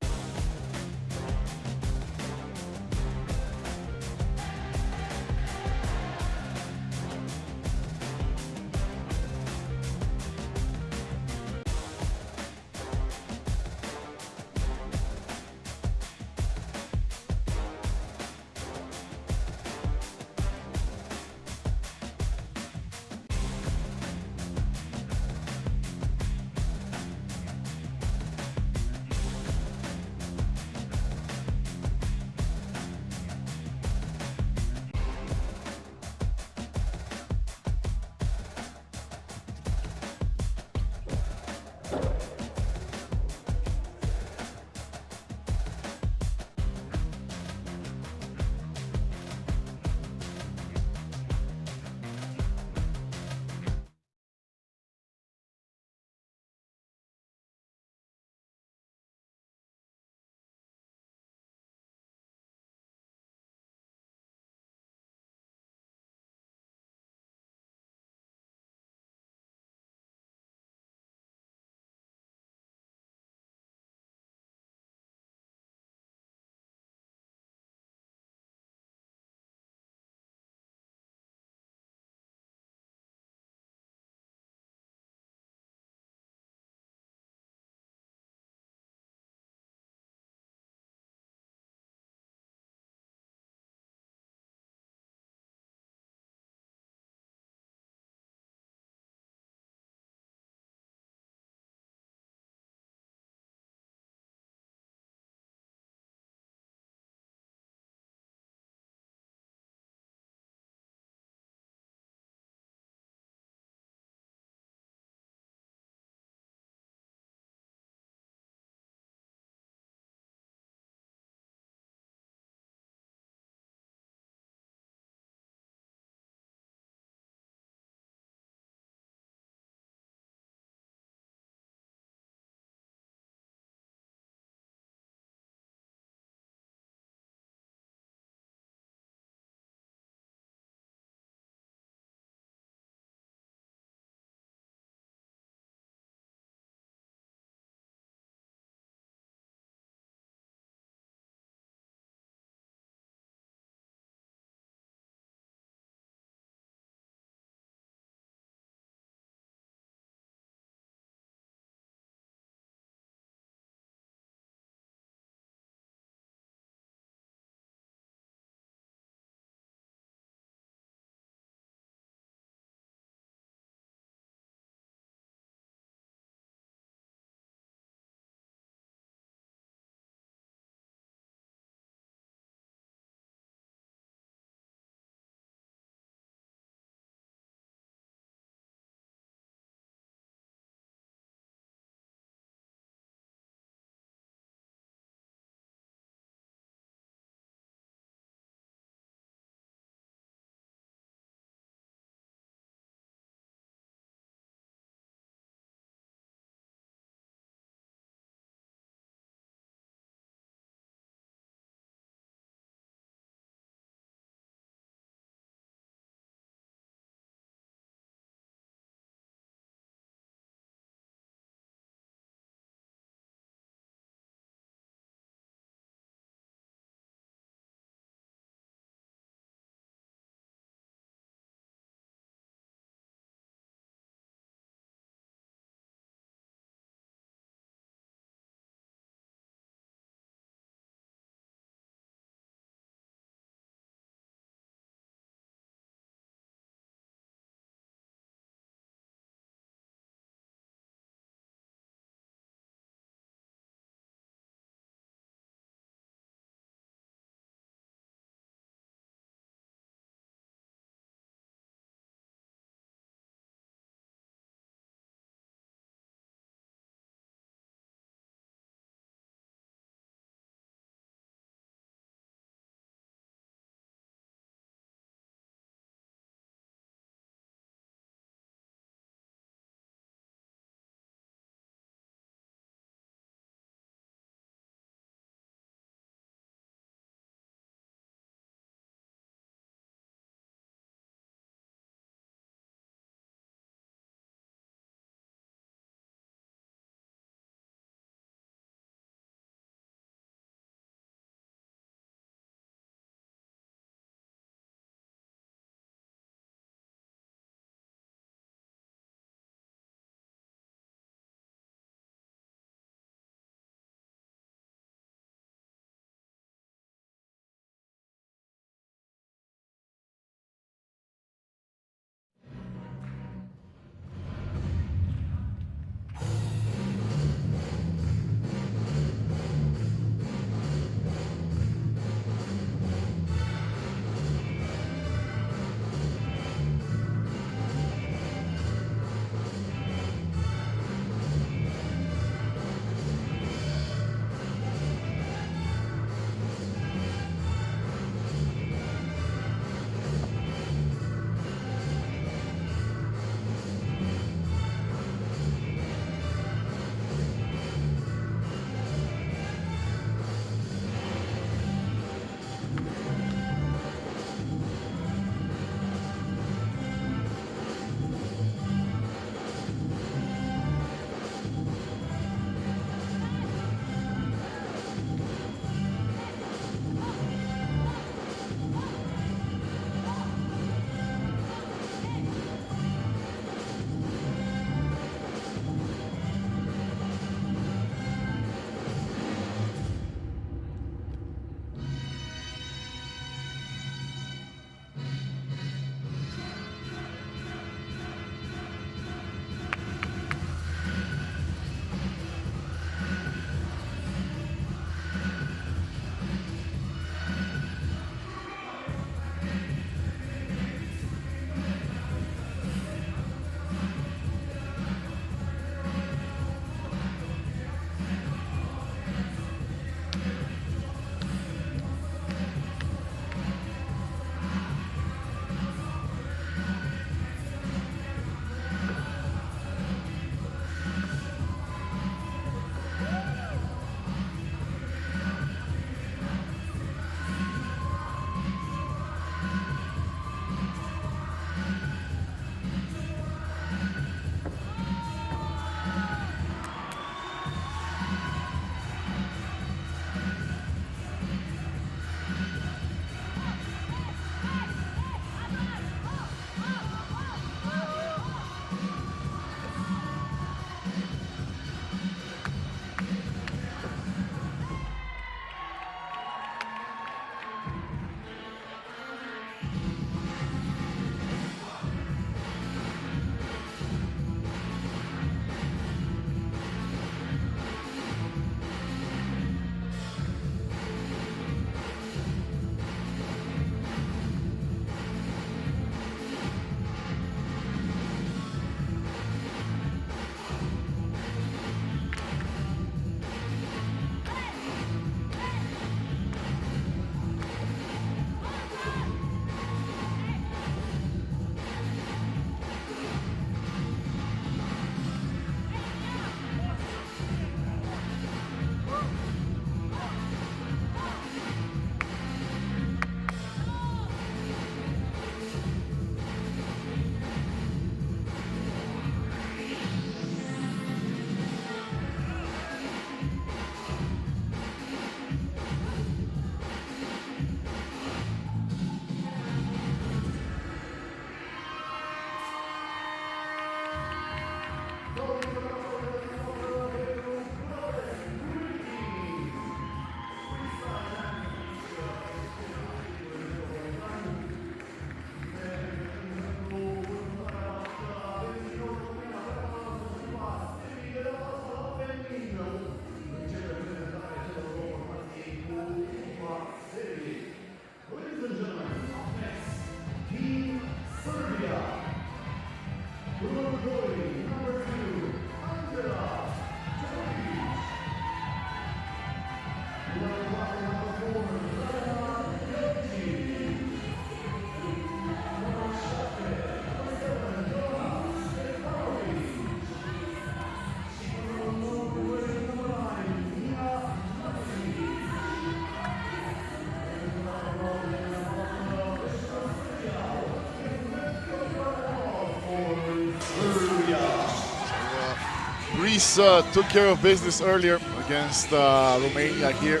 Greece took care of business earlier against Romania here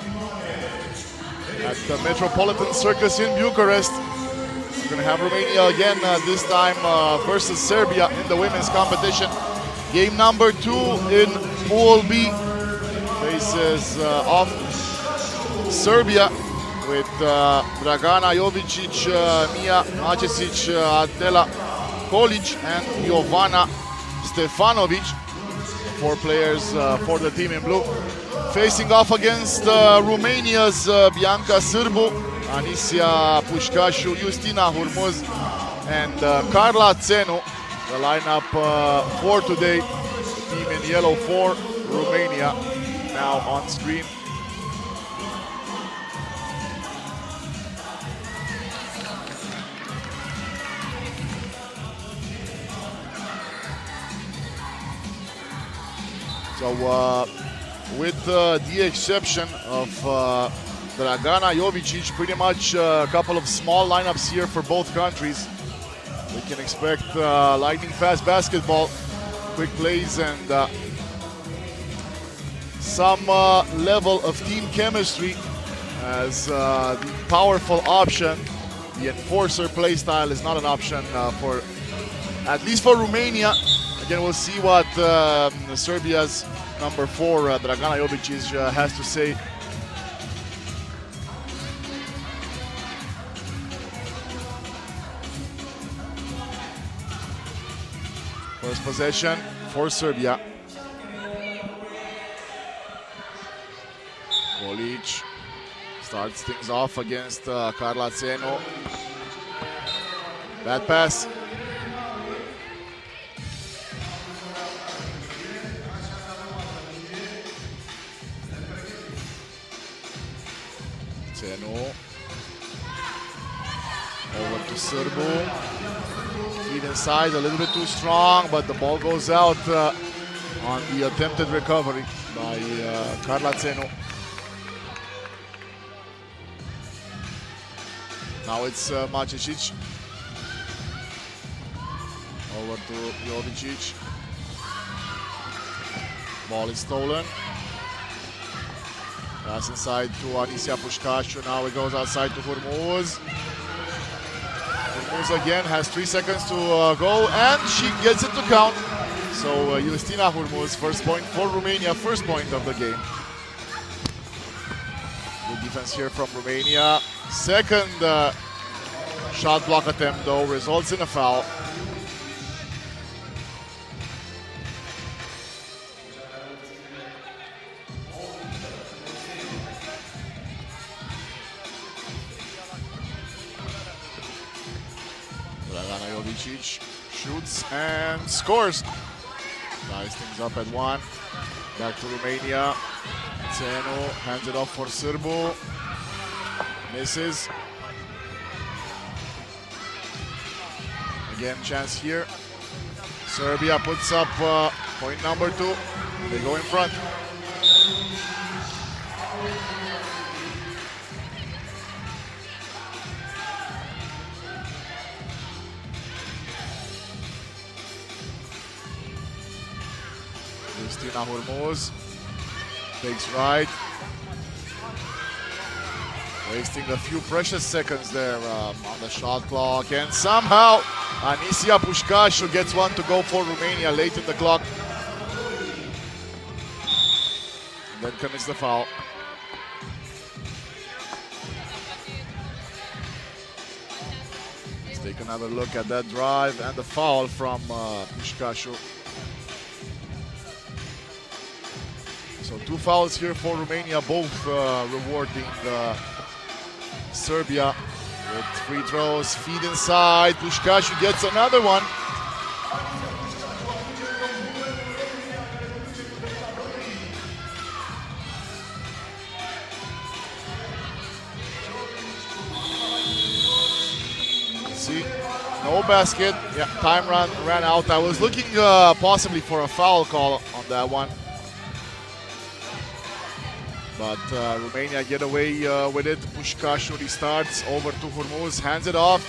at the Metropolitan Circus in Bucharest. We're going to have Romania again this time versus Serbia in the women's competition. Game number 2 in Pool B faces off Serbia with Dragana Jovicic, Mia Macesic, Adela Kolic and Jovana Stefanovic. 4 players for the team in blue. Facing off against Romania's Bianca Sârbu, Anisia Pușcașu, Justina Hurmuz, and Carla Țenu. The lineup for today. The team in yellow for Romania now on screen. So with the exception of Dragana Jovicic, pretty much a couple of small lineups here for both countries. We can expect lightning fast basketball, quick plays, and some level of team chemistry as the powerful option. The enforcer play style is not an option for, at least for Romania. Again, we'll see what Serbia's number 4, Dragana Jovicic, has to say. First possession for Serbia. Kolic starts things off against Carla Țenu. Bad pass. Țenu. Over to Sârbu. Feet inside, a little bit too strong, but the ball goes out on the attempted recovery by Carla Țenu. Now it's Macesic. Over to Jovicic. Ball is stolen. Pass inside to Anisia Pușcașu. Now it goes outside to Hurmuz. Hurmuz again has 3 seconds to go, and she gets it to count. So Justina Hurmuz, first point for Romania, first point of the game. Good defense here from Romania. Second shot block attempt though results in a foul. Dragana Jovicic shoots and scores. Ties things up at 1. Back to Romania. Țenu hands it off for Sârbu. Misses. Again, chance here. Serbia puts up point number 2. They go in front. Justina Hurmuz takes right. Wasting a few precious seconds there on the shot clock, and somehow Anisia Pușcașu gets one to go for Romania late in the clock. And then commits the foul. Let's take another look at that drive and the foul from Pușcașu. So 2 fouls here for Romania, both rewarding Serbia with free throws. Feed inside, Pușcașu gets another one. No basket. Yeah, time ran out. I was looking possibly for a foul call on that one. But Romania get away with it. Pușcașu restarts over to Hormuz, hands it off.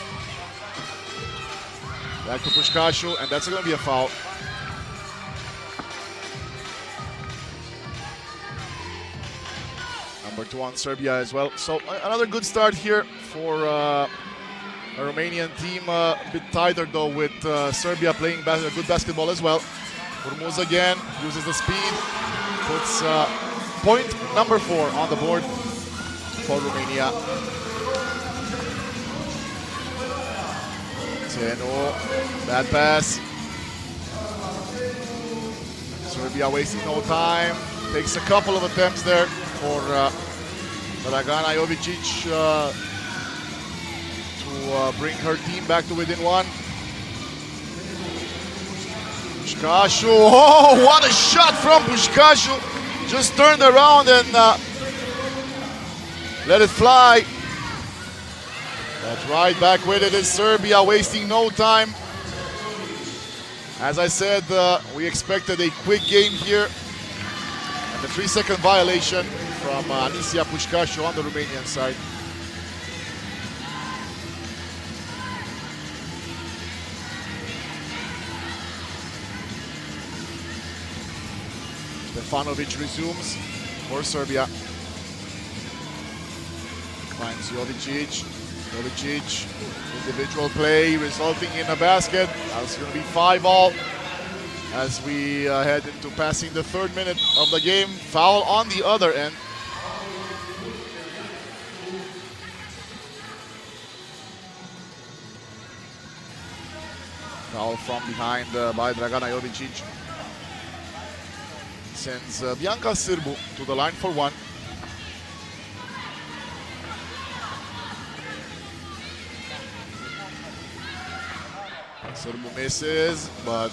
Back to Pușcașu, and that's going to be a foul. Number 2 on Serbia as well. So another good start here for a Romanian team. A bit tighter though with Serbia playing good basketball as well. Hormuz again uses the speed, puts point number 4 on the board for Romania. Zeno, bad pass. Serbia wasting no time. Takes a couple of attempts there for Dragana Jovicic to bring her team back to within 1. Pușcașu, oh, what a shot from Pușcașu! Just turned around and let it fly. But right back with it is Serbia, wasting no time. As I said, we expected a quick game here. And the 3-second violation from Anicia Pușcașu on the Romanian side. Stefanovic resumes for Serbia. Finds Jovicic. Jovicic, individual play resulting in a basket. That's going to be 5-all as we head into passing the 3rd minute of the game. Foul on the other end. Foul from behind by Dragana Jovicic. Sends Bianca Sârbu to the line for 1. Sârbu misses, but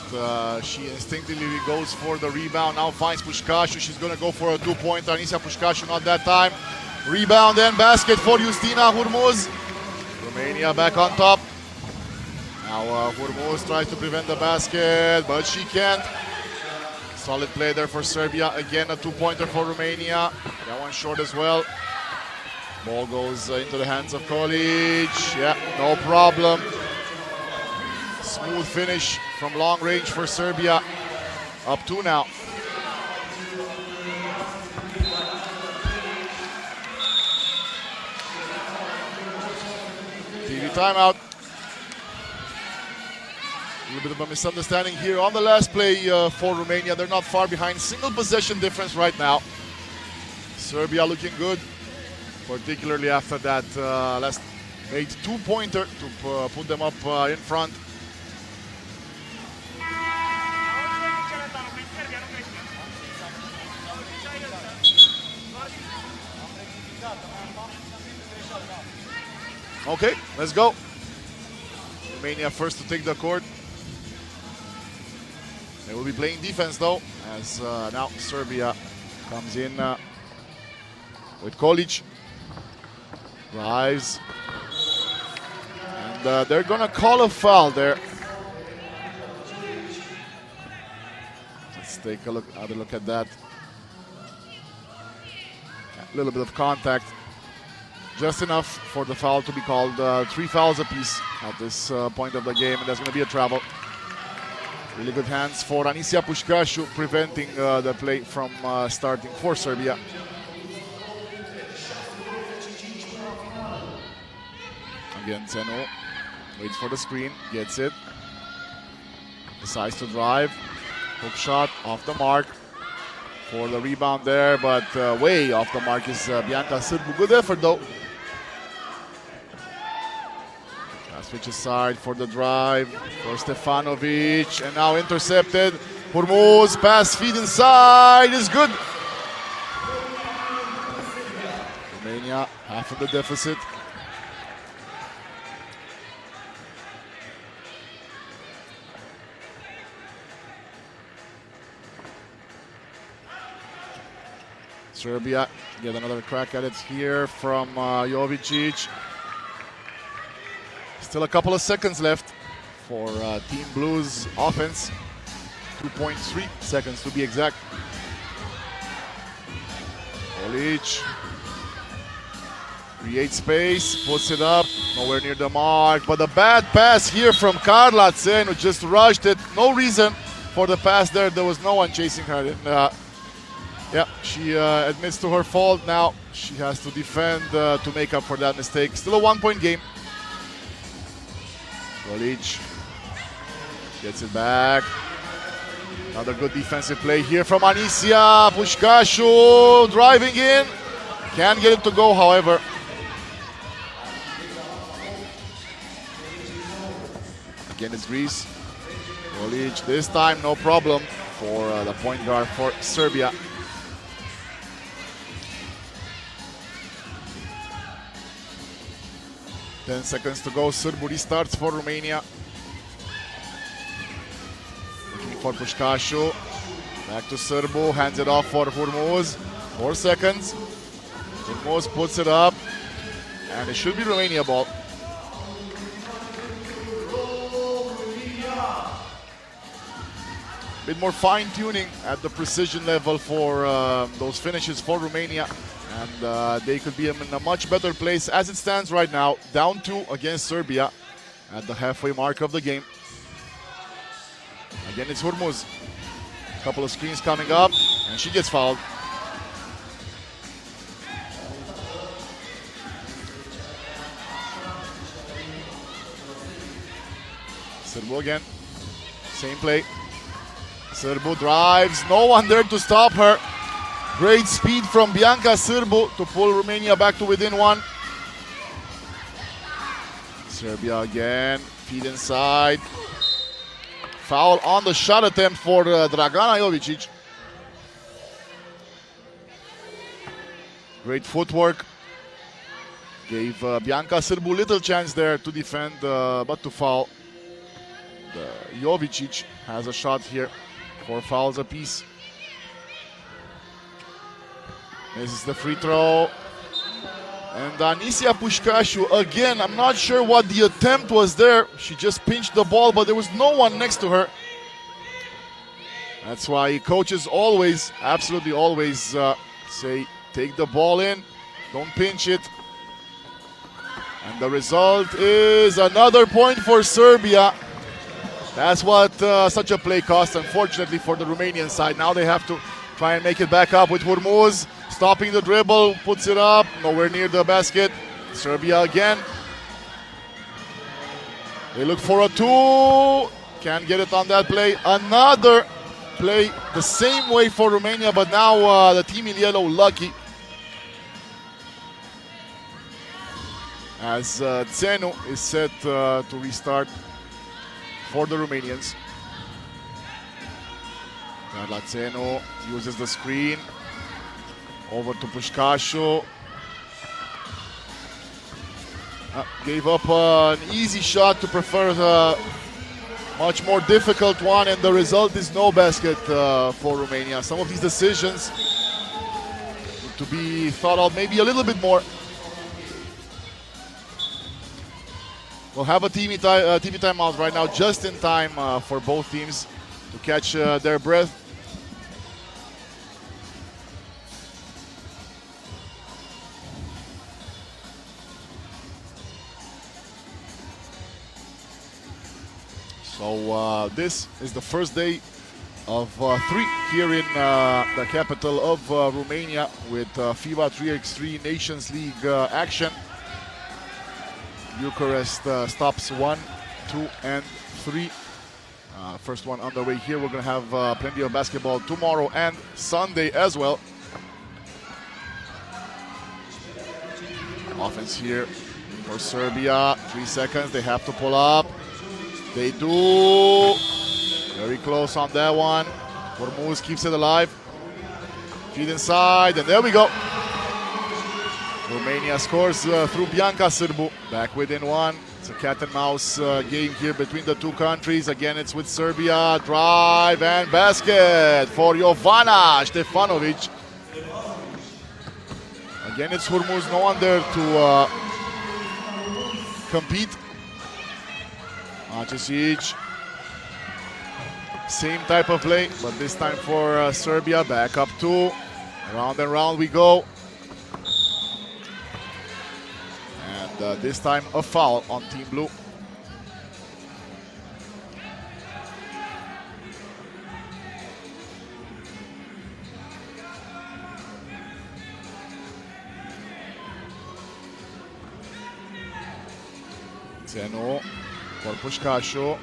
she instinctively goes for the rebound. Now finds Pușcașu. She's going to go for a 2-pointer. Anicia Pușcașu not that time. Rebound and basket for Justina Hormuz. Romania back on top. Now Hormuz tries to prevent the basket, but she can't. Solid play there for Serbia. Again, a 2-pointer for Romania. That one short as well. Ball goes into the hands of Kolic. Yeah, no problem. Smooth finish from long range for Serbia. Up 2 now. TV timeout. A little bit of a misunderstanding here on the last play for Romania. They're not far behind. Single possession difference right now. Serbia looking good, particularly after that last made 2-pointer to put them up in front. Okay, let's go. Romania first to take the court. They will be playing defense though, as now Serbia comes in with Kolic. Drives. And they're gonna call a foul there. Let's take a other look at that. A little bit of contact. Just enough for the foul to be called. 3 fouls apiece at this point of the game, and there's going to be a travel. Really good hands for Anicia Pușcașu, preventing the play from starting for Serbia. Again, Zeno waits for the screen, gets it. Decides to drive. Hook shot off the mark for the rebound there, but way off the mark is Bianca Sârbu. Good effort though. Switches side for the drive for Stefanovic, and now intercepted. Hormuz, pass, feed inside, is good. Romania, half of the deficit. Serbia get another crack at it here from Jovicic. Still a couple of seconds left. for Team Blues offense. 2.3 seconds to be exact. Olic creates space, puts it up, nowhere near the mark. But a bad pass here from Carla Țenu, who just rushed it. No reason for the pass there. There was no one chasing her. And, yeah, she admits to her fault now. She has to defend to make up for that mistake. Still a 1-point game. Olic gets it back. Another good defensive play here from Anisia Pușcașu, driving in. Can't get it to go, however. Again, it's Greece. Olic this time, no problem for the point guard for Serbia. Ten seconds to go. Sârbu restarts for Romania. Looking for Pușcașu. Back to Sârbu. Hands it off for Hurmuz. 4 seconds. Hurmuz puts it up. And it should be Romania ball. Bit more fine-tuning at the precision level for those finishes for Romania. And they could be in a much better place as it stands right now. Down 2 against Serbia at the halfway mark of the game. Again, it's Hurmuz. A couple of screens coming up, and she gets fouled. Sârbu again. Same play. Sârbu drives. No one there to stop her. Great speed from Bianca Sârbu to pull Romania back to within 1. Serbia again, feet inside. Foul on the shot attempt for Dragana Jovicic. Great footwork. Gave Bianca Sârbu little chance there to defend, but to foul. Jovicic has a shot here. 4 fouls apiece. This is the free throw. And Anisia Pușcașu, again, I'm not sure what the attempt was there. She just pinched the ball, but there was no one next to her. That's why coaches always, absolutely always say, take the ball in, don't pinch it. And the result is another point for Serbia. That's what such a play cost, unfortunately, for the Romanian side. Now they have to try and make it back up with Hurmuz. Stopping the dribble, puts it up, nowhere near the basket. Serbia again. They look for a 2. Can't get it on that play. Another play the same way for Romania, but now the team in yellow lucky. As Țenu is set to restart for the Romanians. Carla Țenu uses the screen. Over to Pușcașu. Gave up an easy shot to prefer a much more difficult one, and the result is no basket for Romania. Some of these decisions need to be thought out maybe a little bit more. We'll have a TV timeout right now, just in time for both teams to catch their breath. So this is the first day of 3 here in the capital of Romania with FIBA 3x3 Nations League action. Bucharest stops 1, 2, and 3. First one underway here. We're going to have plenty of basketball tomorrow and Sunday as well. Offense here for Serbia. 3 seconds. They have to pull up. They do. Very close on that one. Hurmuz keeps it alive. Feed inside, and there we go. Romania scores through Bianca Sârbu. Back within 1. It's a cat and mouse game here between the two countries. Again, it's with Serbia. Drive and basket for Jovana Stefanovic. Again, it's Hurmuz. No one there to compete. Matisic. Same type of play, but this time for Serbia. Back up 2. Round and round we go. And this time a foul on Team Blue. Zeno for Pușcașu.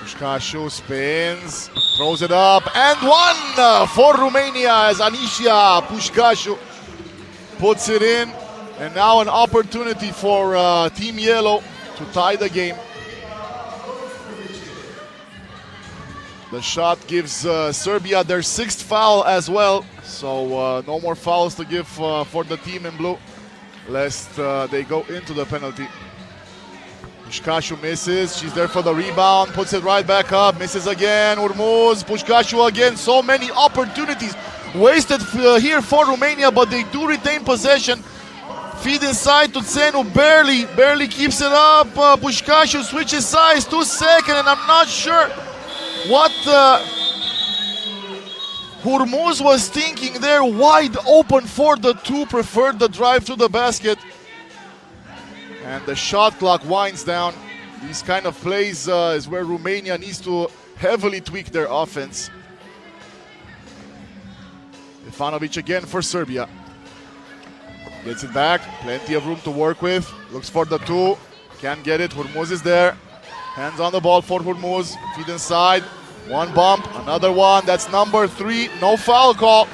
Pușcașu spins, throws it up, and one for Romania as Anicia Pușcașu puts it in. And now an opportunity for Team Yellow to tie the game. The shot gives Serbia their 6th foul as well. So no more fouls to give for the team in blue, lest they go into the penalty. Pușcașu misses, she's there for the rebound, puts it right back up, misses again, Urmuz, Pușcașu again. So many opportunities wasted here for Romania, but they do retain possession. Feed inside to Zenu, barely keeps it up. Pușcașu switches sides, 2 seconds, and I'm not sure what Urmuz was thinking there. Wide open for the 2, preferred the drive to the basket. And the shot clock winds down. These kind of plays is where Romania needs to heavily tweak their offense. Ivanovic again for Serbia. Gets it back, plenty of room to work with. Looks for the 2, can't get it. Urmuz is there. Hands on the ball for Urmuz. Feed inside. One bump, another one. That's number 3. No foul call.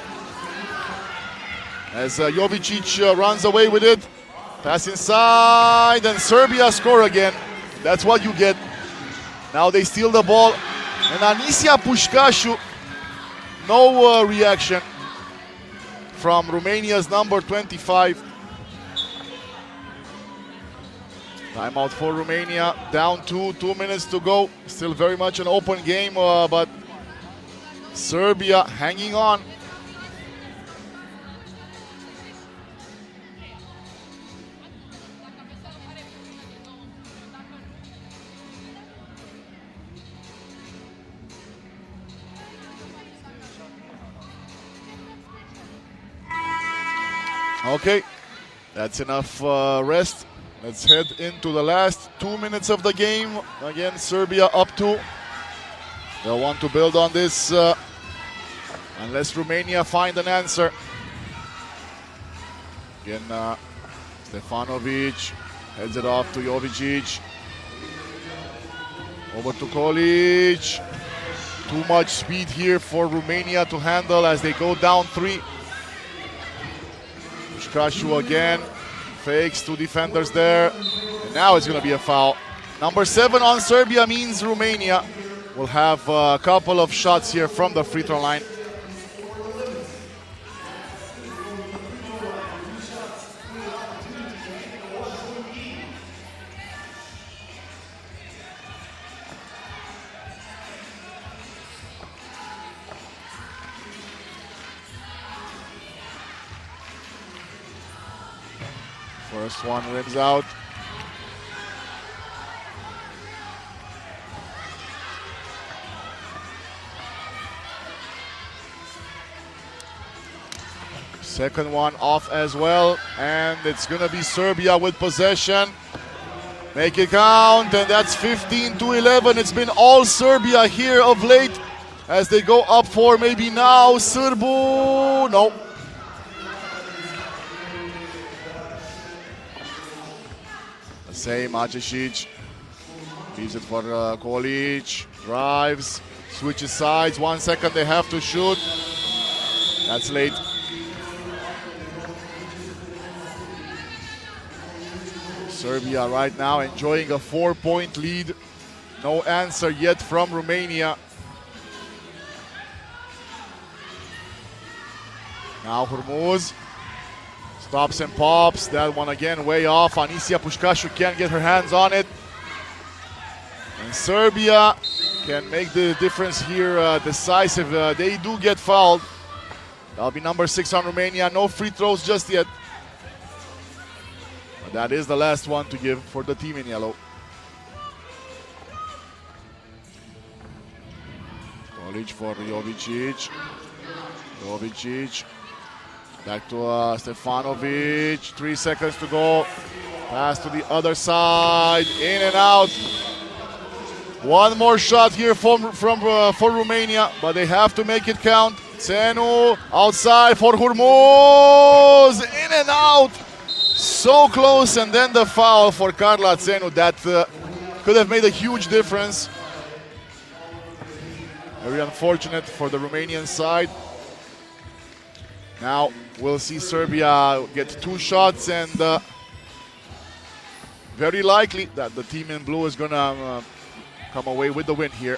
As Jovicic runs away with it. Pass inside, and Serbia score again. That's what you get. Now they steal the ball. And Anicia Pușcașu, no reaction from Romania's number 25. Timeout for Romania, down 2 minutes to go. Still very much an open game, but Serbia hanging on. Okay, that's enough rest. Let's head into the last 2 minutes of the game. Again, Serbia up 2. They'll want to build on this unless Romania find an answer. Again, Stefanovic heads it off to Jovicic. Over to Kolic. Too much speed here for Romania to handle as they go down 3. Pușcașu again, fakes 2 defenders there, and now it's going to be a foul. Number 7 on Serbia means Romania will have a couple of shots here from the free throw line. First one rims out. Second one off as well, and it's gonna be Serbia with possession. Make it count, and that's 15-11. It's been all Serbia here of late as they go up 4. Maybe now Sârbu, no. Same, Matisic leaves it for Kolic, drives, switches sides, 1 second they have to shoot. That's late. Serbia right now enjoying a 4-point lead. No answer yet from Romania. Now Urmuz. Stops and pops. That one again way off. Anicia Pușcașu can't get her hands on it. And Serbia can make the difference here decisive. They do get fouled. That'll be number 6 on Romania. No free throws just yet. But that is the last one to give for the team in yellow. Olic for Jovicic. Jovicic. Back to Stefanovic. 3 seconds to go. Pass to the other side. In and out. One more shot here for Romania, but they have to make it count. Țenu outside for Hormuz. In and out. So close, and then the foul for Carla Țenu that could have made a huge difference. Very unfortunate for the Romanian side. Now we'll see Serbia get 2 shots, and very likely that the team in blue is gonna come away with the win here.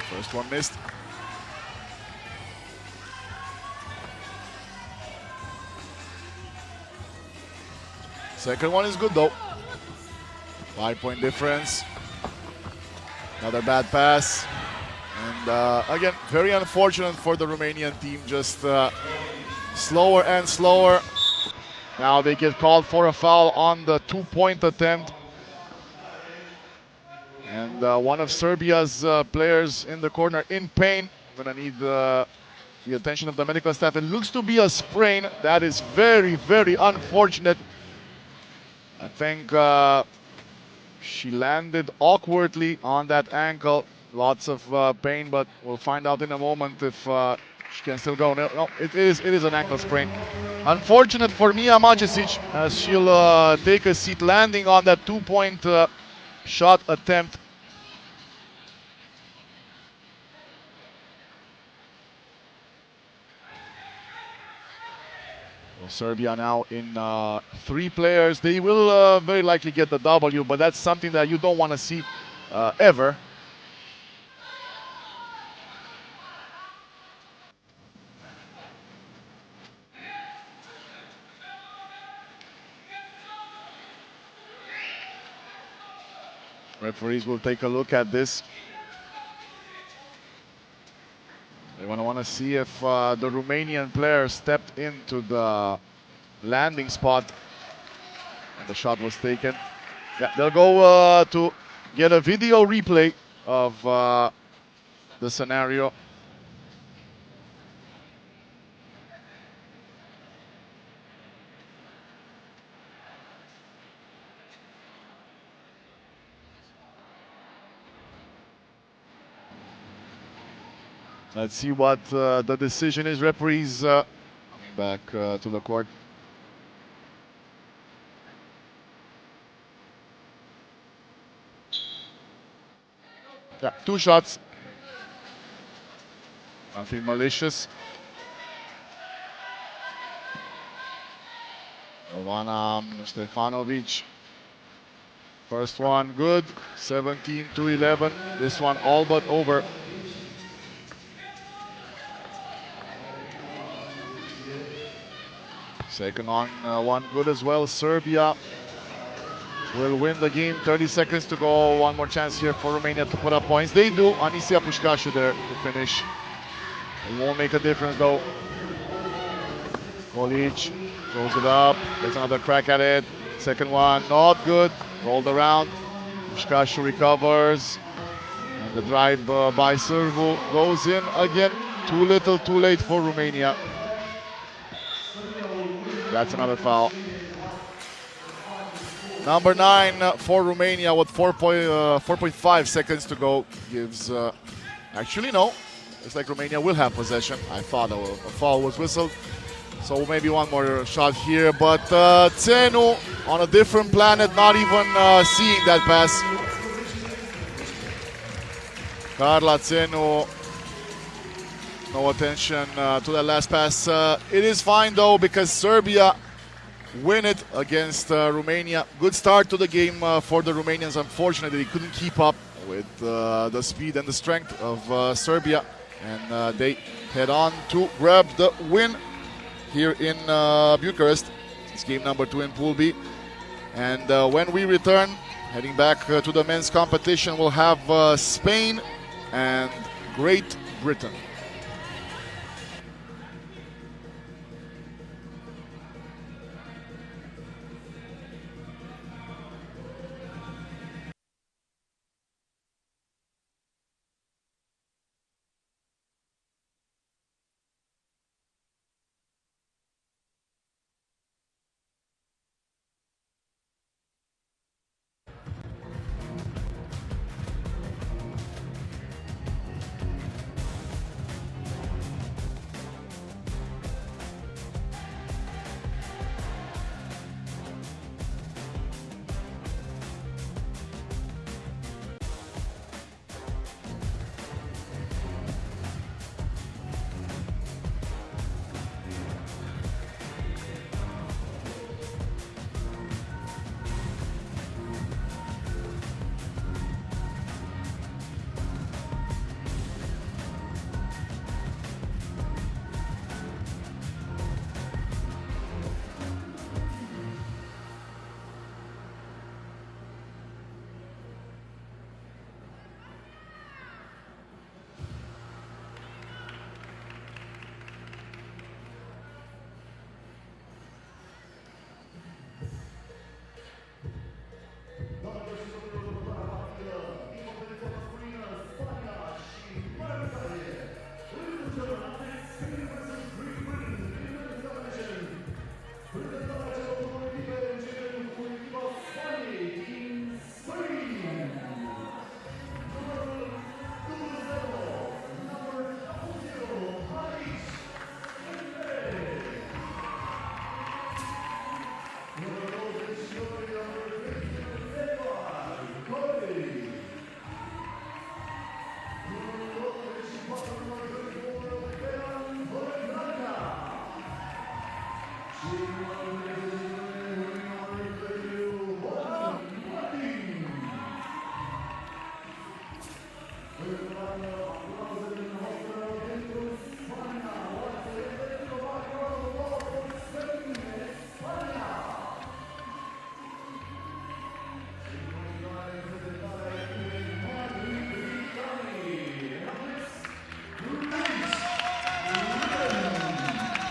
First one missed. Second one is good though. 5-point difference. Another bad pass. And again, very unfortunate for the Romanian team. Just slower and slower. Now they get called for a foul on the 2-point attempt. And one of Serbia's players in the corner in pain. Gonna need the attention of the medical staff. It looks to be a sprain. That is very, very unfortunate. I think she landed awkwardly on that ankle. Lots of pain, but we'll find out in a moment if she can still go. No, it is an ankle sprain. Unfortunate for Mia Majesic, as she'll take a seat landing on that 2-point shot attempt. Well, Serbia now in 3 players. They will very likely get the W, but that's something that you don't want to see ever. Referees will take a look at this. They want to see if the Romanian player stepped into the landing spot and the shot was taken. Yeah, they'll go to get a video replay of the scenario. Let's see what the decision is. Referees coming back to the court. Yeah, 2 shots. Nothing malicious. Jovana Stefanovic. First one good. 17-11. This one all but over. Second one good as well. Serbia will win the game. 30 seconds to go. One more chance here for Romania to put up points. They do. Anisia Pușcașu there to finish. It won't make a difference though. Olic throws it up. Gets another crack at it. Second one, not good. Rolled around. Pușcașu recovers. And the drive by Sârbu goes in again. Too little, too late for Romania. That's another foul. Number 9 for Romania with 4.5 seconds to go. Gives, actually no, it's like Romania will have possession. I thought a foul was whistled. So maybe one more shot here, but Țenu on a different planet, not even seeing that pass. Carla Țenu, no attention to that last pass. It is fine though, because Serbia win it against Romania. Good start to the game for the Romanians. Unfortunately, they couldn't keep up with the speed and the strength of Serbia, and they head on to grab the win here in Bucharest. It's game number 2 in Pool B. And when we return, heading back to the men's competition, we'll have Spain and Great Britain.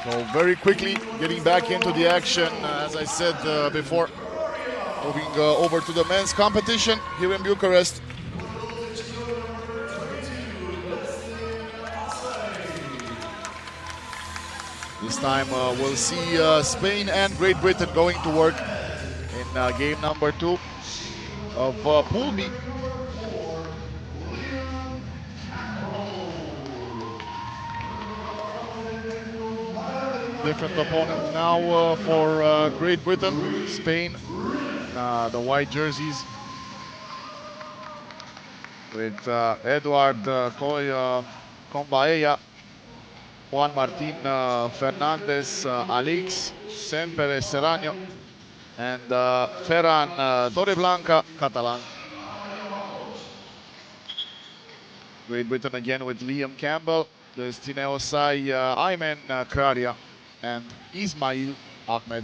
So very quickly getting back into the action, as I said before, moving over to the men's competition here in Bucharest. This time we'll see Spain and Great Britain going to work in game number 2 of Pool B. Different opponent now for Great Britain. Spain, the white jerseys with Eduard Combaella, Juan Martin Fernandez, Alix Sempere Serrano, and Ferran Torreblanca Catalan. Great Britain again with Liam Campbell, Destine Osai, Aymen Kraria, and Ismail Ahmed.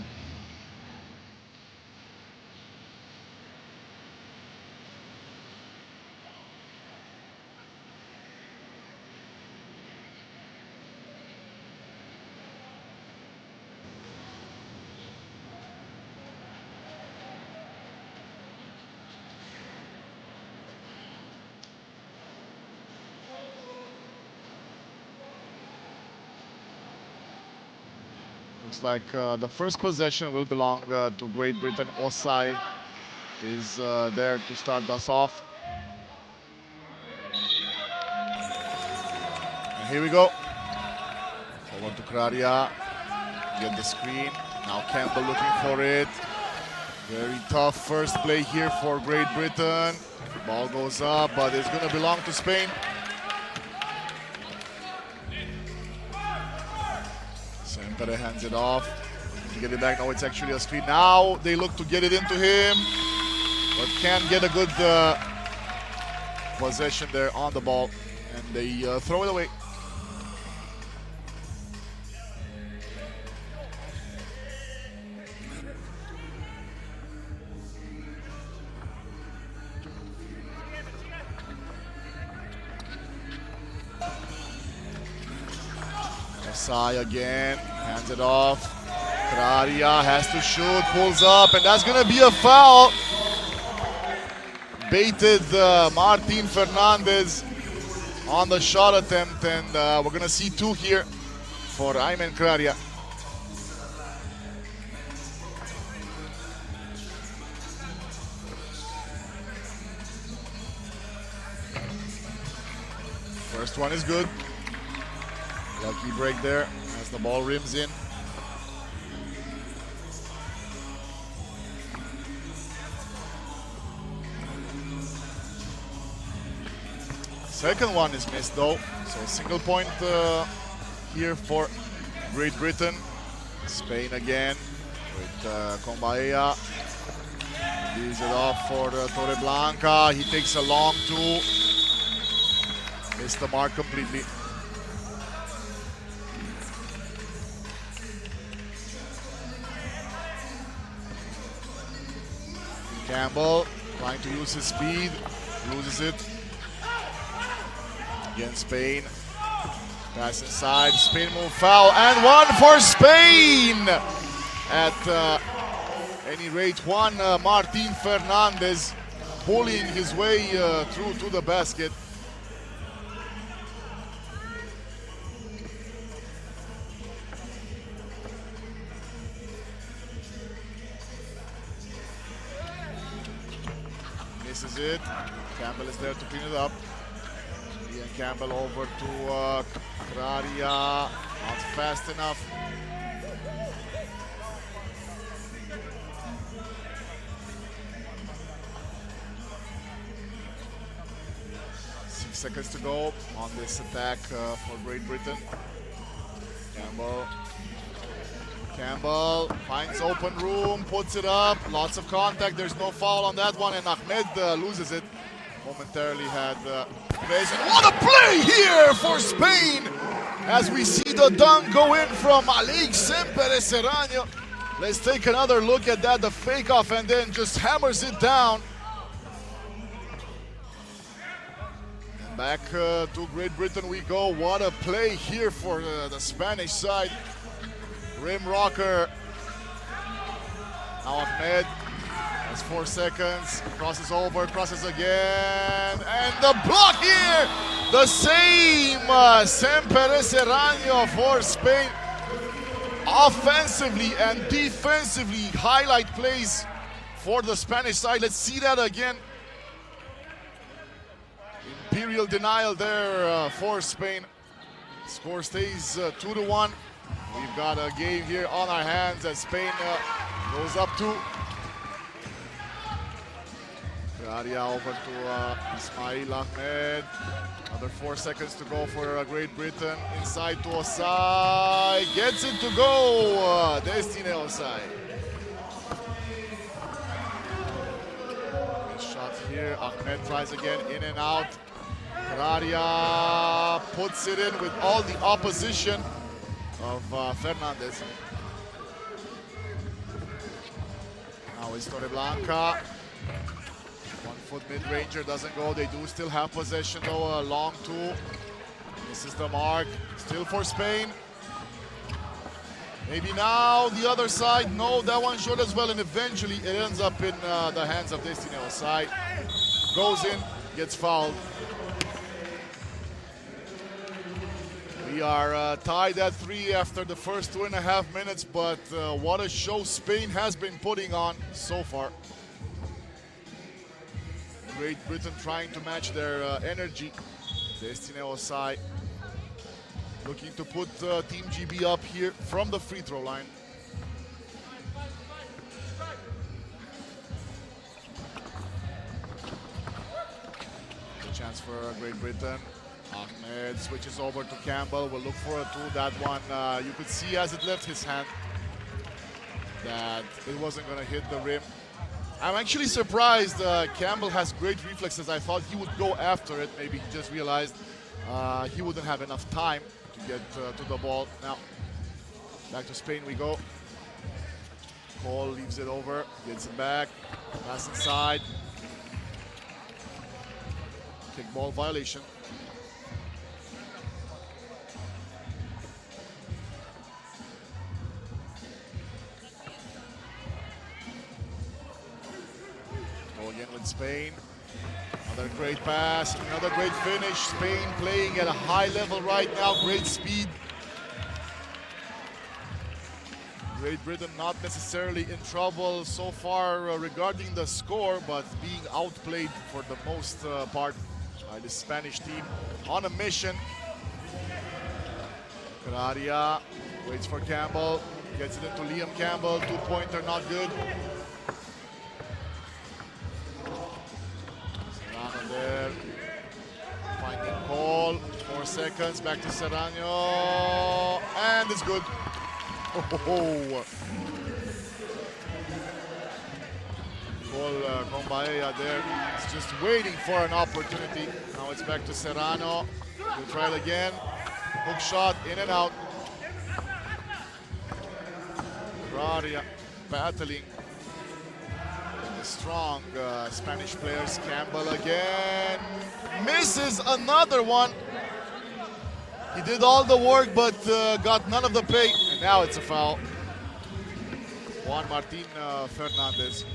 Looks like the first possession will belong to Great Britain. Osai is there to start us off. And here we go. Over to Kraria. Get the screen. Now Campbell looking for it. Very tough first play here for Great Britain. Ball goes up, but it's going to belong to Spain. Sempere hands it off. To get it back. No, it's actually a screen. Now they look to get it into him, but can't get a good possession there on the ball, and they throw it away. Osai again, hands it off. Kraria has to shoot, pulls up, and that's going to be a foul. Baited Martin Fernandez on the shot attempt, and we're going to see 2 here for Aymen Kraria. First one is good. Lucky break there as the ball rims in. Second one is missed though, so a single point here for Great Britain. Spain again with Combaella. Gives it off for Torreblanca. He takes a long 2. Missed the mark completely. Campbell trying to use his speed, loses it. Again, Spain. Pass inside, Spain move foul, and 1 for Spain! At any rate, Juan Martin Fernandez bullying his way through to the basket. Misses it. Campbell is there to clean it up. Ian Campbell over to Kraria. Not fast enough. Seconds to go on this attack for Great Britain. Campbell Campbell finds open room, puts it up, lots of contact, there's no foul on that one, and Ahmed loses it. Momentarily had Mason. What a play here for Spain as we see the dunk go in from Alex Semper. Let's take another look at that, the fake off, and then just hammers it down. And back to Great Britain we go. What a play here for the Spanish side. Rim rocker. Now Ahmed has 4 seconds, crosses over, crosses again, and the block here! The same Semper for Spain. Offensively and defensively, highlight plays for the Spanish side. Let's see that again. Imperial denial there for Spain. Score stays 2-1. We've got a game here on our hands as Spain goes up 2. Aria over to Ismail Ahmed. Another 4 seconds to go for Great Britain. Inside to Osai. Gets it to go. Destiny Osai. Good shot here. Ahmed tries again, in and out. Aria puts it in with all the opposition of Fernandez. Now it's Torreblanca. 1 foot mid-ranger doesn't go. They do still have possession though. A long 2. This is the mark. Still for Spain. Maybe now the other side. No, that one short as well. And eventually it ends up in the hands of Destiny Osai. Goes in, gets fouled. We are tied at 3 after the first 2.5 minutes, but what a show Spain has been putting on so far. Great Britain trying to match their energy. Destiny Osai looking to put Team GB up here from the free throw line. A chance for Great Britain. Ahmed switches over to Campbell. We'll look for a 2. That one, you could see as it left his hand that it wasn't going to hit the rim. I'm actually surprised Campbell has great reflexes. I thought he would go after it. Maybe he just realized he wouldn't have enough time to get to the ball. Now, back to Spain we go. Cole leaves it over, gets it back, pass inside. Kick ball violation. Again with Spain. Another great pass, another great finish. Spain playing at a high level right now, great speed. Great Britain not necessarily in trouble so far regarding the score, but being outplayed for the most part by the Spanish team on a mission. Cararia waits for Campbell, gets it into Liam Campbell, 2-pointer, not good. There, finding Cole, 4 seconds, back to Serrano, and it's good. Oh. Cole Combaea there, is just waiting for an opportunity. Now it's back to Serrano, we'll try it again. Hook shot, in and out. Raria battling. Strong Spanish players. Campbell again misses another one. He did all the work but got none of the pay, and now it's a foul. Juan Martin Fernandez.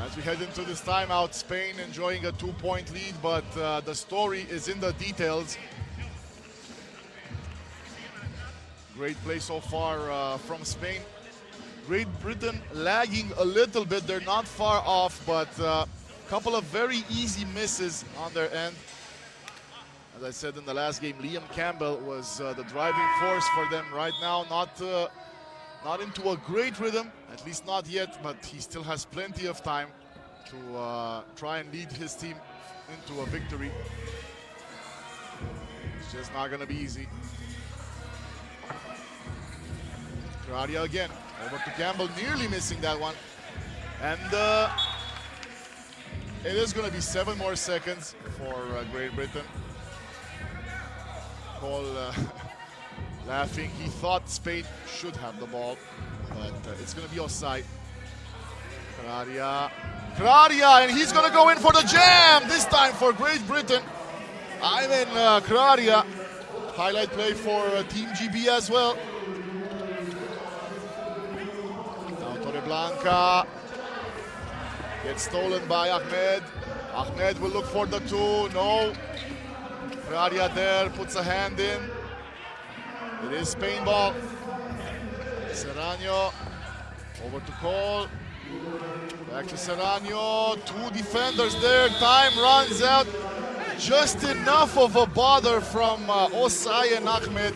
As we head into this timeout, Spain enjoying a 2-point lead, but the story is in the details. Great play so far from Spain. Great Britain lagging a little bit. They're not far off, but a couple of very easy misses on their end. As I said in the last game, Liam Campbell was the driving force for them right now. Not into a great rhythm, at least not yet, but he still has plenty of time to try and lead his team into a victory. It's just not going to be easy. Kradia again. Over to Campbell, nearly missing that one. And it is going to be 7 more seconds for Great Britain. Cole laughing. He thought Spain should have the ball, but it's going to be offside. Kradia, and he's going to go in for the jam, this time for Great Britain. Ivan Kradia. Highlight play for Team GB as well. Now Torreblanca gets stolen by Ahmed. Ahmed will look for the 2, no. Kradia there, puts a hand in. It is Spain ball. Serrano over to Cole. Back to Serrano. 2 defenders there. Time runs out. Just enough of a bother from Osay and Ahmed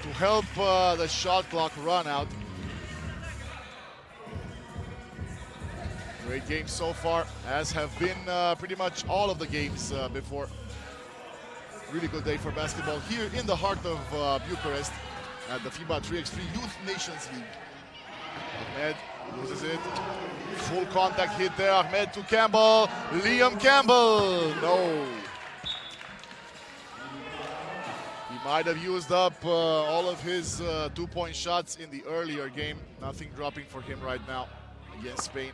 to help the shot clock run out. Great game so far, as have been pretty much all of the games before. Really good day for basketball here in the heart of Bucharest at the FIBA 3x3 Youth Nations League. Ahmed loses it. Full contact hit there. Ahmed to Campbell. Liam Campbell. No. He might have used up all of his 2-point shots in the earlier game. Nothing dropping for him right now against Spain.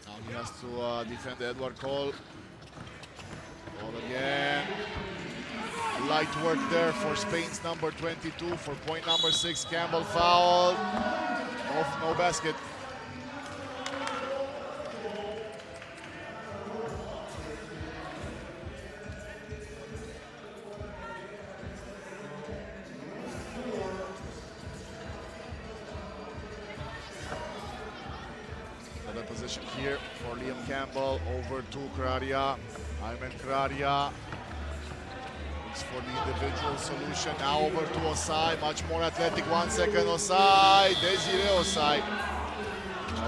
Now he has to defend Edward Cole. Cole again. Light work there for Spain's number 22 for point number 6. Campbell fouled. No basket. Another position here for Liam Campbell. Over to Kradia. Ayman Kradia. For the individual solution. Now over to Osay, much more athletic. 1 second, Osay, Desire Osay.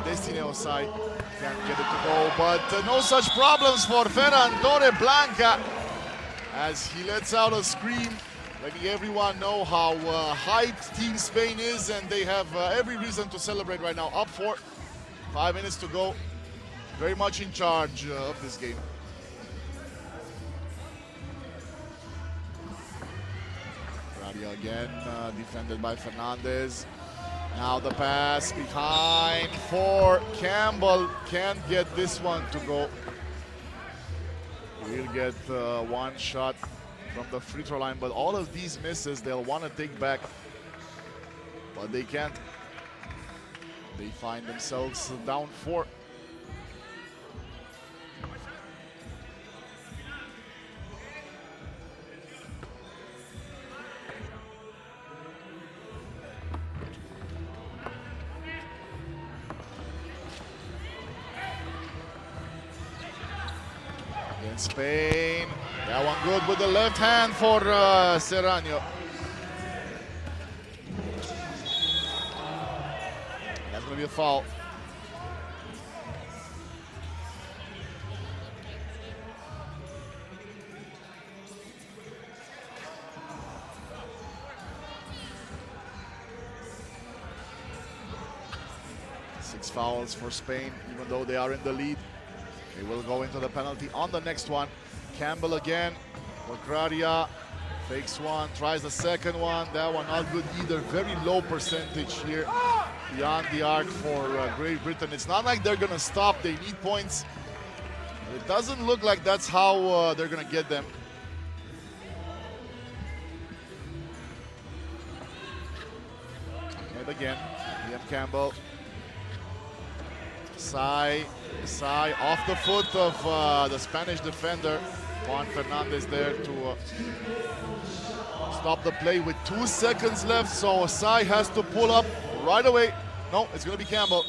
Destiny Osay can't get it to go, but no such problems for Ferran Torreblanca as he lets out a scream, letting everyone know how hyped Team Spain is, and they have every reason to celebrate right now. Up 4, 5 minutes to go. Very much in charge of this game. Again, defended by Fernandez. Now the pass behind for Campbell. Can't get this one to go. We'll get 1 shot from the free throw line, but all of these misses they'll want to take back, but they can't. They find themselves down 4. Spain, that one good with the left hand for Serrano. That's going to be a foul. Six fouls for Spain, even though they are in the lead. They will go into the penalty on the next one. Campbell again for Kradia. Fakes one, tries the second one. That one not good either. Very low percentage here beyond the arc for Great Britain. It's not like they're going to stop. They need points. It doesn't look like that's how they're going to get them. And again, Liam Campbell. Sai off the foot of the Spanish defender. Juan Fernandez there to stop the play with 2 seconds left. So Sai has to pull up right away. No, it's going to be Campbell.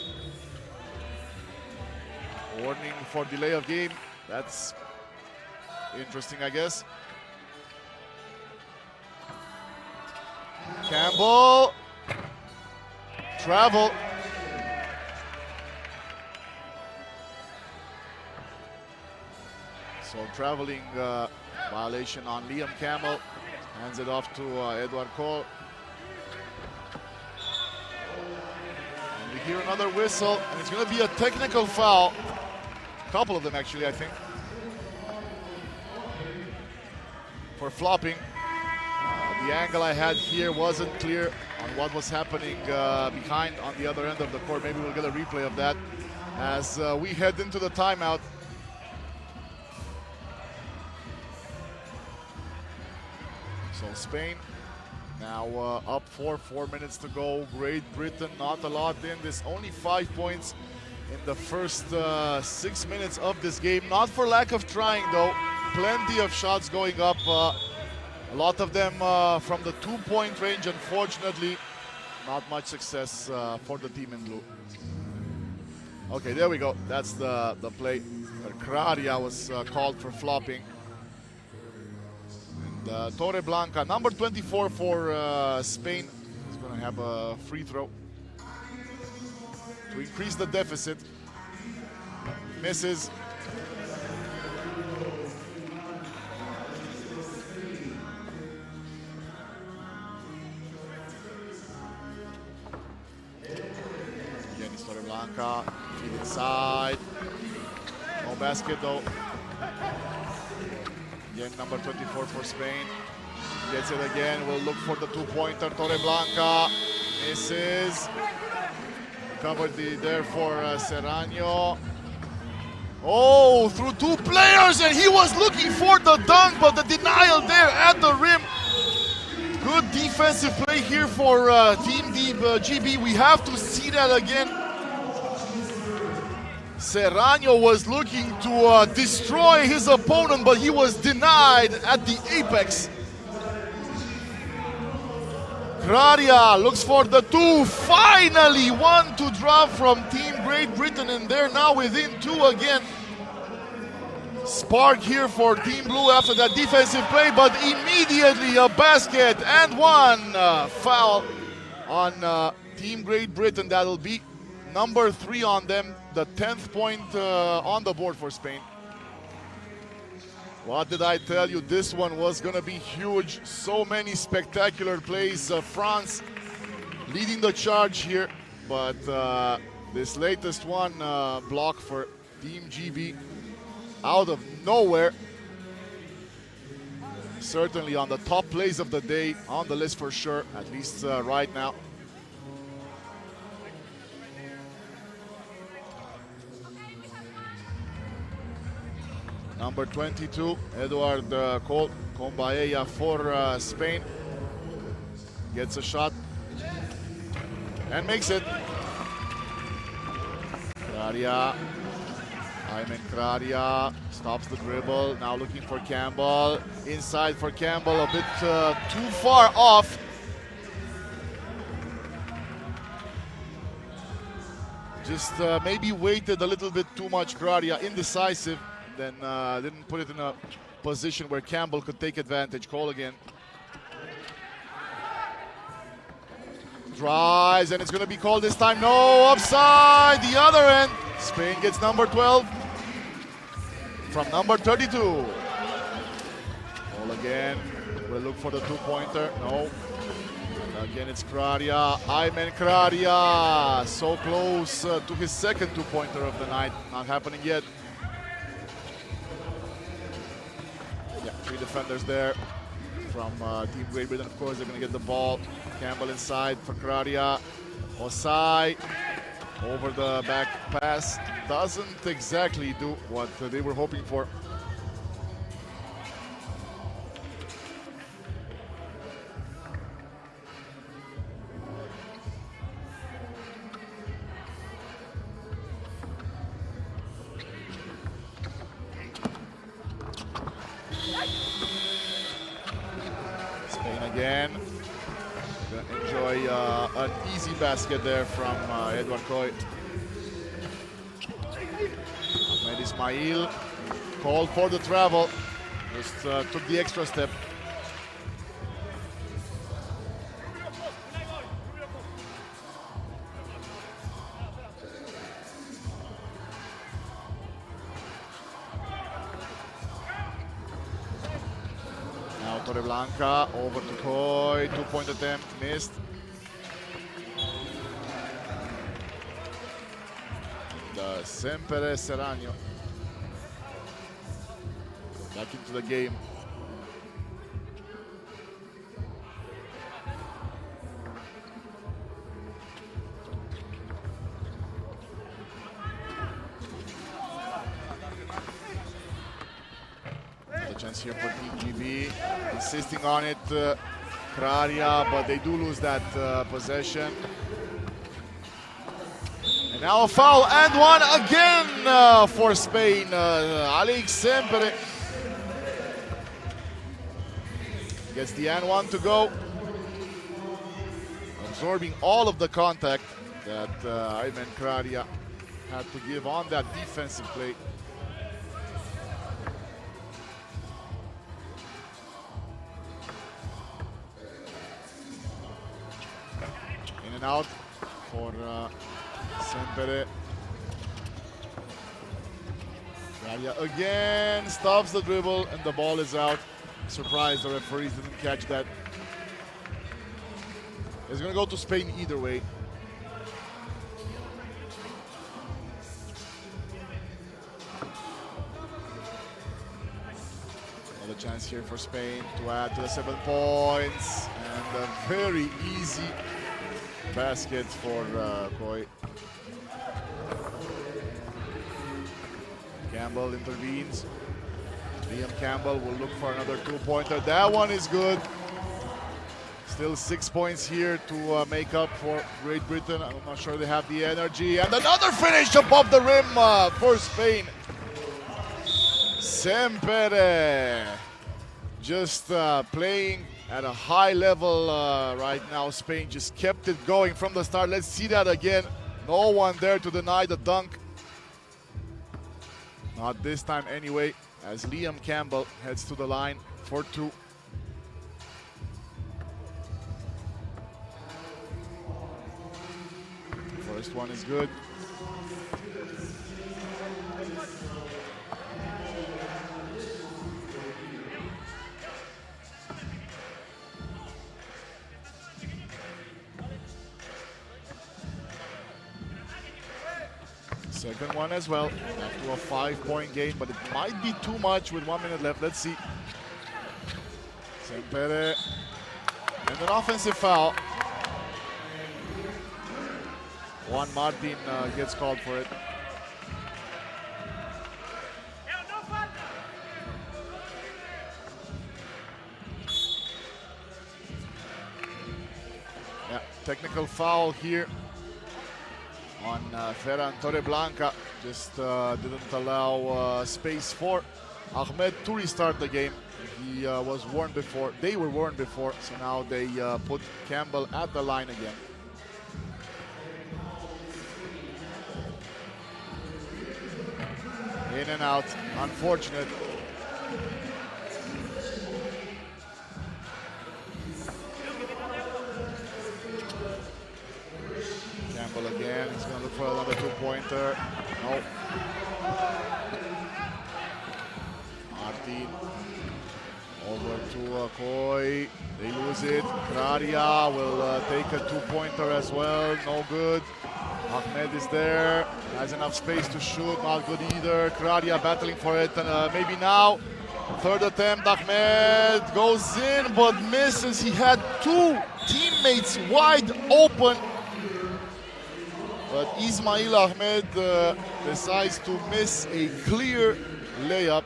Warning for delay of game. That's interesting, I guess. Campbell. Travel. So traveling violation on Liam Campbell. Hands it off to Edward Cole. And we hear another whistle, and it's going to be a technical foul. A couple of them, actually, I think. For flopping. The angle I had here wasn't clear on what was happening behind on the other end of the court. Maybe we'll get a replay of that as we head into the timeout. So Spain now up 4 minutes to go. Great Britain not a lot in this, only 5 points in the first 6 minutes of this game. Not for lack of trying though, plenty of shots going up. A lot of them from the 2-point range. Unfortunately, not much success for the team in blue. Okay, there we go. That's the play. Kraria was called for flopping. And Torre Blanca, number 24 for Spain, is going to have a free throw to increase the deficit. Misses. Feed inside. No basket though. Again, number 24 for Spain. Gets it again. We'll look for the 2-pointer. Torre Blanca misses. Covered there for Serrano. Oh, through 2 players, and he was looking for the dunk, but the denial there at the rim. Good defensive play here for Team GB. We have to see that again. Serrano was looking to destroy his opponent, but he was denied at the apex. Kraria looks for the 2. Finally, 1 to drop from Team Great Britain, and they're now within 2 again. Spark here for Team Blue after that defensive play, but immediately a basket and 1 foul on Team Great Britain. That'll be number 3 on them, the 10th point on the board for Spain. What did I tell you? This one was going to be huge. So many spectacular plays. France leading the charge here, but this latest one block for Team GB out of nowhere. Certainly on the top plays of the day, on the list for sure, at least right now. Number 22, Edward Cole, Combaella for Spain. Gets a shot and makes it. Kraria, Aymen Kraria stops the dribble. Now looking for Campbell. Inside for Campbell, a bit too far off. Just maybe waited a little bit too much, Kraria, indecisive. Then didn't put it in a position where Campbell could take advantage. Cole again. Drives, and it's going to be called this time. No, offside, the other end. Spain gets number 12 from number 32. Cole again. We'll look for the 2-pointer. No. And again, it's Kraria. Aymen Kraria. So close to his second 2-pointer of the night. Not happening yet. 3 defenders there from Team Great Britain. Of course, they're going to get the ball. Campbell inside for Kraria. Osai over the back pass. Doesn't exactly do what they were hoping for. Again, gonna enjoy an easy basket there from Edward Coy. Ahmed Ismail called for the travel, just took the extra step. Torreblanca over to Koi. 2-point attempt missed. Sempre Serrano back into the game. The chance here for TGV, insisting on it, Kraria, but they do lose that possession. And now a foul and one again for Spain. Alex Sempre gets the and one to go, absorbing all of the contact that Ayman Kraria had to give on that defensive play. In and out for Sempre. Kraria again stops the dribble and the ball is out. Surprised the referees didn't catch that. It's going to go to Spain either way. Another chance here for Spain to add to the 7 points. And a very easy basket for Koi. Campbell intervenes. Liam Campbell will look for another 2-pointer. That one is good. Still 6 points here to make up for Great Britain. I'm not sure they have the energy. And another finish above the rim for Spain. Sempre just playing at a high level right now. Spain just kept it going from the start. Let's see that again. No one there to deny the dunk. Not this time anyway, as Liam Campbell heads to the line for 2. First one is good. Second one as well, back to a 5-point game, but it might be too much with 1 minute left. Let's see. Sempre, and an offensive foul. Juan Martin gets called for it. Yeah, technical foul here on Ferran Torreblanca. Just didn't allow space for Ahmed to restart the game. He was warned before. They were warned before, so now they put Campbell at the line again. In and out, unfortunate. Campbell again, he's gonna look for another 2-pointer. No. Martin over to Koi. They lose it. Kraria will take a 2-pointer as well. No good. Ahmed is there. Has enough space to shoot. Not good either. Kraria battling for it. And maybe now. Third attempt. Ahmed goes in but misses. He had 2 teammates wide open. But Ismail Ahmed decides to miss a clear layup.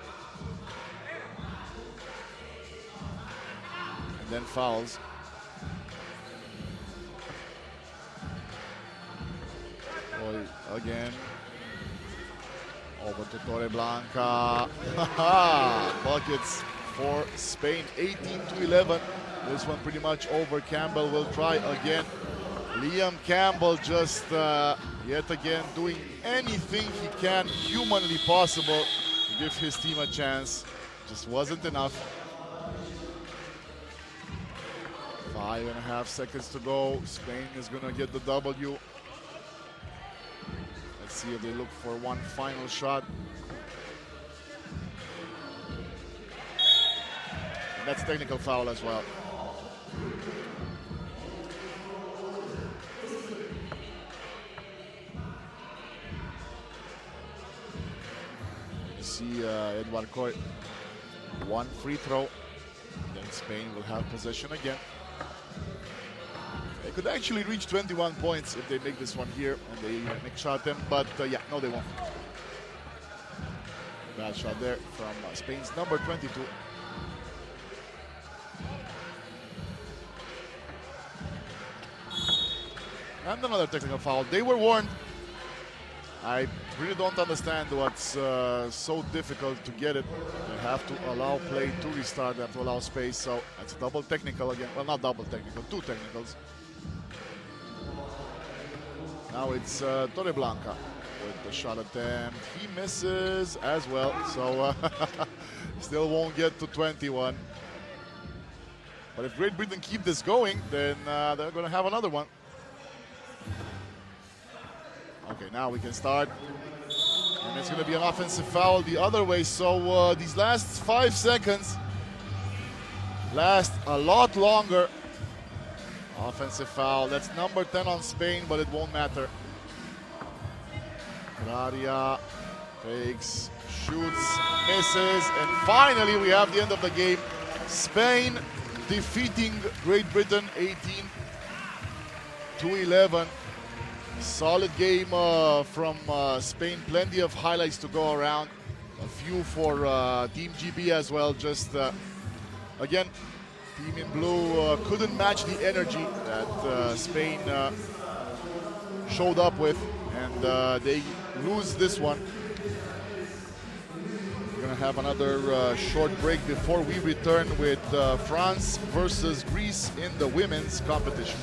And then fouls. Again. Over to Torreblanca. Buckets for Spain. 18-11. This one pretty much over. Campbell will try again. Liam Campbell just yet again doing anything he can humanly possible to give his team a chance. Just wasn't enough. 5.5 seconds to go. Spain is gonna get the W. Let's see if they look for one final shot. And that's technical foul as well. You see Edward Coy, one free throw. Then Spain will have possession again. They could actually reach 21 points if they make this one here and they make shot them, but yeah, no, they won't. Bad shot there from Spain's number 22. And another technical foul. They were warned. I really don't understand what's so difficult to get it. They have to allow play to restart. They have to allow space. So that's a double technical again. Well, not double technical, two technicals. Now it's Torreblanca with the shot attempt. He misses as well. So still won't get to 21. But if Great Britain keep this going, then they're going to have another one. Okay, now we can start. And it's going to be an offensive foul the other way. So these last 5 seconds last a lot longer. Offensive foul. That's number 10 on Spain, but it won't matter. Gradia fakes, shoots, misses, and finally we have the end of the game. Spain defeating Great Britain 18-11. Solid game from Spain. Plenty of highlights to go around. A few for Team GB as well. Just again, Team in Blue couldn't match the energy that Spain showed up with, and they lose this one. We're gonna have another short break before we return with France versus Greece in the women's competition.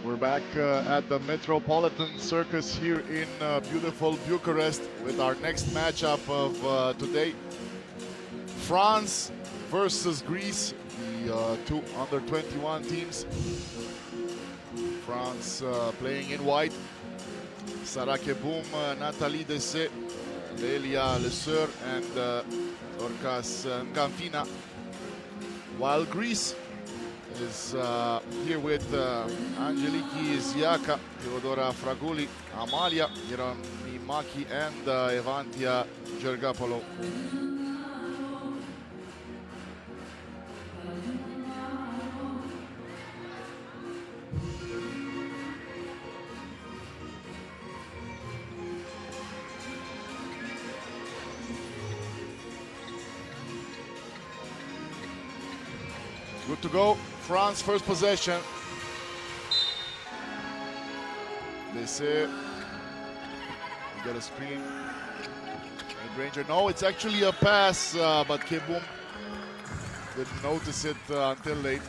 We're back at the Metropolitan Circus here in beautiful Bucharest with our next matchup of today. France versus Greece, the two under-21 teams. France playing in white. Sarah Keboum, Nathalie Dessay, Lelia Leseur, and Dorcas Ngamfina. While Greece is here with Angeliki Ziaka, Theodora Fraguli, Amalia Hieronimaki, and Evantia Gergapoulou. Good to go. France first possession. They say we get a screen. Mid-ranger. No, it's actually a pass, but Keboum didn't notice it until late.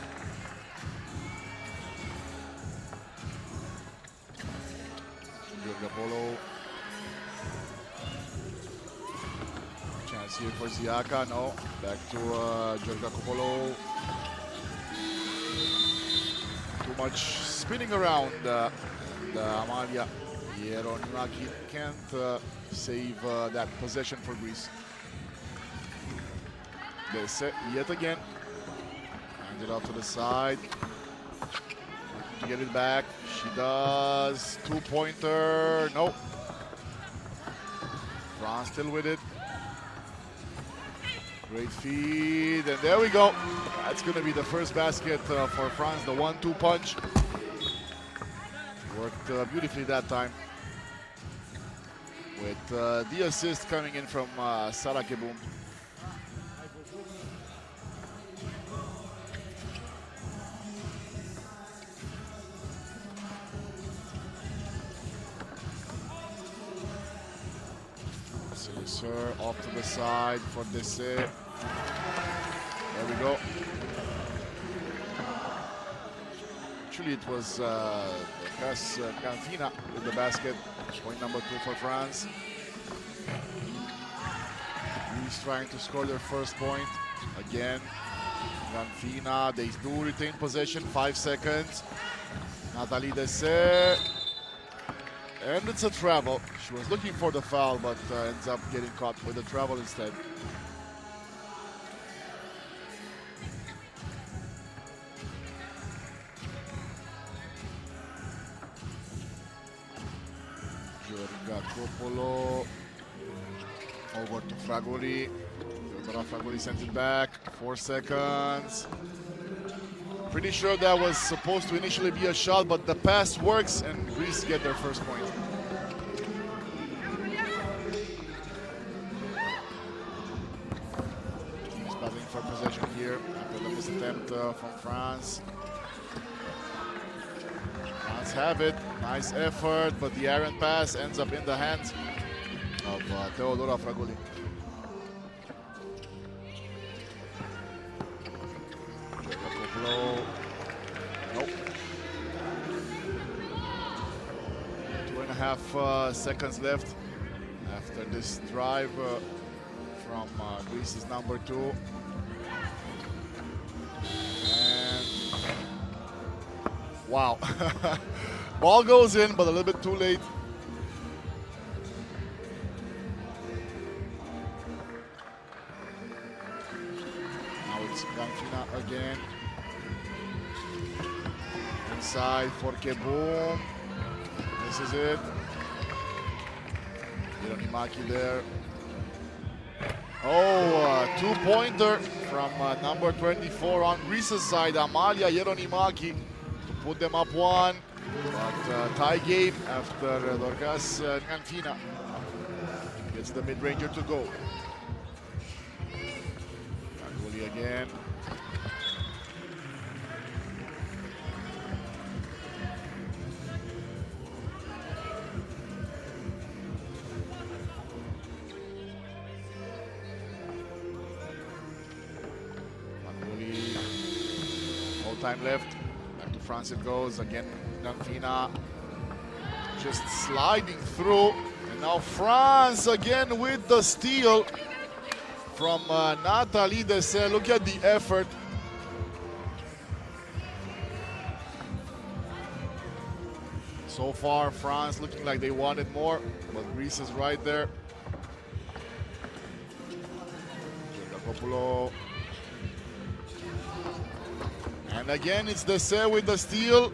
Gergapoulou. Chance here for Ziaka. No. Back to Gergapoulou. Too much spinning around. Amalia Hieronimaki can't save that possession for Greece. Dessay yet again. Hand it off to the side. To get it back. She does. Two-pointer. No. France still with it. Great feed, and there we go. That's going to be the first basket for France, the 1-2 punch. Worked beautifully that time. With the assist coming in from Sarah Keboum. Sir off to the side for Dessay. There we go. Actually, it was Dorcas Ngamfina with the basket. Point number 2 for France. Greece trying to score their first point. Again, Ngamfina. They do retain possession. 5 seconds. Nathalie Dessay. And it's a travel. She was looking for the foul, but ends up getting caught with the travel instead. Gergapoulou over to Fraguli. Fraguli sends it back. 4 seconds. Pretty sure that was supposed to initially be a shot, but the pass works and Greece get their first point. He's battling for possession here after the missed attempt from France. France have it. Nice effort, but the errant pass ends up in the hands of Theodora Fraguli. Nope. 2.5 seconds left after this drive from Greece's number 2. And wow. Ball goes in, but a little bit too late. Now it's Ngamfina again. Inside for Keboum. This is it. Hieronimaki there. Oh, two-pointer from number 24 on Greece's side, Amalia Yeronimaki, to put them up one. But tie game after Dorcas Nganfina gets the mid-ranger to go. Ganguly again. No time left. Back to France it goes. Again, Nganfina just sliding through. And now France again with the steal from Nathalie Dessay. Look at the effort. So far, France looking like they wanted more, but Greece is right there. Giordacopoulos. And again, it's Dessay with the steal.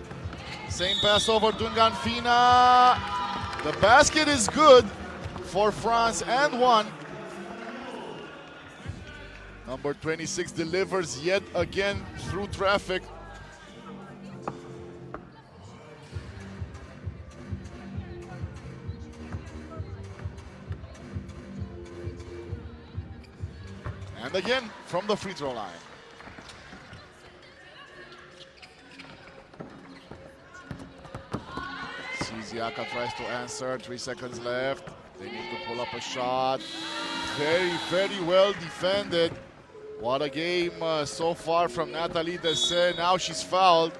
Same pass over to Nganfina. The basket is good for France and one. Number 26 delivers yet again through traffic. And again from the free throw line. Siaka tries to answer, 3 seconds left. They need to pull up a shot. Very, very well defended. What a game so far from Nathalie Dessay. Now she's fouled.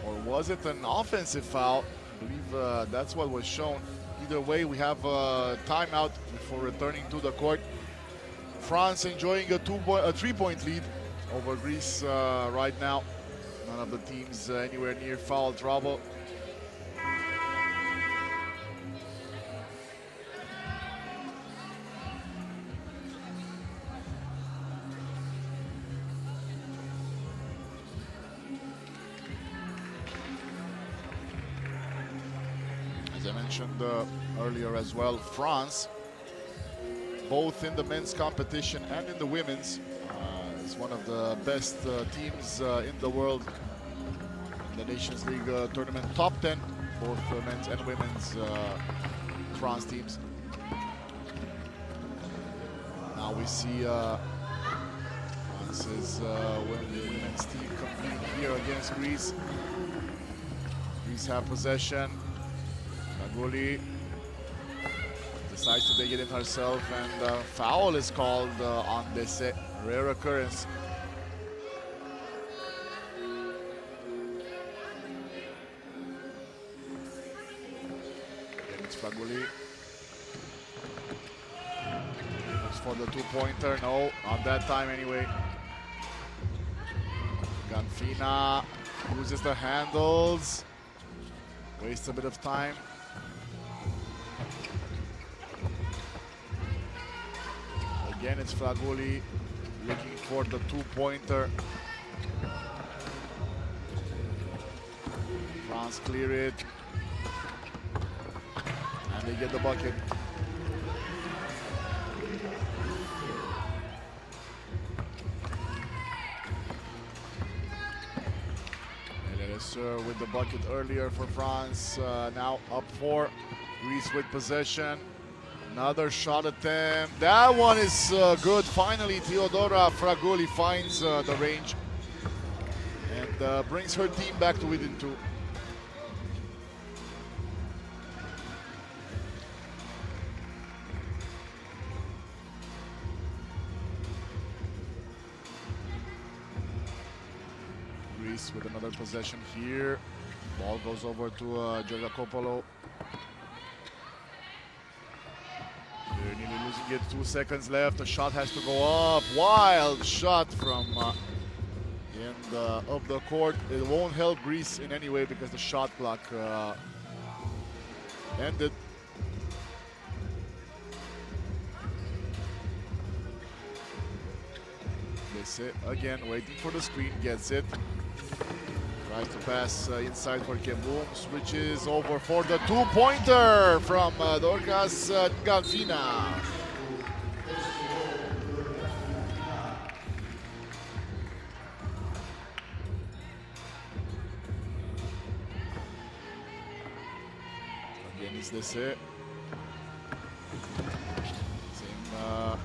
Or was it an offensive foul? I believe that's what was shown. Either way, we have a timeout before returning to the court. France enjoying a 3-point lead over Greece right now. None of the teams anywhere near foul trouble. As I mentioned earlier as well, France, both in the men's competition and in the women's, is one of the best teams in the world. The Nations League tournament, top 10, both men's and women's France teams. Now we see France's women's team competing here against Greece. Greece have possession. Ganguly decides to take it in herself, and foul is called on Dessay. Rare occurrence. Again, it's Ganguly. Looks for the two-pointer. No, not that time anyway. Nganfina uses the handles. Wastes a bit of time. Again, it's Ganguly looking for the two-pointer. France clear it. And they get the bucket. With the bucket earlier for France. Now up 4. Greece with possession. Another shot attempt. That one is good. Finally, Teodora Fraguli finds the range and brings her team back to within 2. Greece with another possession here. Ball goes over to Giordacopoulos. They're nearly losing it. 2 seconds left. The shot has to go up. Wild shot from end of the court. It won't help Greece in any way because the shot clock ended. This it again, waiting for the screen, gets it. Tries to pass inside for Keboom, switches over for the two-pointer from Dorcas Gavina. Again, is this it? Same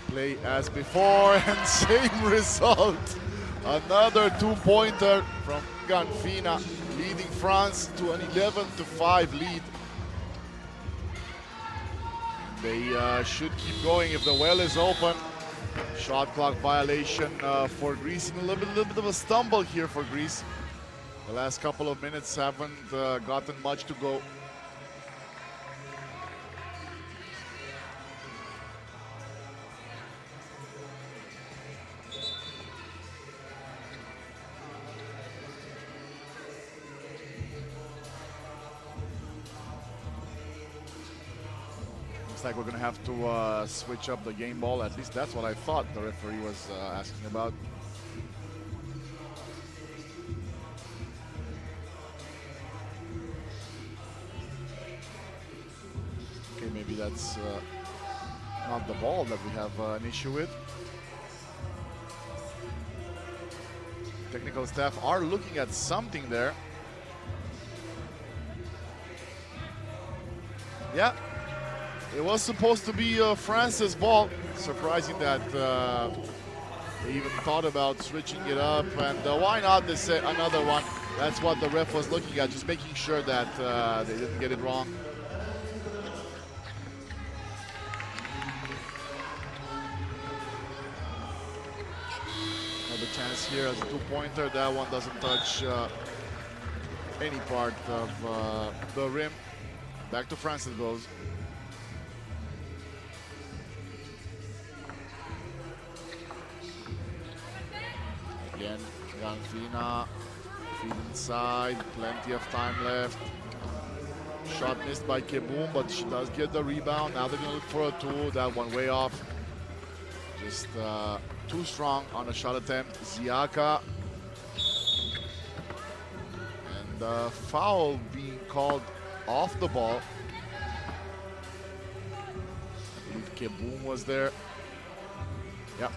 play as before and same result. Another two-pointer from Ganfina, leading France to an 11-5 lead. They should keep going if the well is open. Shot clock violation for Greece, and a little bit of a stumble here for Greece. The last couple of minutes haven't gotten much to go. Like we're gonna have to switch up the game ball. At least that's what I thought the referee was asking about. Okay, maybe that's not the ball that we have an issue with. Technical staff are looking at something there. Yeah. It was supposed to be France's ball. Surprising that they even thought about switching it up. And why not this another one? That's what the ref was looking at, just making sure that they didn't get it wrong. Another chance here as a two-pointer. That one doesn't touch any part of the rim. Back to France it goes. Again, Ganfina, feed inside, plenty of time left. Shot missed by Keboom, but she does get the rebound. Now they're gonna look for a two, that one way off. Just too strong on the shot attempt. Ziaka. And foul being called off the ball. I believe Keboom was there. Yep.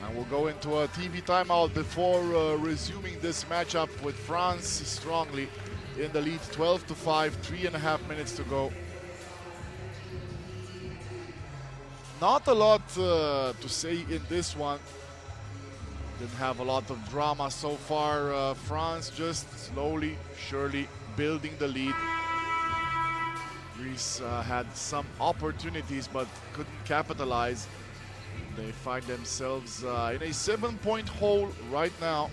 And we'll go into a TV timeout before resuming this matchup with France strongly in the lead, 12-5, 3.5 minutes to go. Not a lot to say in this one. Didn't have a lot of drama so far. France just slowly, surely building the lead. Greece had some opportunities but couldn't capitalize. They find themselves in a 7-point hole right now.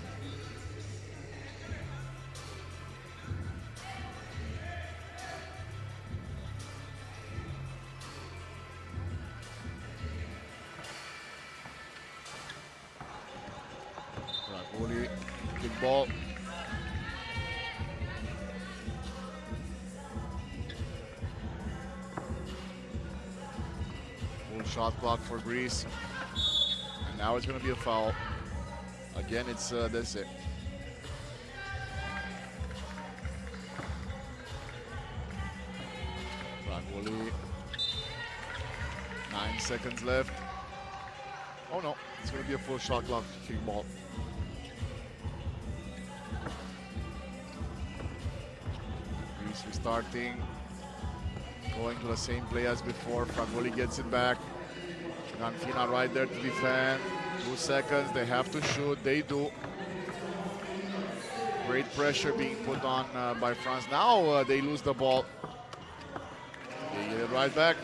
Ragoli, big ball. Full shot clock for Greece. And now it's going to be a foul. Again, it's that's it. Ragoli. 9 seconds left. Oh no, it's going to be a full shot clock kick ball. Greece restarting. Going to the same play as before. Fragoli gets it back. Ganfina right there to defend. 2 seconds, they have to shoot. They do. Great pressure being put on by France. Now they lose the ball. They get it right back.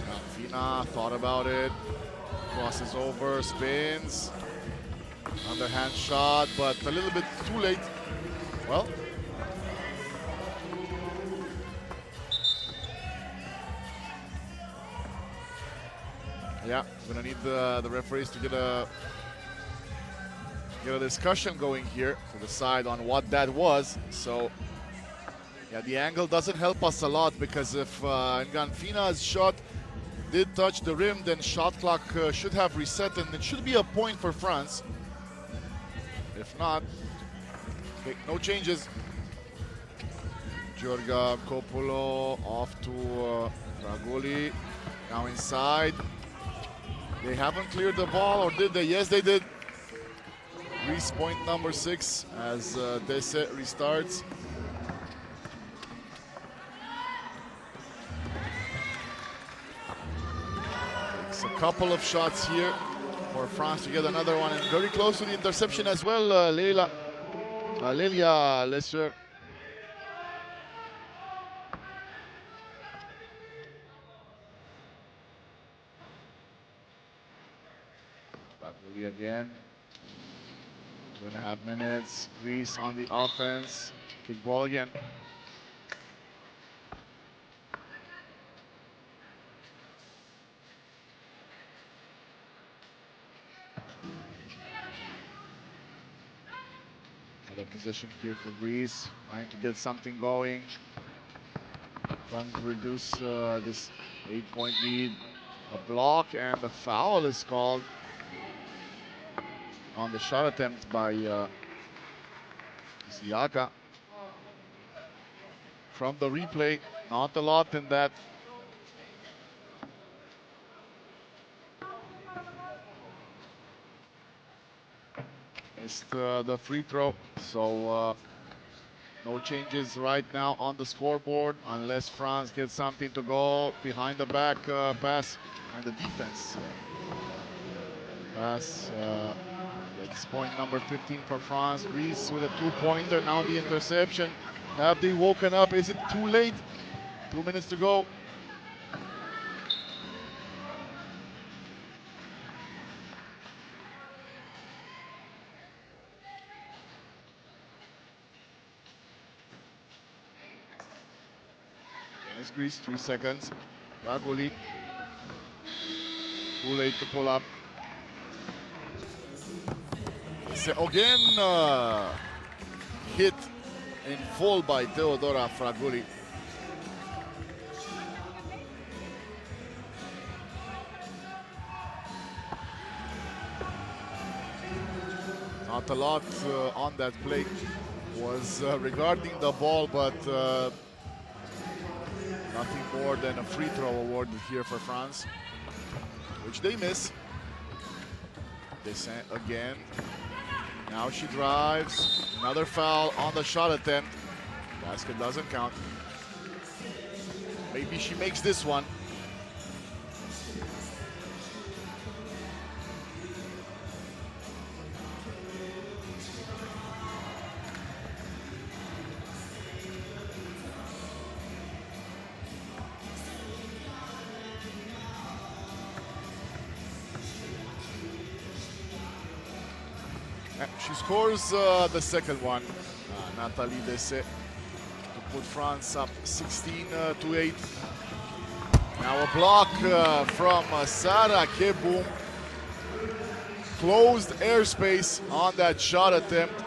Ganfina thought about it. Crosses over, spins. Underhand shot, but a little bit too late. Well, yeah, we're gonna need the referees to get a discussion going here to decide on what that was. So Yeah, the angle doesn't help us a lot because if Nganfina's shot did touch the rim, then shot clock should have reset and it should be a point for France. If not, okay, no changes. Giorga Coppola off to Fragoli. Now inside. They haven't cleared the ball, or did they? Yes, they did. Greece point number 6 as Dese restarts. Takes a couple of shots here for France to get another one, and very close to the interception as well, Lelia Lesser. Bagley again. 2.5 minutes. Greece on the offense. Kick ball again. Another position here for Greece, trying to get something going. Trying to reduce this 8-point lead. A block and a foul is called on the shot attempt by Siaka. From the replay, not a lot in that. Missed the free throw, so no changes right now on the scoreboard unless France gets something to go behind the back pass and the defense. Pass gets point number 15 for France. Greece with a 2-pointer, now the interception. Have they woken up? Is it too late? 2 minutes to go. It's Greece, 3 seconds. Ragoli. Too late to pull up. Again, hit in full by Teodora Fraguli. Not a lot on that play was regarding the ball, but nothing more than a free throw awarded here for France, which they miss. Descent again. Now she drives. Another foul on the shot attempt. Basket doesn't count. Maybe she makes this one. She scores the second one, Nathalie Dessé, to put France up 16-8. Now a block from Sarah Keboum. Closed airspace on that shot attempt.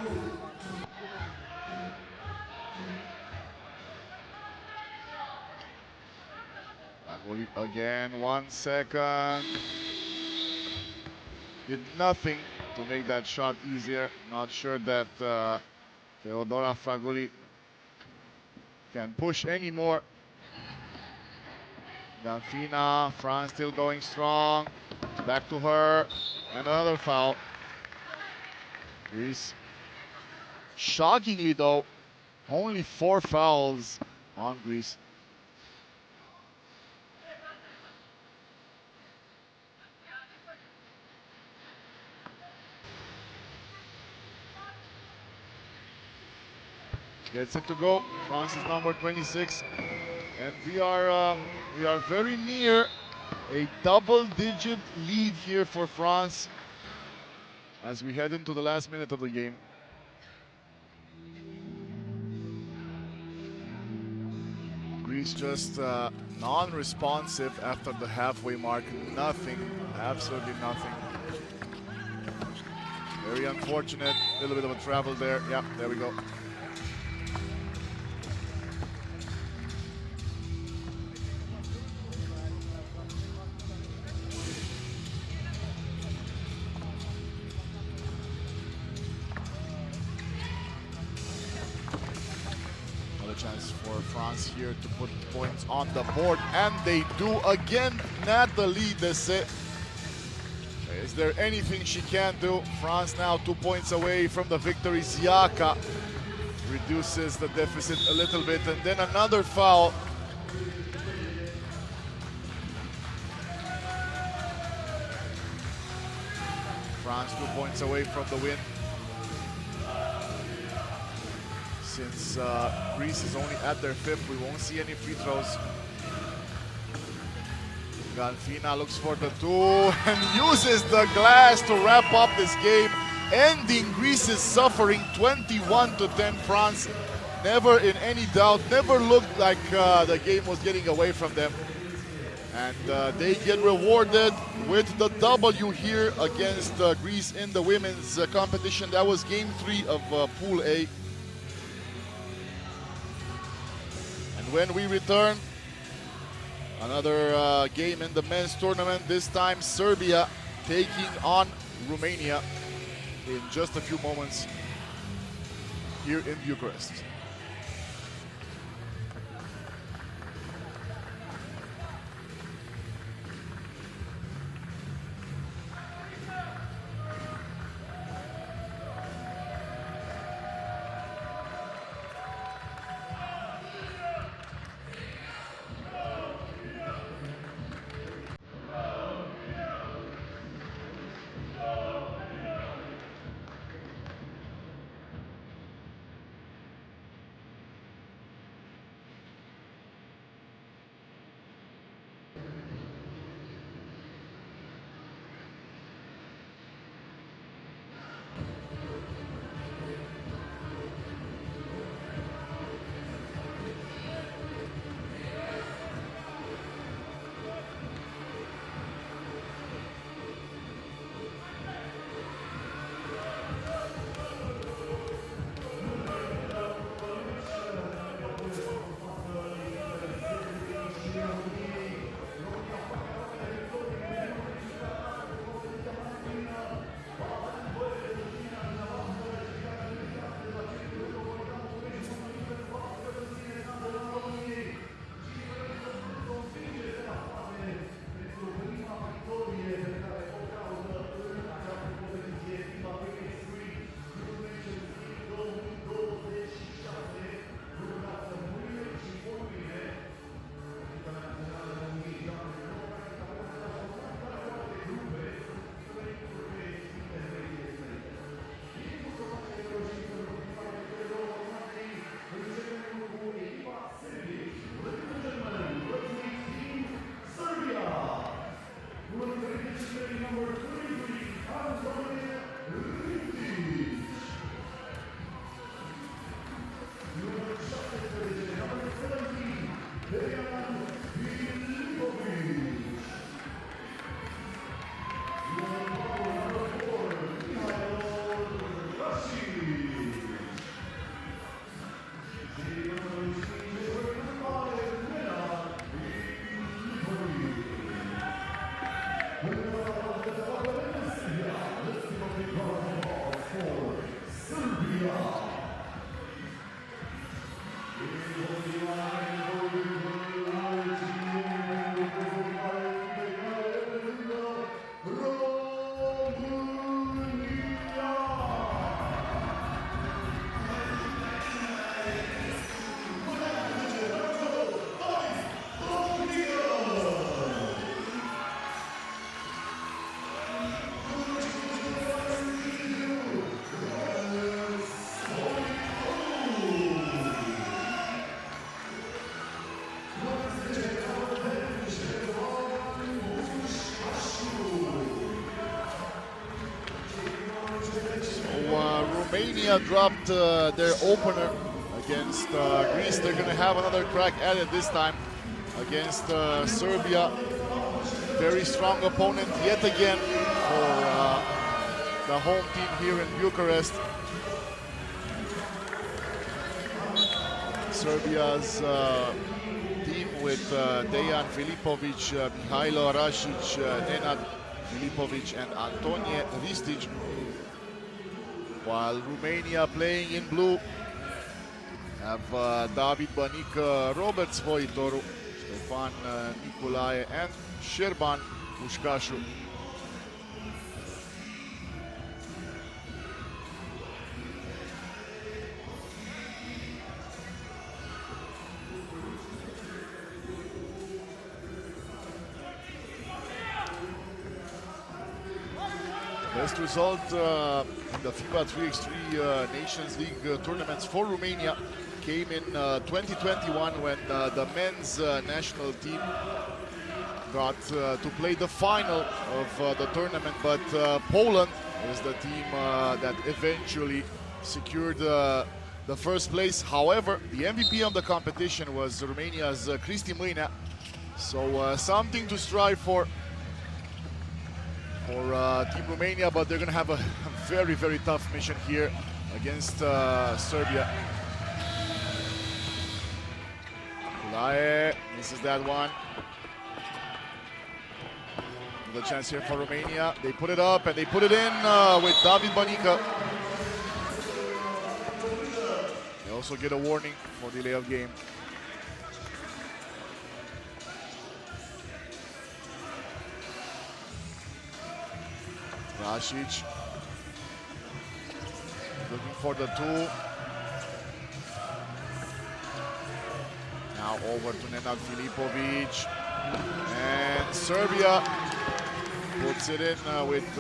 Again, 1 second. Did nothing to make that shot easier. Not sure that Teodora Fraguli can push anymore. Nganfina, France still going strong. Back to her. Another foul. Greece. Shockingly though, only 4 fouls on Greece. Gets it to go. France is number 26, and we are very near a double-digit lead here for France as we head into the last minute of the game. Greece just non-responsive after the halfway mark. Nothing, absolutely nothing. Very unfortunate. A little bit of a travel there. Yeah, there we go. Chance for France here to put points on the board, and they do again. Natalie Dessay. Is there anything she can do? France now 2 points away from the victory. Ziaka reduces the deficit a little bit, and then another foul. France 2 points away from the win. Since Greece is only at their 5th, we won't see any free throws. Galfina looks for the 2 and uses the glass to wrap up this game, ending Greece's suffering 21-10. France never in any doubt, never looked like the game was getting away from them. And they get rewarded with the W here against Greece in the women's competition. That was game 3 of Pool A. And when we return, another game in the men's tournament, this time Serbia taking on Romania in just a few moments here in Bucharest. Romania dropped their opener against Greece. They're going to have another crack at it this time against Serbia. Very strong opponent yet again for the home team here in Bucharest. Serbia's team with Dejan Filipovic, Mihailo Rasic, Nenad Filipovic and Antonije Ristic, while Romania playing in blue have David Banica, Robert Svoitoru, Ștefan Nicolae, and Șerban Pușcașu. Best result in the FIBA 3x3 Nations League tournaments for Romania came in 2021 when the men's national team got to play the final of the tournament, but Poland is the team that eventually secured the first place. However, the MVP of the competition was Romania's Cristi Mâinea, so something to strive for Team Romania, but they're going to have a very, very tough mission here against Serbia. Nicolae misses that one. Another chance here for Romania. They put it up and they put it in with David Banica. They also get a warning for delay of game. Rasic looking for the two. Now over to Nenad Filipovic, and Serbia puts it in with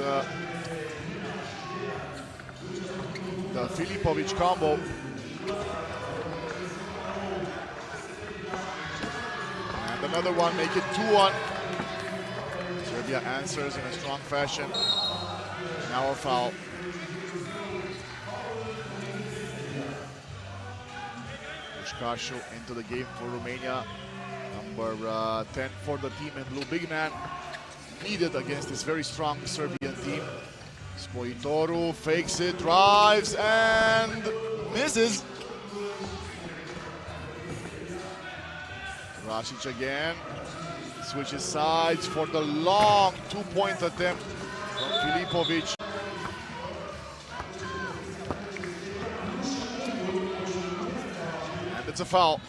the Filipovic combo. And another one, make it 2-1. Serbia answers in a strong fashion. Now a foul. Pușcașu into the game for Romania. Number 10 for the team in blue. Big man needed against this very strong Serbian team. Svoitoru fakes it, drives, and misses. Rasic again. Switches sides for the long two-point attempt from Filipovic. And it's a foul.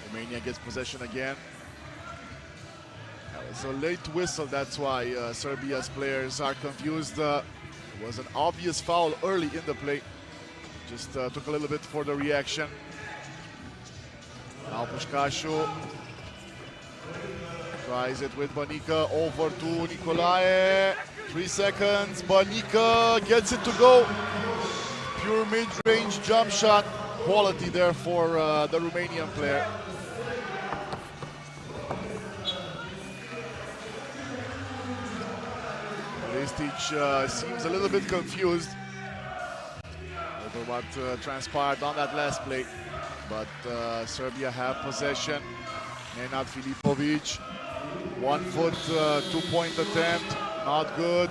Romania gets possession again. That was a late whistle, that's why Serbia's players are confused. It was an obvious foul early in the play. Just took a little bit for the reaction. Now Pușcașu tries it with Banica, over to Nicolae. 3 seconds, Banica gets it to go. Pure mid-range jump shot. Quality there for the Romanian player. Ristic seems a little bit confused over what transpired on that last play, but Serbia have possession. Nenad Filipovic, 1 foot, two-point attempt, not good.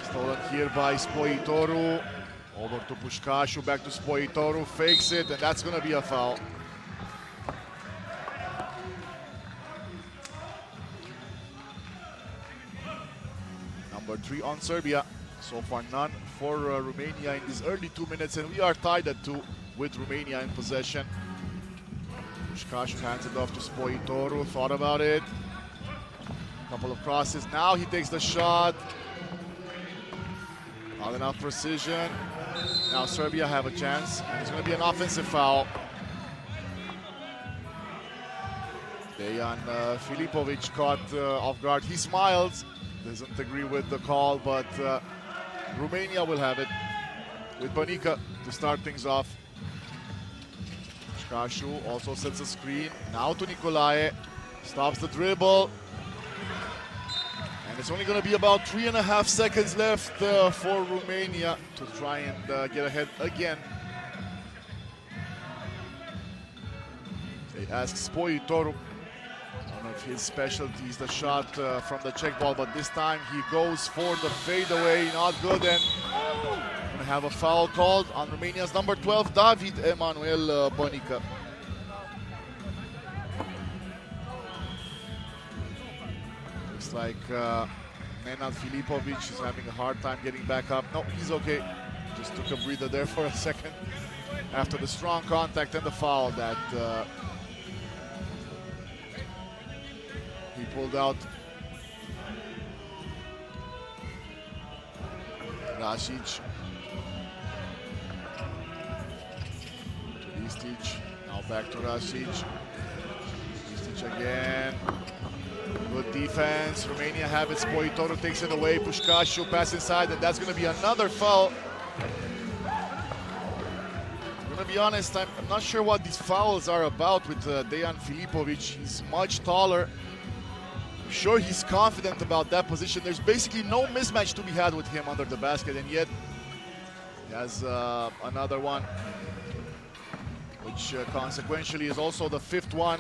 Stolen here by Svoitoru. Over to Pușcașu, back to Svoitoru, fakes it, and that's going to be a foul. Number 3 on Serbia. So far none for Romania in these early 2 minutes, and we are tied at 2 with Romania in possession. Pușcașu hands it off to Svoitoru, thought about it. Couple of crosses, now he takes the shot. Not enough precision. Now Serbia have a chance, and it's going to be an offensive foul. Dejan Filipovic caught off guard. He smiles, doesn't agree with the call, but Romania will have it with Banica to start things off. Pușcașu also sets a screen. Now to Nicolae. Stops the dribble. And it's only going to be about 3.5 seconds left for Romania to try and get ahead again. They ask Svoitoru. One of his specialties, the shot from the check ball, but this time he goes for the fadeaway, not good, and going to have a foul called on Romania's number 12, David Emanuel Banica. Looks like Nenad Filipovic is having a hard time getting back up. No, he's okay. Just took a breather there for a second after the strong contact and the foul that he pulled out. Rasic. To Ristic. Now back to Rasic. Ristic again. Good defense. Romania have it. Spoitorul takes it away. Pușcașu pass inside, and that's going to be another foul. I'm going to be honest, I'm not sure what these fouls are about with Dejan Filipovic. He's much taller. I'm sure he's confident about that position. There's basically no mismatch to be had with him under the basket, and yet he has another one, which consequentially is also the fifth one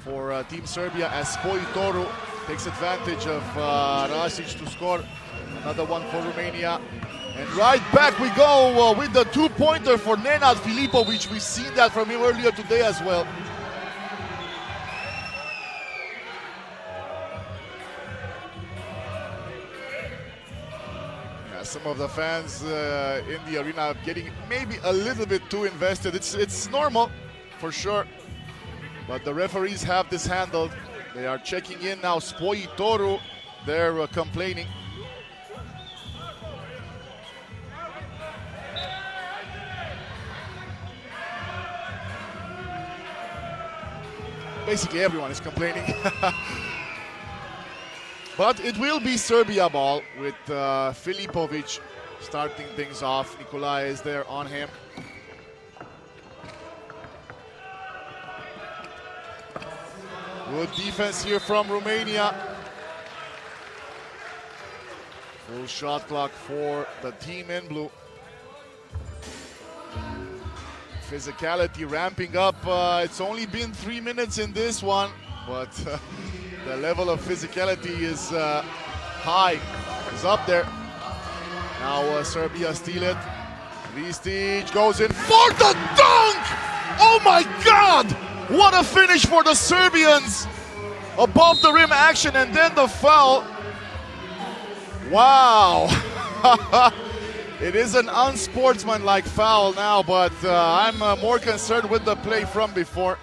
for Team Serbia, as Spoitorul takes advantage of Rasic to score another one for Romania. And right back we go with the two-pointer for Nenad Filipovic. We've seen that from him earlier today as well. Yeah, some of the fans in the arena are getting maybe a little bit too invested. It's normal, for sure. But the referees have this handled. They are checking in now. Spoitorul, they're complaining. Basically everyone is complaining. But it will be Serbia ball with Filipovic starting things off. Nicolae is there on him. Good defense here from Romania. Full shot clock for the team in blue. Physicality ramping up. It's only been 3 minutes in this one, but the level of physicality is high. It's up there. Now Serbia steal it. Ristic goes in for the dunk! Oh my God! What a finish for the Serbians! Above the rim action and then the foul. Wow! It is an unsportsmanlike foul now, but I'm more concerned with the play from before.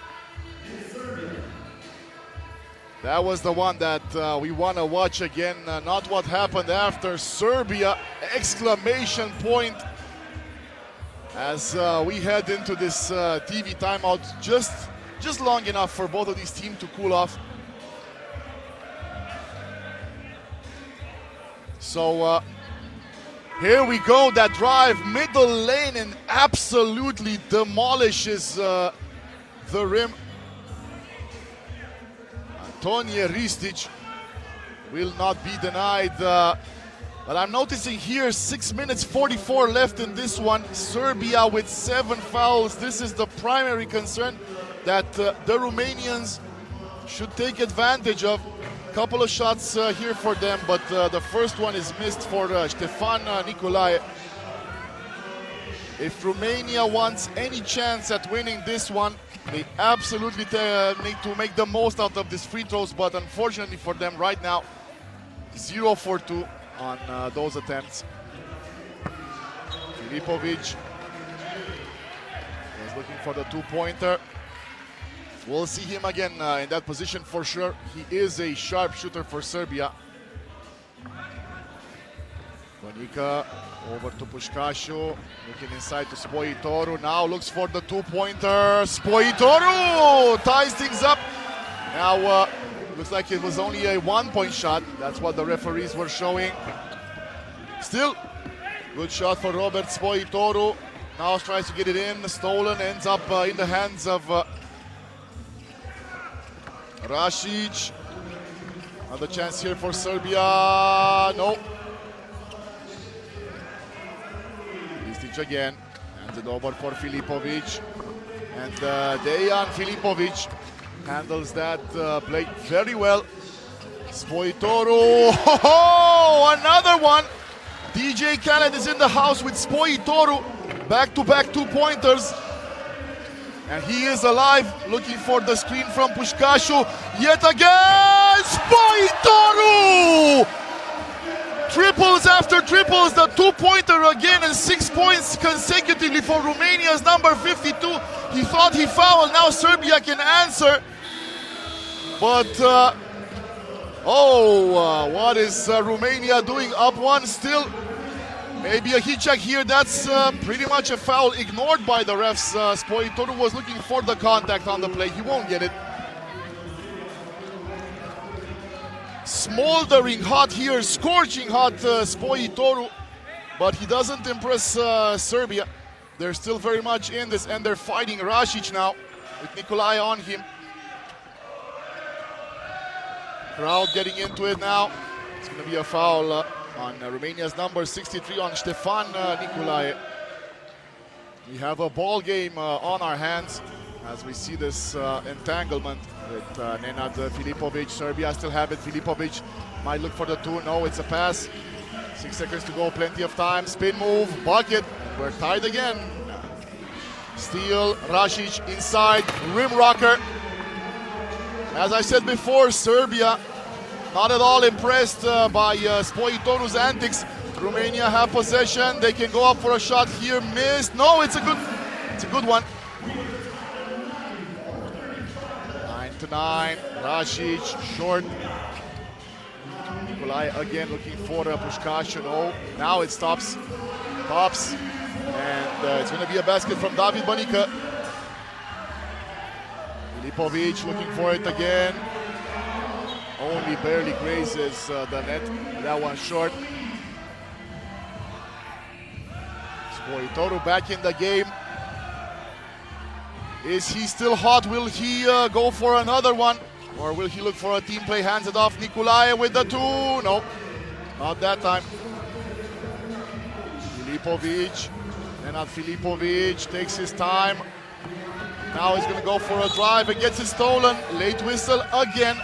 That was the one that we want to watch again, not what happened after. Serbia, exclamation point, as we head into this TV timeout, just long enough for both of these teams to cool off. So here we go, that drive, middle lane, and absolutely demolishes the rim. Antonije Ristic will not be denied. But I'm noticing here 6 minutes 44 left in this one. Serbia with 7 fouls. This is the primary concern that the Romanians should take advantage of. Couple of shots here for them, but the first one is missed for Ștefan Nicolae. If Romania wants any chance at winning this one, they absolutely need to make the most out of these free throws, but unfortunately for them right now, 0 for 2 on those attempts. Filipovic is looking for the two-pointer. We'll see him again in that position for sure. He is a sharp shooter for Serbia. Bonica over to Pușcașu, looking inside to Spoitorul. Now looks for the two-pointer. Spoitorul ties things up. Now looks like it was only a one-point shot. That's what the referees were showing. Still, good shot for Robert Spoitorul. Now tries to get it in, stolen, ends up in the hands of Rasic. Another chance here for Serbia. No. Ristic again. Hands it over for Filipovic. And Dejan Filipovic handles that play very well. Spoitorul. Oh, another one. DJ Khaled is in the house with Spoitorul. Back-to-back two-pointers. And he is alive, looking for the screen from Pușcașu. Yet again, Spoitorul! Triples after triples, the two-pointer again, and 6 points consecutively for Romania's number 52. He thought he fouled, now Serbia can answer. But, what is Romania doing? Up one still. Maybe a heat check here. That's pretty much a foul ignored by the refs. Spoitoru was looking for the contact on the play. He won't get it. Smoldering hot here, scorching hot Spoitoru, but he doesn't impress Serbia. They're still very much in this, and they're fighting Rasic now with Nicolae on him. Crowd getting into it now. It's going to be a foul on Romania's number 63 on Stefan Nicolae. We have a ball game on our hands as we see this entanglement with Nenad Filipovic. Serbia still have it. Filipovic might look for the two. No, it's a pass. 6 seconds to go, plenty of time. Spin move, bucket. We're tied again. Steal, Rasic inside, rim rocker. As I said before, Serbia not at all impressed by Spoitoru's antics. Romania have possession. They can go up for a shot here. Missed. No, it's a good one. 9-9. Rasic short. Nicolae again looking for Puskashin. Oh, now it stops. Pops. And it's going to be a basket from David Banica. Filipovic looking for it again. Only barely grazes the net. That one short. Spoitoru back in the game. Is he still hot? Will he go for another one? Or will he look for a team play? Hands it off. Nicolae with the two. No, not that time. Filipovic. Nenad Filipovic takes his time. Now he's going to go for a drive and gets it stolen. Late whistle again.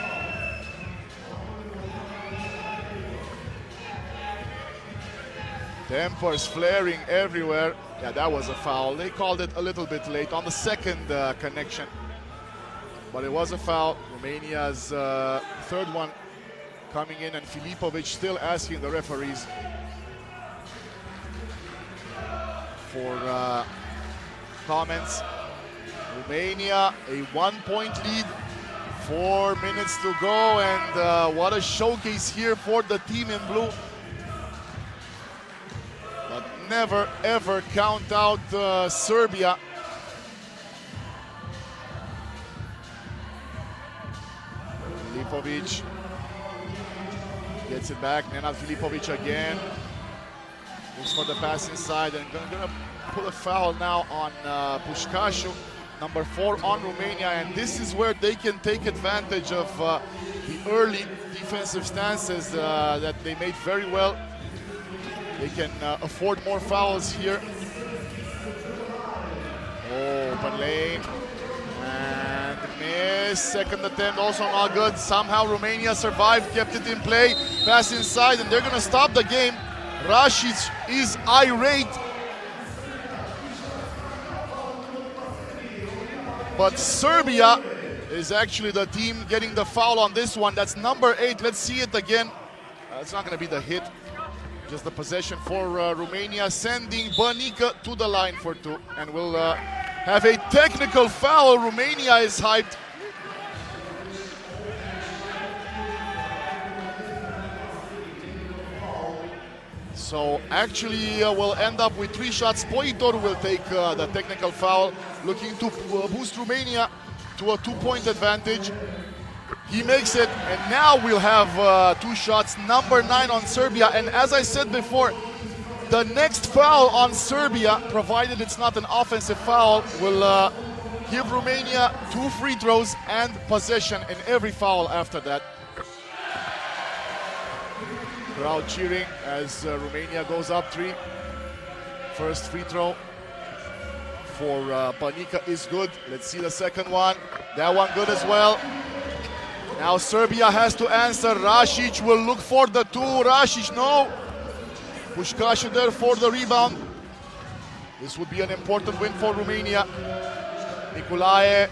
Tempers flaring everywhere. Yeah, that was a foul. They called it a little bit late on the second connection. But it was a foul. Romania's third one coming in, and Filipovic still asking the referees for comments. Romania, a 1-point lead. 4 minutes to go, and what a showcase here for the team in blue. But never ever count out Serbia. Filipovic gets it back. Nenad Filipovic again. Looks for the pass inside, and gonna pull a foul now on Puskashin, number 4 on Romania, and this is where they can take advantage of the early defensive stances that they made very well. They can afford more fouls here. Oh, open lane. And miss. Second attempt also not good. Somehow Romania survived, kept it in play. Pass inside, and they're going to stop the game. Rasic is irate. But Serbia is actually the team getting the foul on this one. That's number 8. Let's see it again. It's not going to be the hit. Just the possession for Romania, sending Banica to the line for 2. And we'll have a technical foul. Romania is hyped. So actually we'll end up with 3 shots. Spoitoru will take the technical foul, looking to boost Romania to a 2-point advantage. He makes it, and now we'll have 2 shots, number 9 on Serbia. And as I said before, the next foul on Serbia, provided it's not an offensive foul, will give Romania 2 free throws and possession in every foul after that. Crowd cheering as Romania goes up 3. First free throw for Banica is good. Let's see the second one. That one good as well. Now Serbia has to answer. Rasic will look for the 2. Rasic, no. Puskashin there for the rebound. This would be an important win for Romania. Nicolae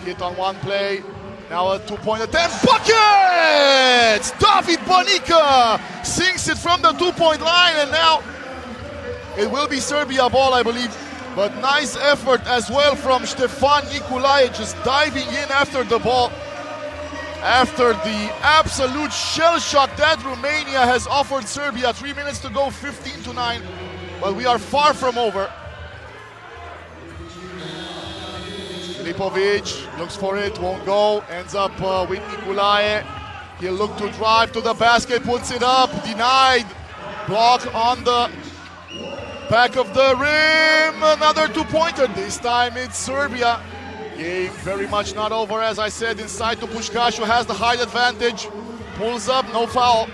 hit on one play. Now a 2-point attempt. Buckets! David Bonica sinks it from the 2-point line, and now it will be Serbia ball, I believe. But nice effort as well from Stefan Nicolae, just diving in after the ball. After the absolute shell shock that Romania has offered Serbia. 3 minutes to go, 15-9. But we are far from over. Filipovic looks for it, won't go. Ends up with Nicolae. He'll look to drive to the basket, puts it up, denied. Block on the back of the rim. Another 2-pointer. This time it's Serbia. Game very much not over, as I said. Inside to Puskás, who has the height advantage. Pulls up, no foul.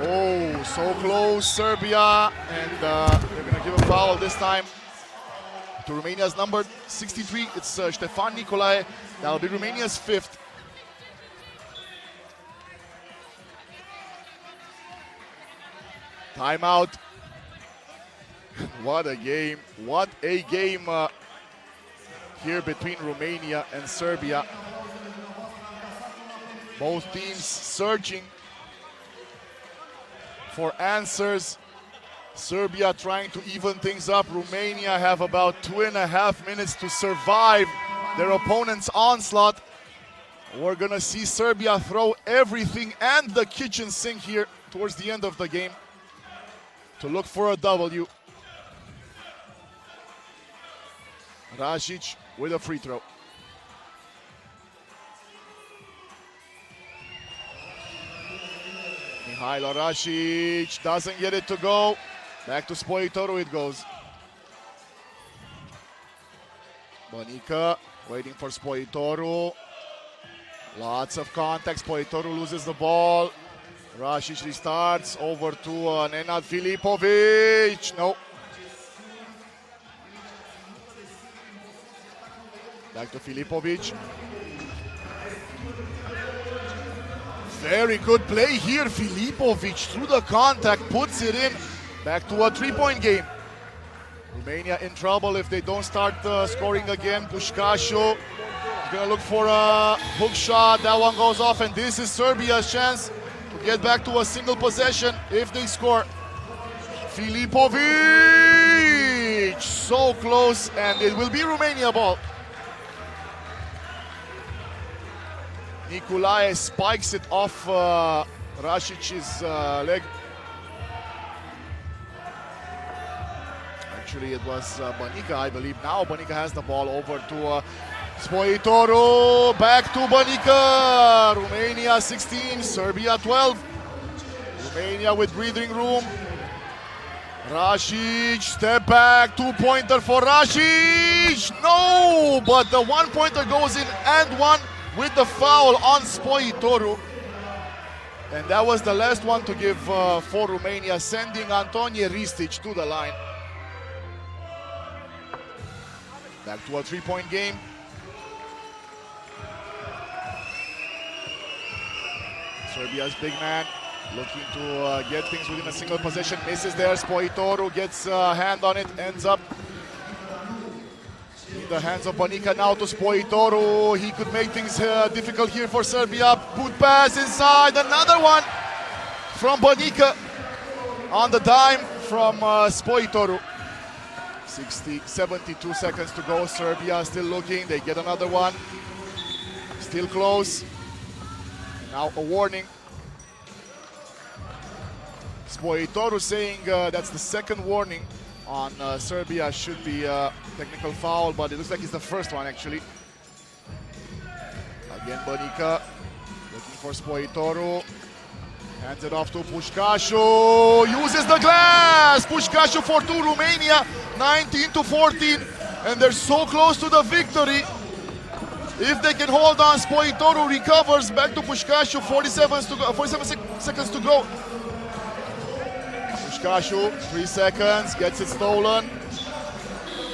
Oh, so close, Serbia. And they're going to give a foul this time to Romania's number 63. It's Stefan Nicolae. That'll be Romania's 5th. Timeout. What a game. What a game here between Romania and Serbia. Both teams searching for answers. Serbia trying to even things up. Romania have about 2.5 minutes to survive their opponent's onslaught. We're gonna see Serbia throw everything and the kitchen sink here towards the end of the game to look for a W. Rasic with a free throw. Mihailo Rasic doesn't get it to go. Back to Spoitorul it goes. Bonica waiting for Spoitorul. Lots of contact. Spoitorul loses the ball. Rasic restarts over to Nenad Filipovic. No. Back to Filipovic. Very good play here. Filipovic through the contact, puts it in. Back to a 3-point game. Romania in trouble if they don't start scoring again. Puskás is gonna look for a hook shot. That one goes off, and this is Serbia's chance to get back to a single possession if they score. Filipovic, so close, and it will be Romania ball. Nicolae spikes it off Rasic's leg. Actually, it was Bonica, I believe. Now Bonica has the ball over to Spoitorul. Back to Bonica. Romania 16, Serbia 12. Romania with breathing room. Rasic, step back, 2-pointer for Rasic. No, but the 1-pointer goes in and one with the foul on Spoitorul. And that was the last one to give for Romania, sending Antonije Ristic to the line. Back to a 3-point game. Serbia's big man looking to get things within a single possession. Misses there. Spoitorul gets a hand on it. Ends up in the hands of Bonica. Now to Spoitorul. He could make things difficult here for Serbia. Put pass inside. Another one from Bonica on the dime from Spoitorul. 72 seconds to go. Serbia still looking. They get another one. Still close. Now a warning. Spoitorul saying that's the second warning on Serbia. Should be a technical foul, but it looks like it's the first one actually. Again Bonica looking for Spoitorul. Hands it off to Puskás. Uses the glass. Puskás for 2. Romania 19-14, and they're so close to the victory. If they can hold on, Spoitorul recovers. Back to Puskás. 47 seconds to go. Puskás, 3 seconds, gets it stolen.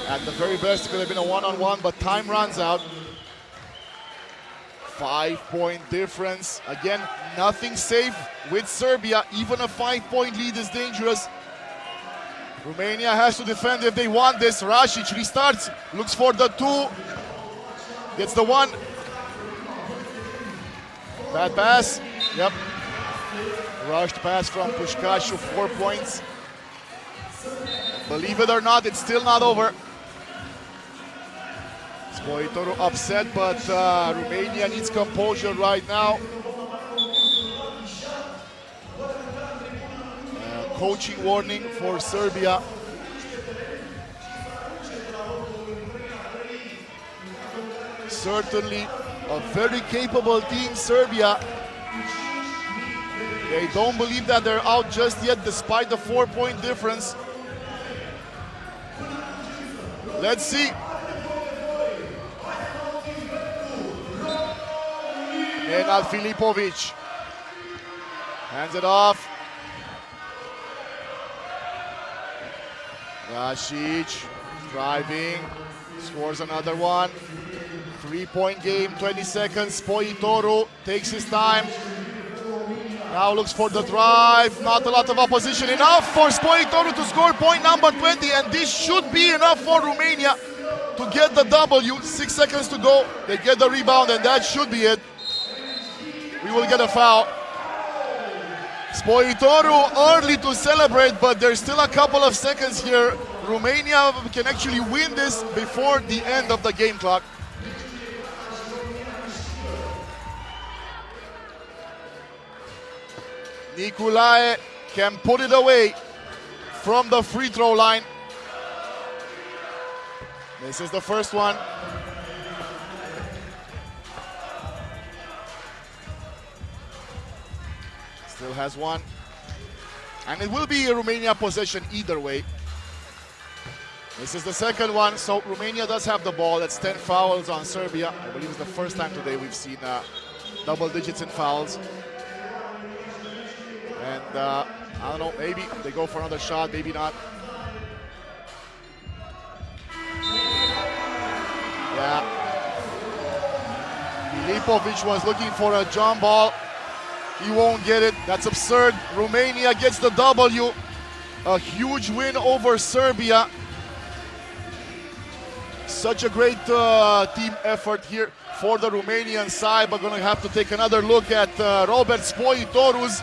At the very best, it could have been a one-on-one, but time runs out. 5-point difference. Again, nothing safe with Serbia. Even a 5-point lead is dangerous. Romania has to defend if they want this. Rasic restarts, looks for the 2. Gets the one. Bad pass. Yep. Rushed pass from Pușcașu, 4 points. Believe it or not, it's still not over. Spoitoru upset, but Romania needs composure right now. Coaching warning for Serbia. Certainly a very capable team, Serbia. They don't believe that they're out just yet, despite the 4-point difference. Let's see. Nenad Filipovic hands it off. Rasic driving, scores another one. 3-point game, 20 seconds. Spoitoru takes his time. Now looks for the drive. Not a lot of opposition. Enough for Spoitoru to score point number 20, and this should be enough for Romania to get the W. 6 seconds to go. They get the rebound, and that should be it. We will get a foul. Spoitoru early to celebrate, but there's still a couple of seconds here. Romania can actually win this before the end of the game clock. Nicolae can put it away from the free throw line. This is the first one. Still has one. And it will be a Romania possession either way. This is the second one, so Romania does have the ball. That's 10 fouls on Serbia. I believe it's the first time today we've seen double digits in fouls. And I don't know, maybe they go for another shot, maybe not. Yeah. Filipovic was looking for a jump ball. He won't get it. That's absurd. Romania gets the W. A huge win over Serbia. Such a great team effort here for the Romanian side. But going to have to take another look at Robert Spoitoru's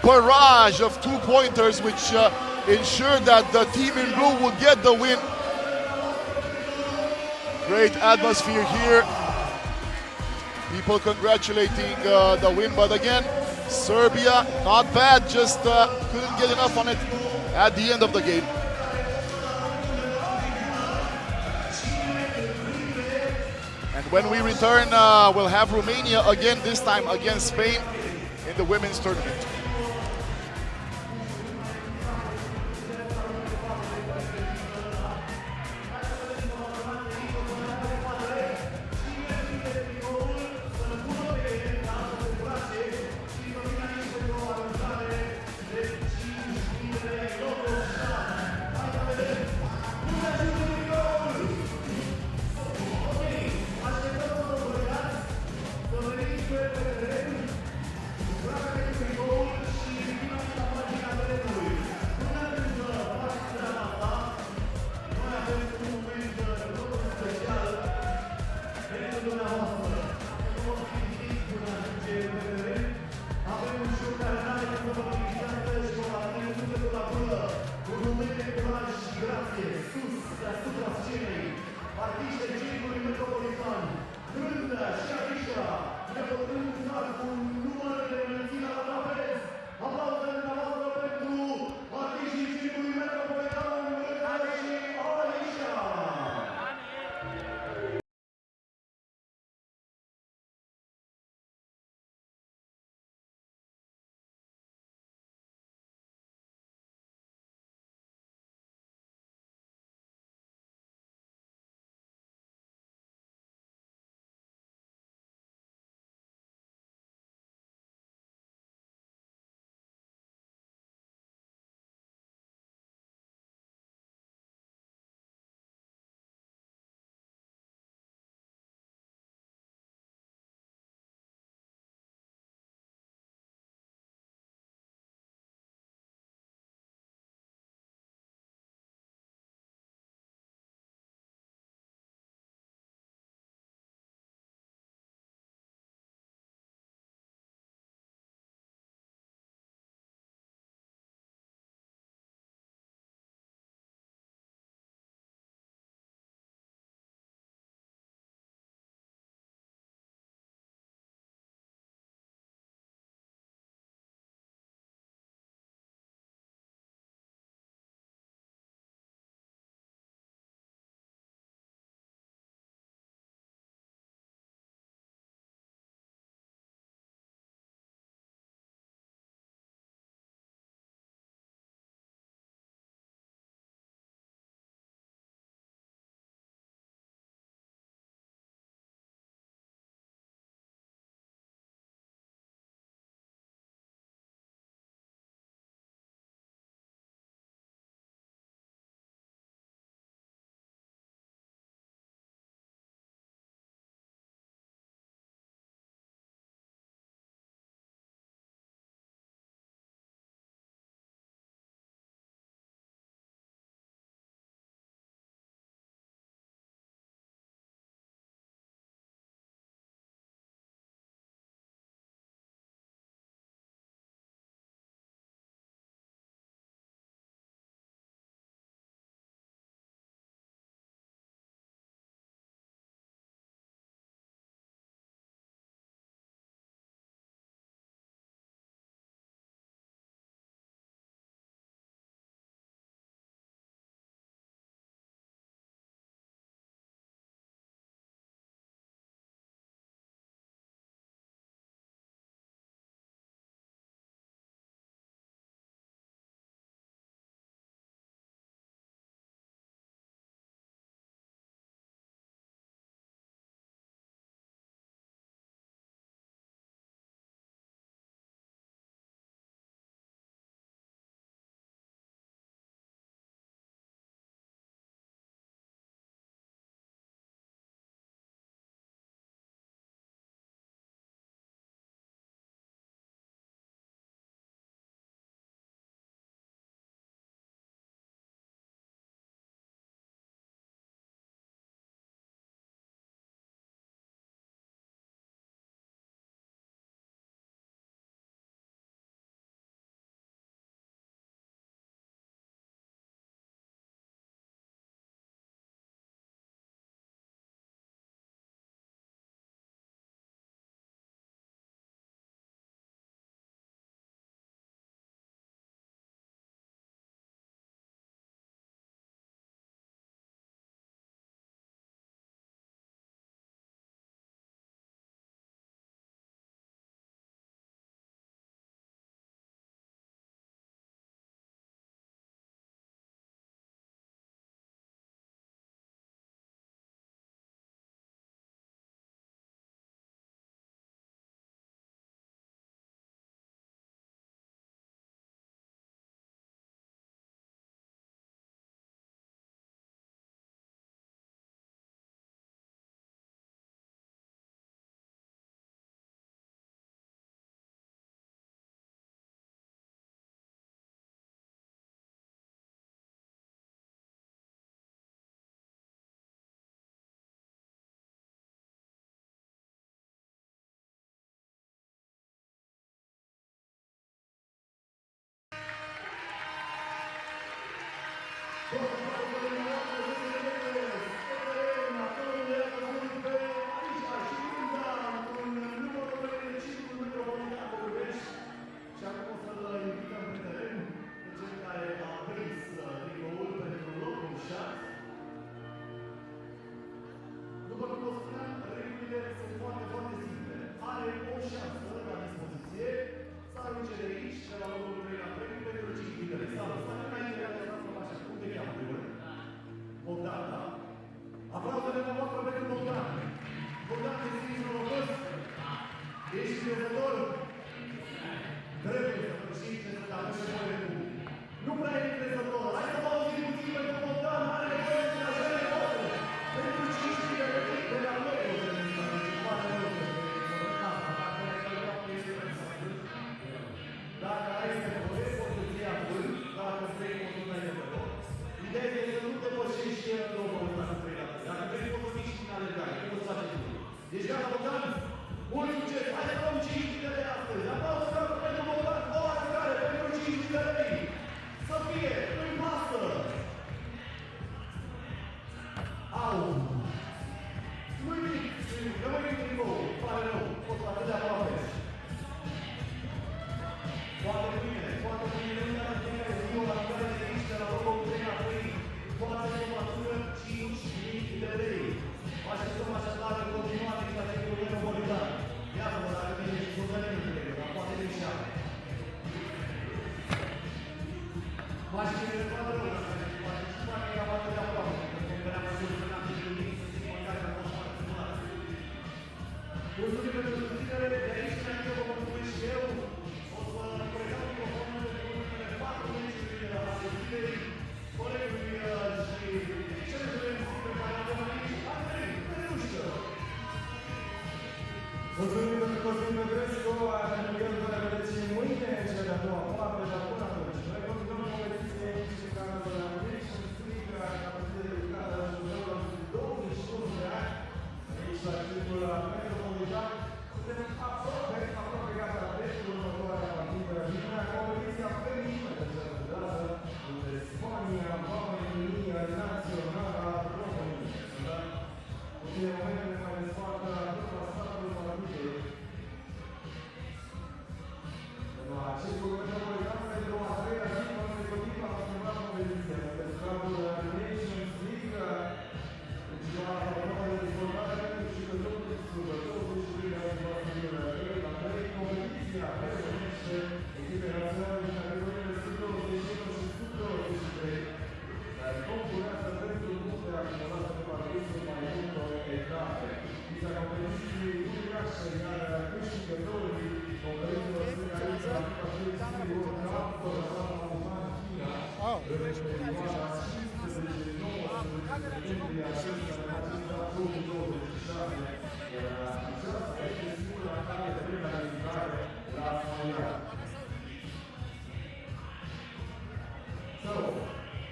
barrage of 2-pointers, which ensured that the team in blue would get the win. Great atmosphere here. People congratulating the win, but again, Serbia, not bad, just couldn't get enough on it at the end of the game. And when we return, we'll have Romania again, this time against Spain in the women's tournament.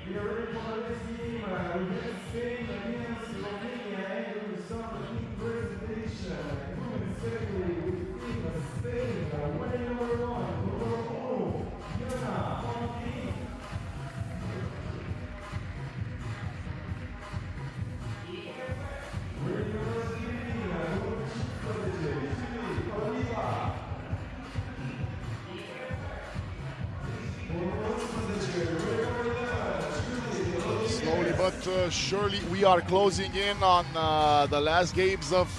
We are ready for this game. We have Spain against Romania, and we start the team presentation. Women's category with team Spain, winning number 1, number 4, Yana Fontaine. Winning number 3, Oliva. Slowly but surely we are closing in on the last games of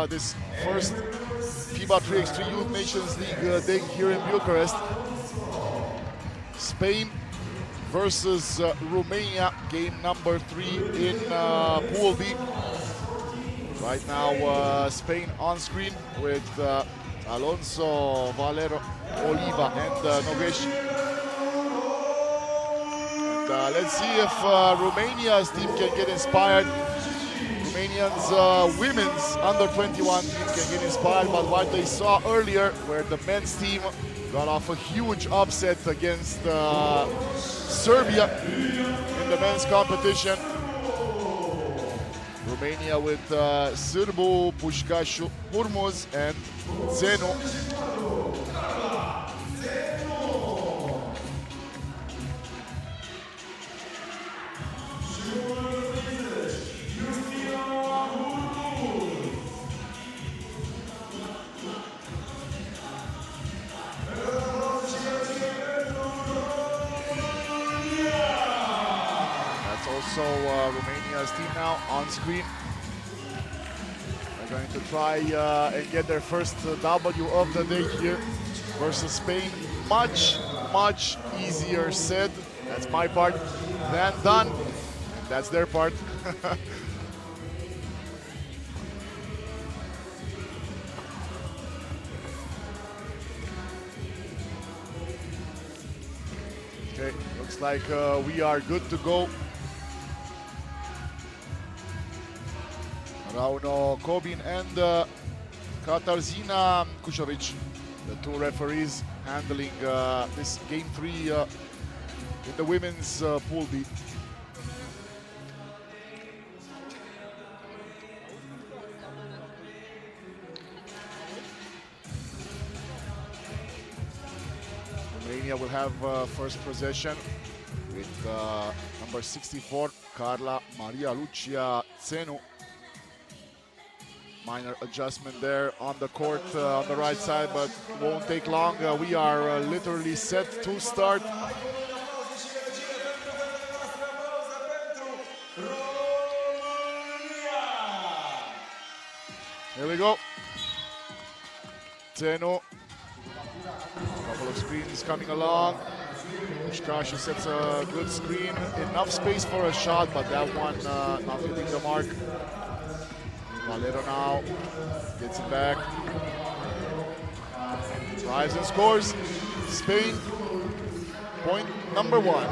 this first FIBA 3x3 Youth Nations League day here in Bucharest. Spain versus Romania, game number 3 in Pool B. Right now Spain on screen with Alonso, Valero, Oliva and Noguesh. Let's see if Romania's team can get inspired. Romania's women's under-21 team can get inspired by what they saw earlier, where the men's team got off a huge upset against Serbia in the men's competition. Romania with Sârbu, Pușcașu, Hurmuz and Zenu. Also Romania's team now on screen. They're going to try and get their first W of the day here versus Spain. Much easier said, that's my part, than done. And that's their part. Okay, looks like we are good to go. Rauno Kobin and Katarzyna Kušović, the two referees handling this game 3 in the women's Pool B. Romania will have first possession with number 64, Carla Maria Lucia Zenu. Minor adjustment there on the court on the right side, but won't take long. We are literally set to start. Here we go. Zenu. Couple of screens coming along. Pușcașu sets a good screen. Enough space for a shot, but that one not hitting the mark. Valero now gets it back. Drives and scores. Spain, point number 1.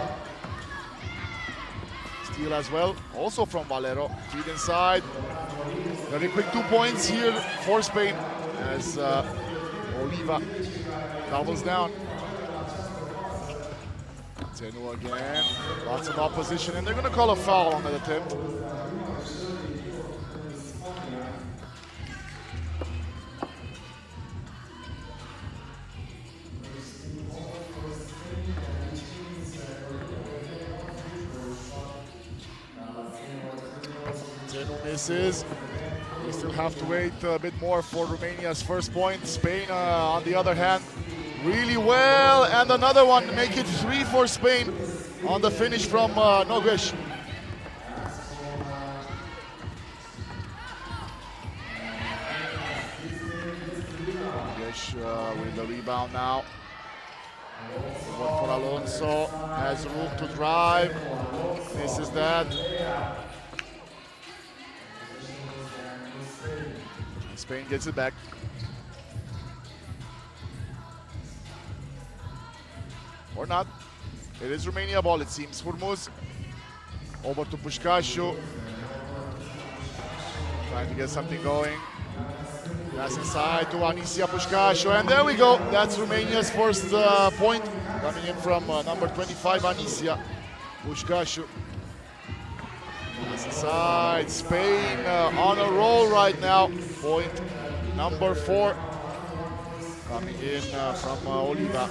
Steal as well, also from Valero. Feed inside. Very quick 2 points here for Spain. as Oliva doubles down. Zenu again, lots of opposition, and they're going to call a foul on that attempt. Zenu misses. We still have to wait a bit more for Romania's first point. Spain, on the other hand, really well, and another one, make it 3 for Spain on the finish from Nogues. Nogues with the rebound now. For Alonso, has room to drive, misses that. Spain gets it back. Or not. It is Romania ball, it seems. Hurmuz over to Pușcașu. Trying to get something going. Pass inside to Anisia Pușcașu, and there we go. That's Romania's first point, coming in from number 25, Anisia Pușcașu. Pass inside. Spain on a roll right now. Point number 4, coming in from Oliva.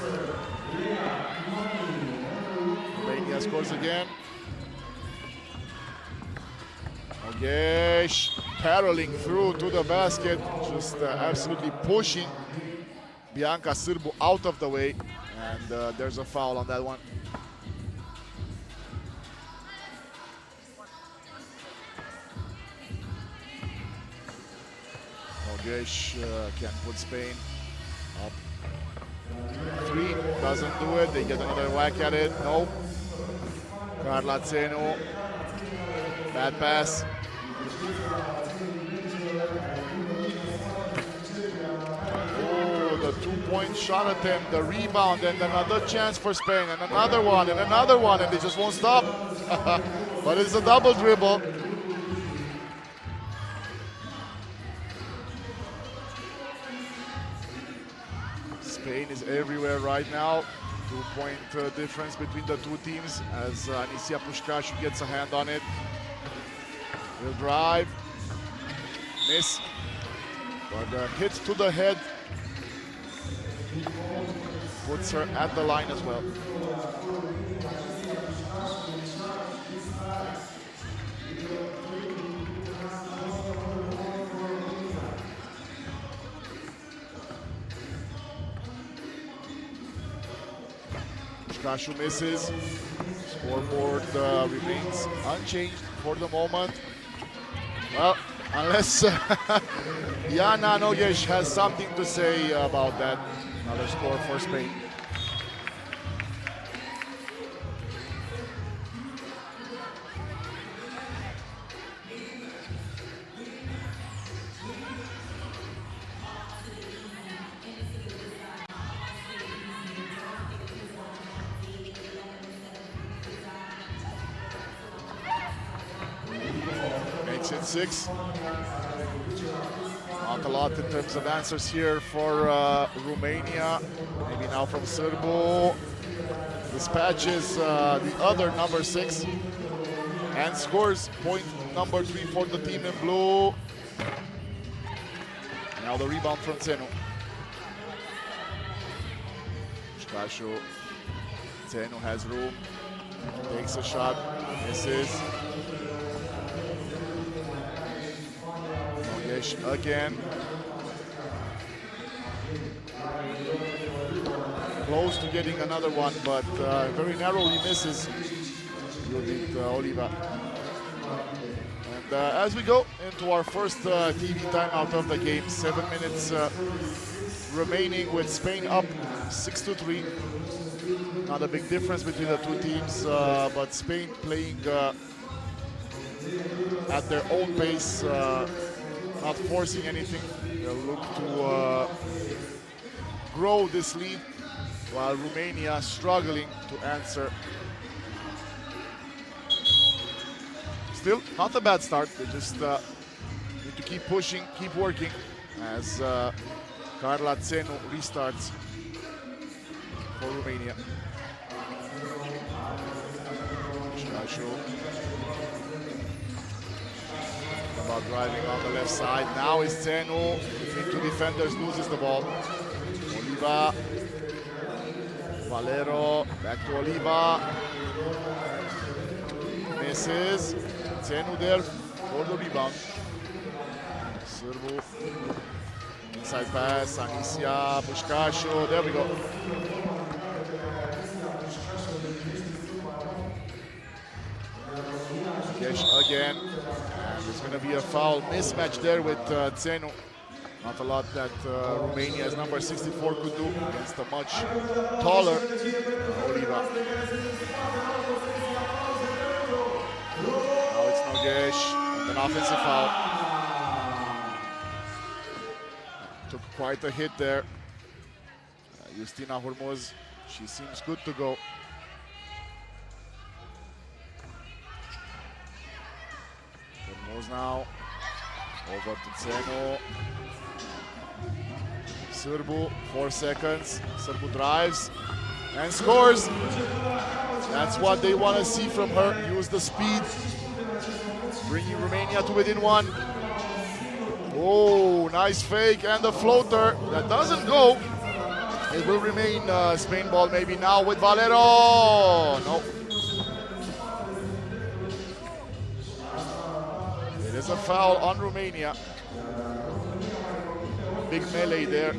Romania scores again. Nogues barreling through to the basket, just absolutely pushing Bianca Sârbu out of the way, and there's a foul on that one. Nogues can put Spain up 3, doesn't do it. They get another whack at it. Nope. Carla Zenu, bad pass. Oh, the 2-point shot attempt, the rebound, and another chance for Spain, and another one, and they just won't stop. But it's a double dribble. Spain is everywhere right now. 2-point difference between the two teams as Anisia Pușcașu gets a hand on it. Will drive, miss, but a hit to the head puts her at the line as well. Pușcașu misses. Scoreboard remains unchanged for the moment. Well, unless Jana Nogues has something to say about that. Another score for Spain. Makes it 6. Not a lot in terms of answers here for Romania. Maybe now from Sârbu. Dispatches the other number 6 and scores point number 3 for the team in blue. Now the rebound from Zenu. Pușcașu. Zenu has room. Takes a shot. Misses. Again. Close to getting another one, but very narrowly misses Judith Oliva. And as we go into our first TV timeout of the game, 7 minutes remaining with Spain up 6-3. Not a big difference between the two teams, but Spain playing at their own pace. Not forcing anything. They'll look to grow this lead, while Romania struggling to answer. Still, not a bad start. They just need to keep pushing, keep working. as Carla Țenu restarts for Romania. Pușcașu about driving on the left side. Now is Țenu between two defenders, loses the ball. Oliva, Valero, back to Oliva. Misses. Țenu there for the rebound. Sârbu. Inside pass, Anisia, Pușcașu, there we go. Gesh again, and there's going to be a foul mismatch there with Țenu. Not a lot that Romania's number 64 could do against a much taller Oliva. Now it's Nogesh, and an offensive foul. Took quite a hit there. Justina Hormuz, she seems good to go. Hormuz now, over to Țenu. Sârbu, 4 seconds. Sârbu drives and scores. That's what they want to see from her. Use the speed, bringing Romania to within 1. Oh, nice fake and the floater that doesn't go. It will remain Spain ball maybe now with Valero. No. It is a foul on Romania. Big melee there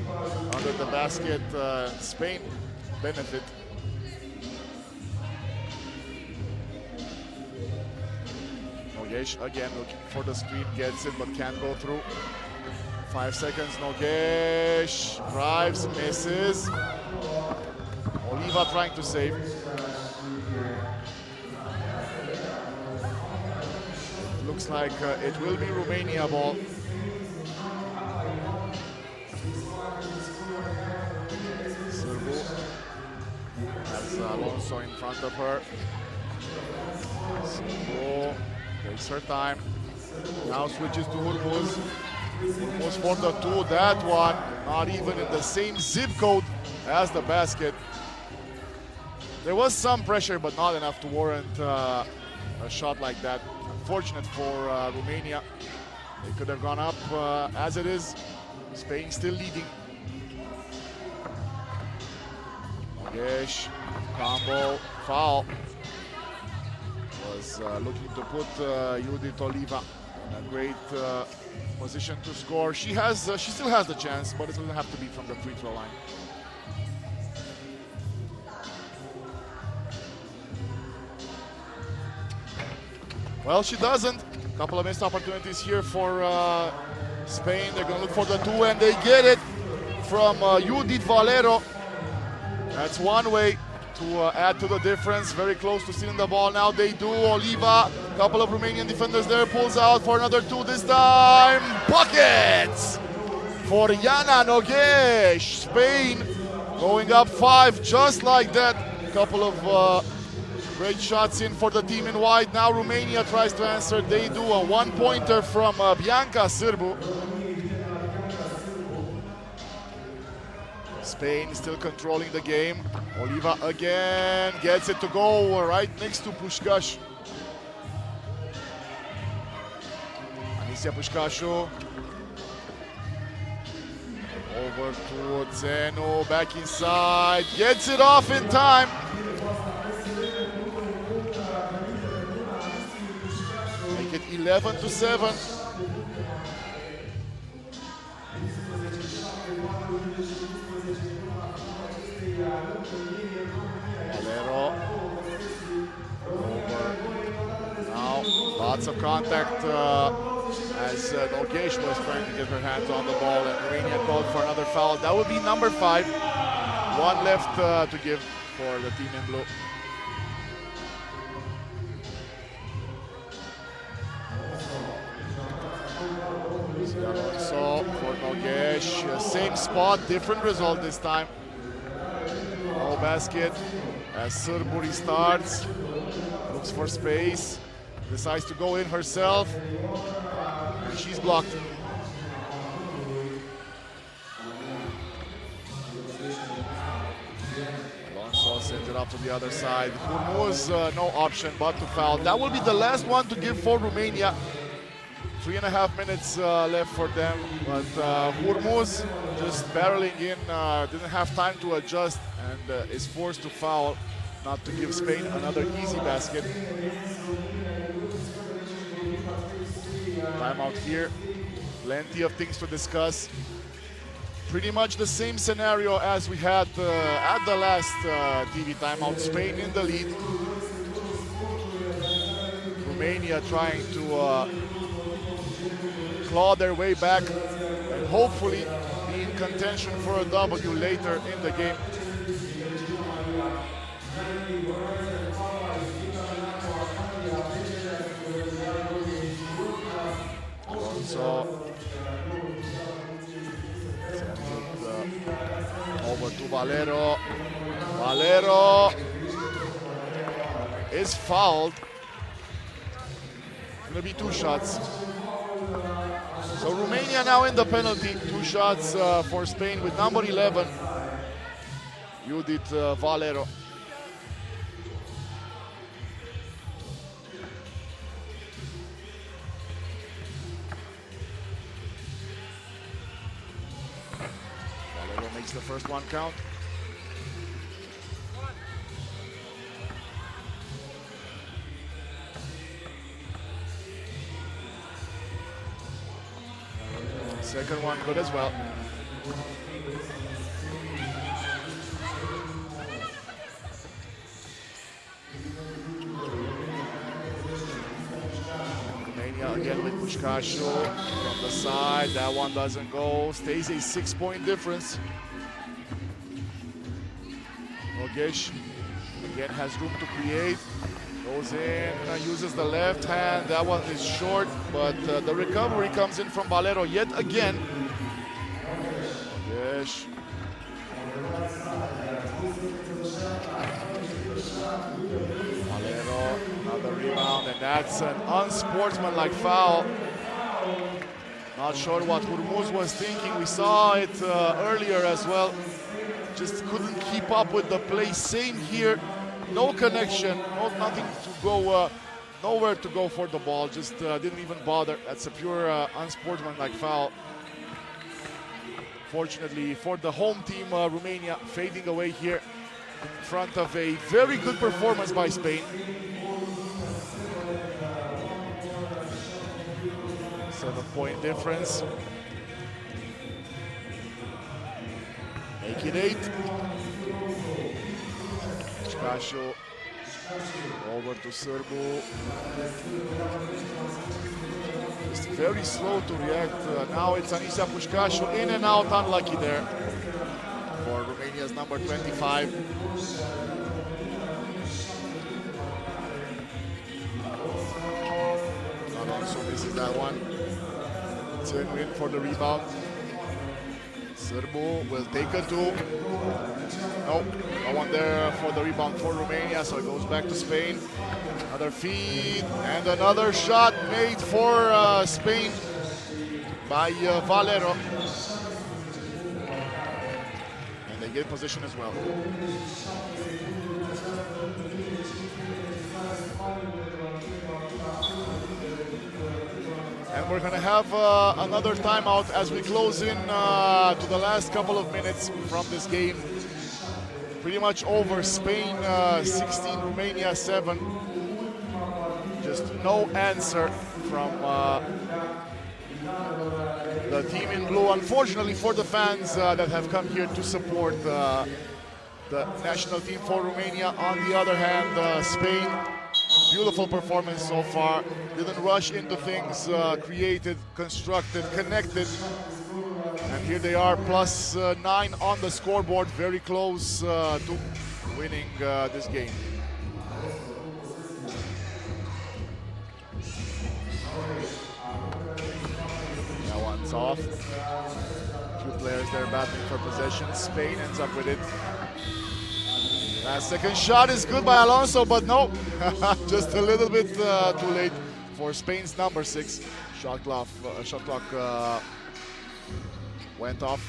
under the basket. Spain benefit. Nogesh again looking for the screen, gets it but can't go through. 5 seconds, Nogesh drives, misses. Oliva trying to save. Looks like it will be Romania ball. Has Alonso in front of her. Sârbu takes her time. Now switches to Hormuz. Hormuz for the 2. That one not even in the same zip code as the basket. There was some pressure, but not enough to warrant a shot like that. Unfortunate for Romania. They could have gone up as it is. Spain still leading. Nogesh, combo, foul. Was looking to put Judith Oliva in a great position to score. She still has the chance, but it will have to be from the free throw line. Well, she doesn't. A couple of missed opportunities here for Spain. They're going to look for the 2, and they get it from Judith Valero. That's one way to add to the difference. Very close to stealing the ball. Now they do. Oliva, a couple of Romanian defenders there, pulls out for another 2 this time. Buckets for Jana Nogesh. Spain going up 5 just like that. A couple of great shots in for the team in white. Now Romania tries to answer. They do a 1-pointer from Bianca Sârbu. Spain still controlling the game. Oliva again gets it to go right next to Pușcașu. Anisia Pușcașu. Over to Țenu, back inside, gets it off in time. Make it 11-7. Valero over. Now lots of contact as Nogesh was trying to get her hands on the ball, and Romania called for another foul. That would be number 5. 1 left to give for the team in blue. Alonso for Nogesh, same spot, different result this time. No basket as Sârbu restarts, looks for space, decides to go in herself, and she's blocked. out to the other side. Hormuz, no option but to foul. That will be the last one to give for Romania. 3.5 minutes left for them, but Hormuz just barreling in, didn't have time to adjust and is forced to foul, not to give Spain another easy basket. Timeout here, plenty of things to discuss. Pretty much the same scenario as we had at the last TV timeout. Spain in the lead. Romania trying to claw their way back and hopefully be in contention for a W later in the game. Also over to Valero. Valero is fouled. Gonna be 2 shots. So Romania now in the penalty. 2 shots for Spain with number 11, Judith Valero. Valero makes the first one count. Second one good as well. Romania again with Pușcașu from the side. That one doesn't go. Stays a 6-point difference. Nogesh again has room to create. Goes in, uses the left hand. That one is short, but the recovery comes in from Valero yet again. Yes. Valero, another rebound, and that's an unsportsmanlike foul. Not sure what Hormuz was thinking. We saw it earlier as well. Just couldn't keep up with the play. Same here. No connection, nothing to go, nowhere to go for the ball, just didn't even bother. That's a pure unsportsmanlike foul. Fortunately for the home team, Romania fading away here in front of a very good performance by Spain. 7-point difference. Make it 8. Pușcașu over to Sârbu. Just very slow to react. Now it's Anisia Pușcașu in and out, unlucky there for Romania's number 25. Alonso misses that one. Turn for the rebound. Sârbu will take a 2. Nope, no one there for the rebound for Romania, so it goes back to Spain. Another feed and another shot made for Spain by Valero. And they get position as well. And we're gonna have another timeout as we close in to the last couple of minutes from this game. Pretty much over. Spain 16, Romania 7. Just no answer from the team in blue. Unfortunately for the fans that have come here to support the national team for Romania. On the other hand, Spain, beautiful performance so far. Didn't rush into things, created, constructed, connected. And here they are, plus 9 on the scoreboard, very close to winning this game. That one's off. 2 players there battling for possession. Spain ends up with it. Second shot is good by Alonso, but no, just a little bit too late for Spain's number 6. Shot clock went off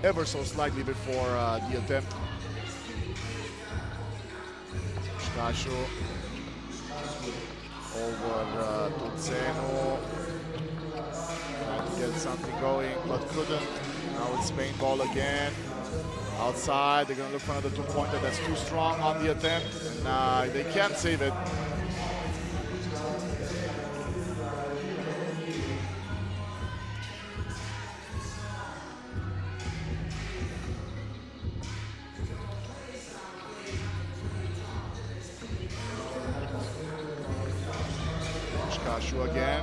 ever so slightly before the attempt. Pușcașu over to Zenu. Trying to get something going, but couldn't. Now it's Spain ball again. Outside, they're going to look for another two-pointer that's too strong on the attempt, and they can't save it. Pușcașu again,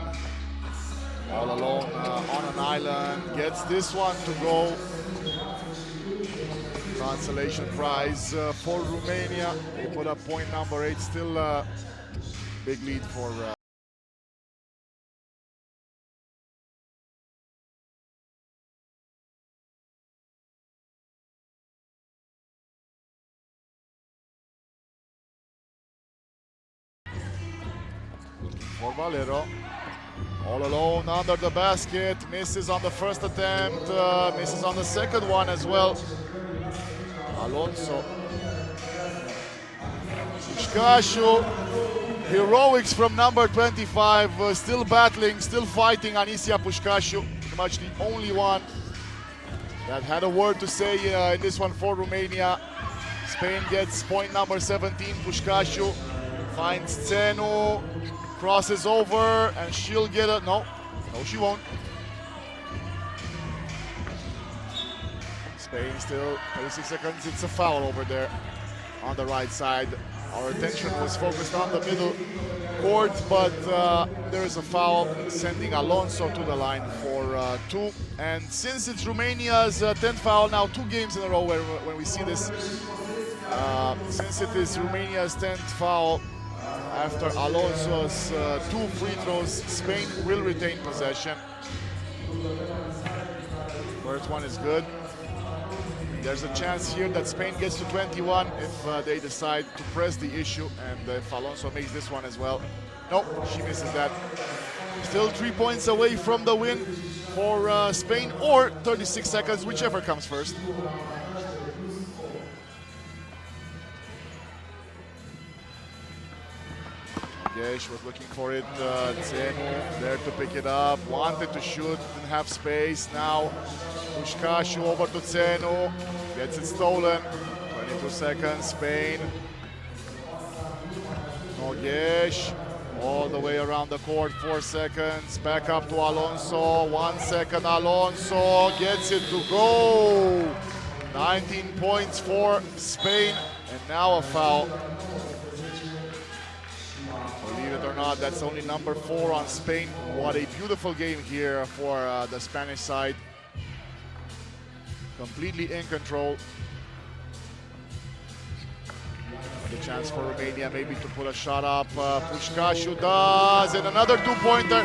all alone on an island, gets this one to go. Consolation prize for Romania. They put up point number 8, still a big lead for Valero. All alone under the basket, misses on the first attempt, misses on the second one as well. Alonso. Pușcașu, heroics from number 25, still battling, still fighting. Anisia Pușcașu, pretty much the only one that had a word to say in this one for Romania. Spain gets point number 17, Pușcașu finds Zenu, crosses over, and she'll get a, no, she won't. Spain still 36 seconds, it's a foul over there on the right side. Our attention was focused on the middle court, but there is a foul sending Alonso to the line for 2. And since it's Romania's 10th foul now, 2 games in a row when we see this, since it is Romania's 10th foul, after Alonso's 2 free throws, Spain will retain possession. First one is good. There's a chance here that Spain gets to 21 if they decide to press the issue, and if Alonso makes this one as well. Nope, she misses that. Still 3 points away from the win for Spain, or 36 seconds, whichever comes first. Gesh was looking for it, Zenu there to pick it up, wanted to shoot, didn't have space. Now Pușcașu over to Zenu, gets it stolen, 22 seconds, Spain. Gesh, all the way around the court, 4 seconds, back up to Alonso, 1 second, Alonso gets it to go. 19 points for Spain, and now a foul. Believe it or not, that's only number 4 on Spain. What a beautiful game here for the Spanish side. Completely in control. The chance for Romania maybe to put a shot up. Pușcașu does, and another 2-pointer.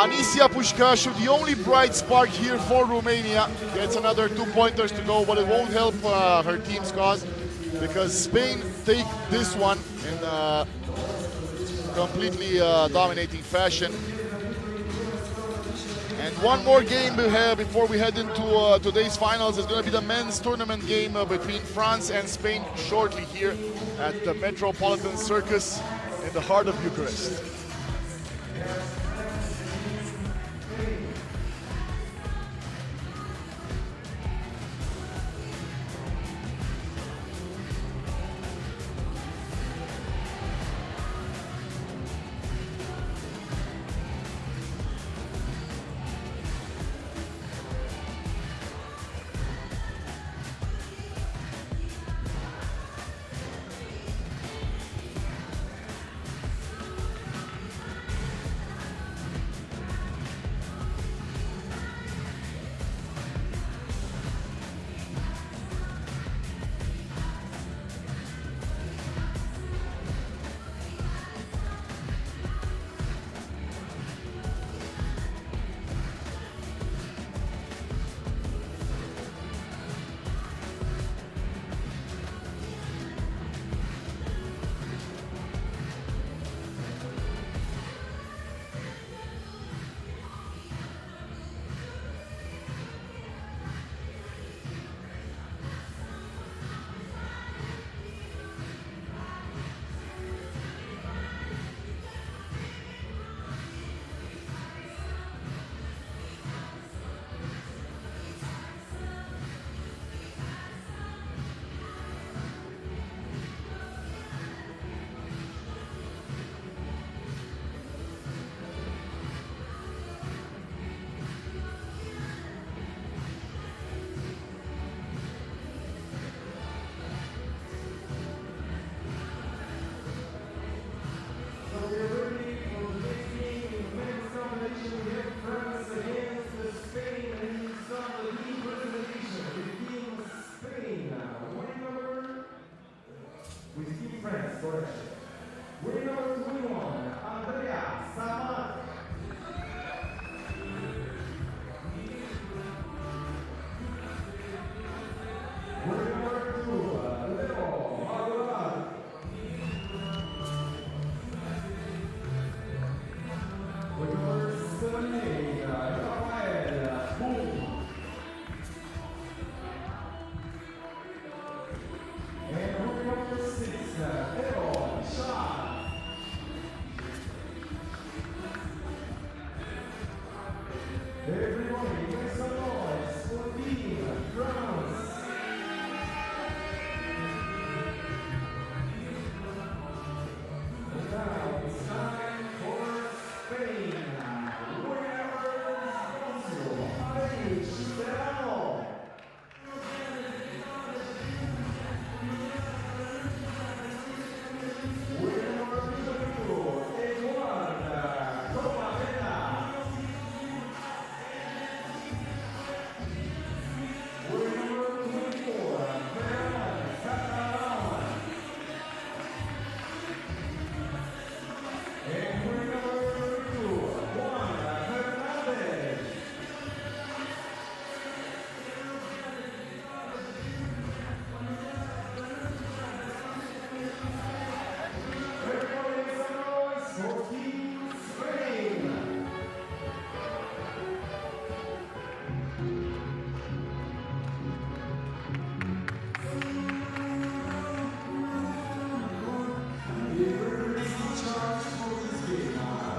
Anisia Pușcașu, the only bright spark here for Romania, gets another 2 pointers to go, but it won't help her team's cause, because Spain take this one in completely dominating fashion. And one more game before we head into today's finals is going to be the men's tournament game between France and Spain shortly here at the Metropolitan Circus in the heart of Bucharest. number 21, Andrea Samat. Winner number 2, Leo Magular. Winner number 17, Rafael Boom. And winner number 6, Leo Shah. Everyone, make some noise for Team France. And now it's time for Spain. Winners, Paris, Serrano. Winner number 22, Eduard Copacena. Winner number 24, Ferran Catalan. And winner number 32, Juan Fernandez. Everybody make some noise for Team Spain.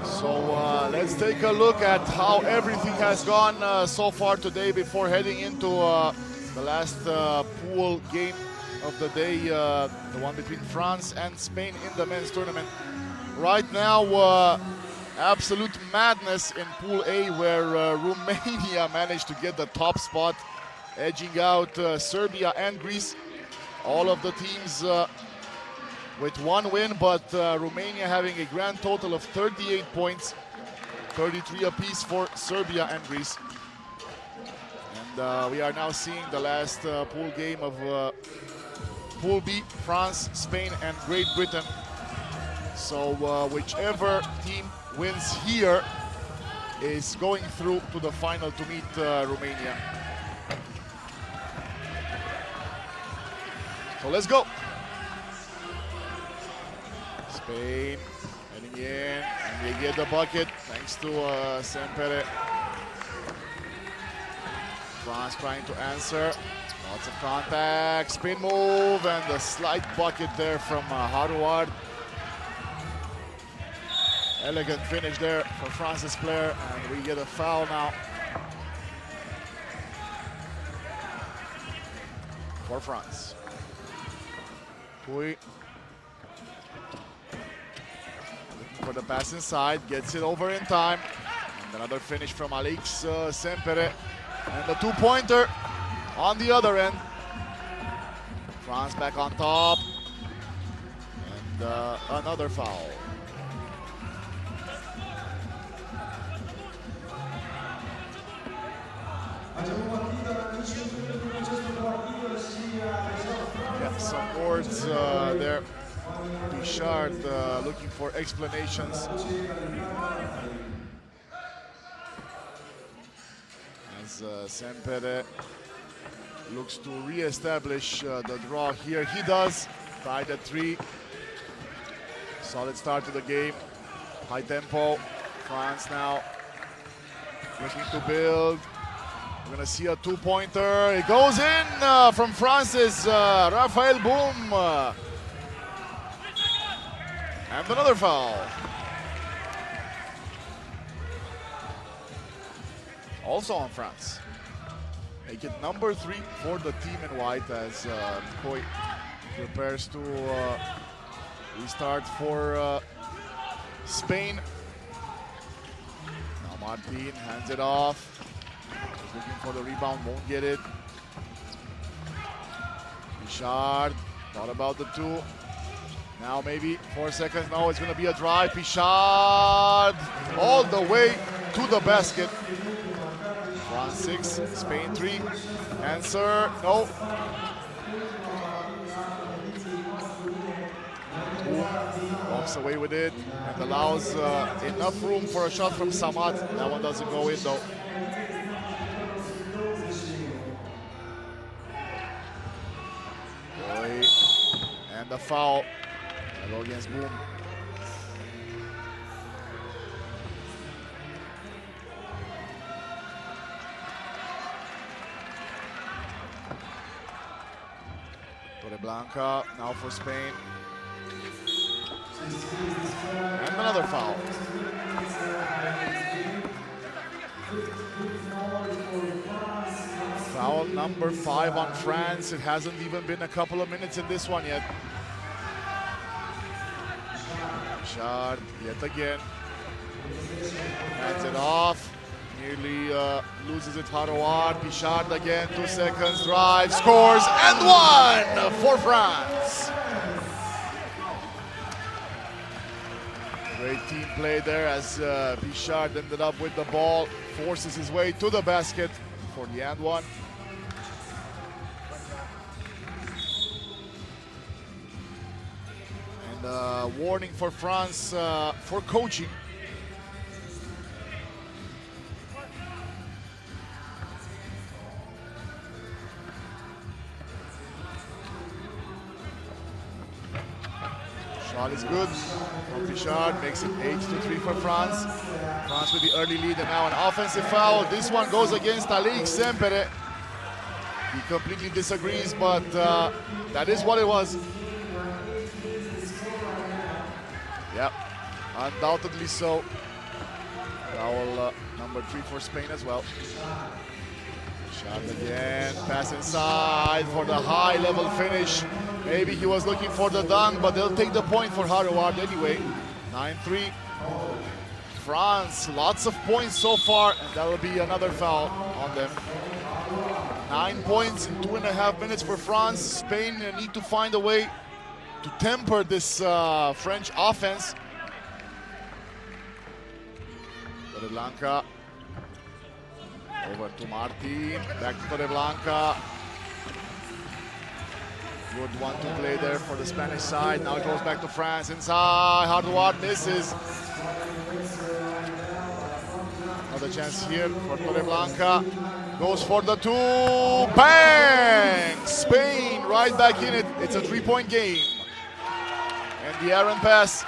So let's take a look at how everything has gone so far today before heading into the last pool game of the day, the one between France and Spain in the men's tournament. Right now, absolute madness in Pool A, where Romania managed to get the top spot, edging out Serbia and Greece. All of the teams with one win, but Romania having a grand total of 38 points, 33 apiece for Serbia and Greece. And we are now seeing the last pool game of Pool B, France, Spain, and Great Britain. So whichever team wins here is going through to the final to meet Romania. So let's go. Spain heading in, and they get the bucket thanks to Sempere. France trying to answer. Lots of contact, spin move, and the slight bucket there from Harouard. Elegant finish there for France's player, and we get a foul now for France. Puy looking for the pass inside, gets it over in time. And another finish from Alex Sempere. And the two-pointer on the other end. France back on top. And another foul. Yeah, some words there. Bichard looking for explanations. As Sempere looks to re-establish the draw here. He does. Tied at 3. Solid start to the game. High tempo. France now looking to build. We're gonna see a two-pointer. It goes in from France's Rafael Boom. And another foul. Also on France. Make it number 3 for the team in white as Coy prepares to restart for Spain. Now Martin hands it off. He's looking for the rebound, won't get it. Bichard thought about the 2. Now maybe 4 seconds. No, it's going to be a drive. Bichard all the way to the basket. France 6, Spain 3. Answer, no. Walks away with it and allows enough room for a shot from Samad. That one doesn't go in though. And the foul. Go against Boom. Torreblanca now for Spain. And another foul. Foul number 5 on France. It hasn't even been a couple of minutes in this one yet. Shot yet again. Hands it off. Nearly loses it. Harouard. Pichard again. 2 seconds. Drive. Scores. And 1 for France. Great team play there as Pichard ended up with the ball. Forces his way to the basket for the and 1. And warning for France for coaching. Shot is good from Pichard, makes it 8-3 for France. France with the early lead and now an offensive foul. This one goes against Alex Sempere. He completely disagrees, but that is what it was. Yep, undoubtedly so. Foul number 3 for Spain as well. Shot again, pass inside for the high-level finish. Maybe he was looking for the dunk, but they'll take the point for Harouard anyway. 9-3. France, lots of points so far, and that will be another foul on them. 9 points in 2.5 minutes for France. Spain need to find a way to temper this French offense. Torreblanca over to Martin, back to Torreblanca. Good one to play there for the Spanish side. Now it goes back to France inside. Harouard misses. Another chance here for Torreblanca. Goes for the 2. Bang! Spain right back in it. It's a 3-point game. And the errant pass.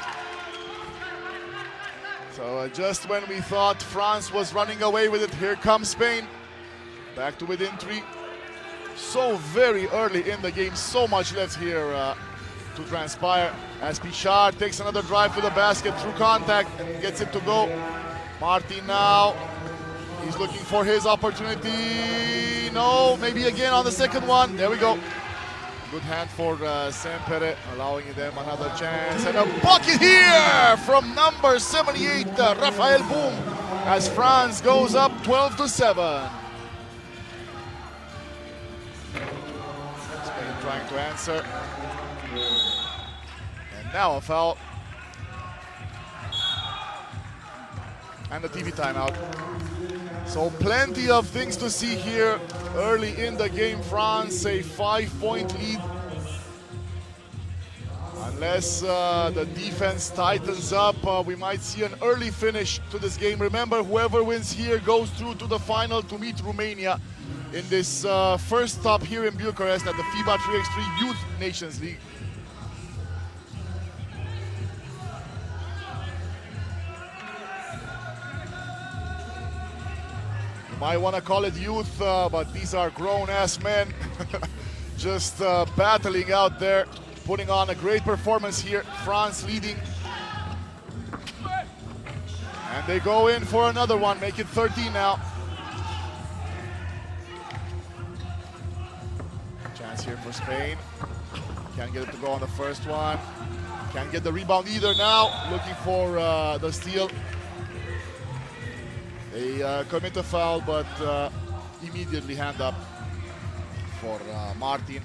So just when we thought France was running away with it, here comes Spain. Back to within 3. So very early in the game, so much left here to transpire as Pichard takes another drive to the basket through contact and gets it to go. Martin now, he's looking for his opportunity. No, maybe again on the second one. There we go. Good hand for Sempere, allowing them another chance. And a bucket here from number 78, Raphael Boum, as France goes up 12-7. Spain trying to answer. And now a foul. And a TV timeout. So plenty of things to see here early in the game. France a 5-point lead. Unless the defense tightens up, we might see an early finish to this game. Remember, whoever wins here goes through to the final to meet Romania in this first stop here in Bucharest at the FIBA 3x3 Youth Nations League. You might want to call it youth, but these are grown-ass men just battling out there, putting on a great performance here. France leading. And they go in for another one, make it 13 now. Chance here for Spain. Can't get it to go on the first one. Can't get the rebound either now. Looking for the steal. They commit a foul, but immediately hand up for Martin.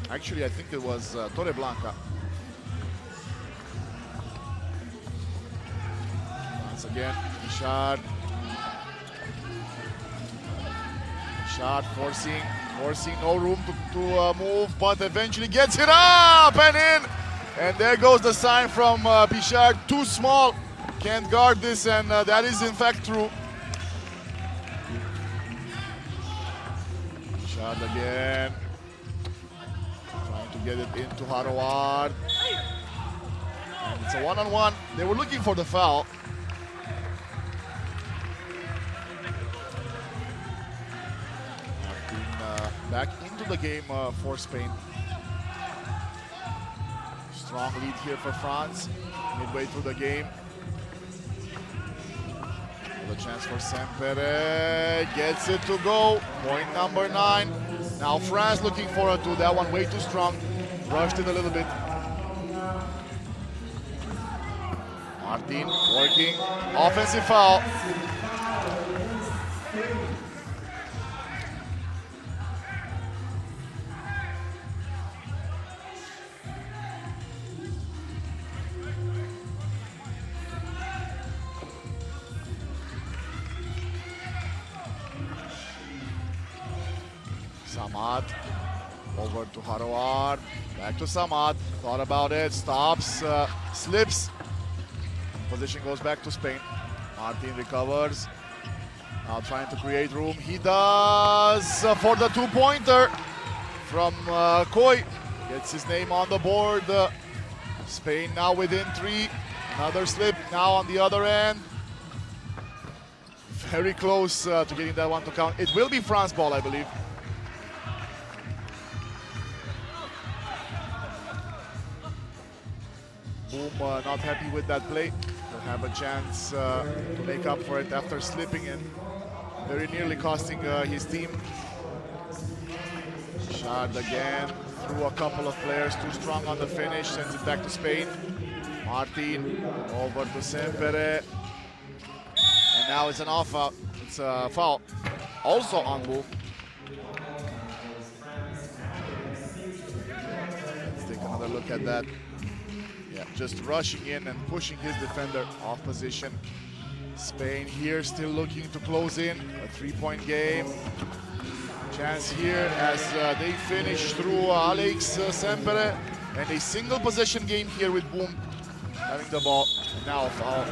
Actually, I think it was Torreblanca. Once again, Pichard. Pichard forcing no room to move, but eventually gets it up and in. And there goes the sign from Pichard, too small, can't guard this, and that is in fact true. Pichard again, trying to get it into Harouard. And it's a one-on-one. They were looking for the foul. Back into the game for Spain. Strong lead here for France, midway through the game. The chance for Sempere, gets it to go, point number 9. Now France looking for a 2, that one way too strong, rushed it a little bit. Martin working, offensive foul. Samad over to Harouard, back to Samad, thought about it, stops, slips. Position goes back to Spain. Martin recovers, now trying to create room. He does for the 2-pointer from Coy. Gets his name on the board. Spain now within 3. Another slip now on the other end. Very close to getting that one to count. It will be France ball, I believe. Boom, not happy with that play. Will have a chance to make up for it after slipping and very nearly costing his team. Shot again through a couple of players, too strong on the finish, sends it back to Spain. Martin over to Sempere. And now it's an off out. It's a foul. Also on Boom. Let's take another look at that. Yeah, just rushing in and pushing his defender off position. Spain here still looking to close in. A 3-point game. Chance here as they finish through Alex Sempere. And a single possession game here with Boom having the ball. And now a foul.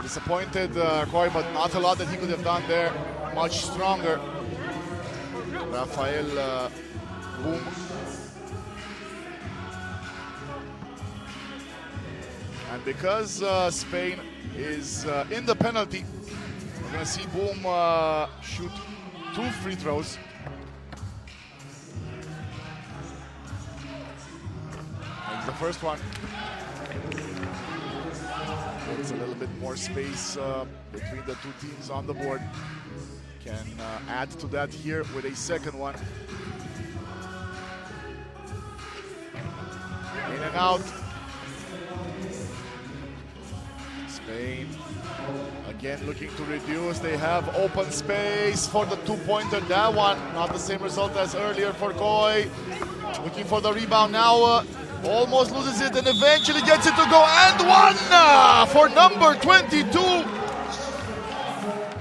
Disappointed Coy, but not a lot that he could have done there. Much stronger. Rafael Boom. And because Spain is in the penalty, we're going to see Boom shoot 2 free throws. Makes the first one. It's a little bit more space between the two teams on the board. Can add to that here with a second one. In and out. Spain again looking to reduce. They have open space for the 2-pointer. That one, not the same result as earlier for Coy. Looking for the rebound now. Almost loses it and eventually gets it to go. And one for number 22.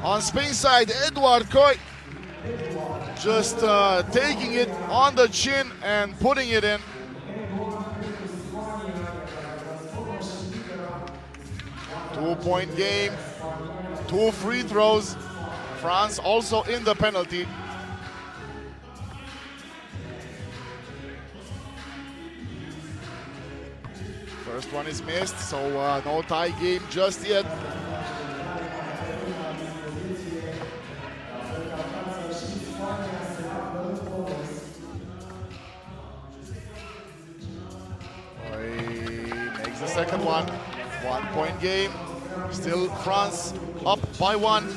On Spain's side, Edouard Coy. Just taking it on the chin and putting it in. Two-point game, 2 free throws. France also in the penalty. First one is missed, so no tie game just yet. Makes the second one. 1-point game. Still France up by 1.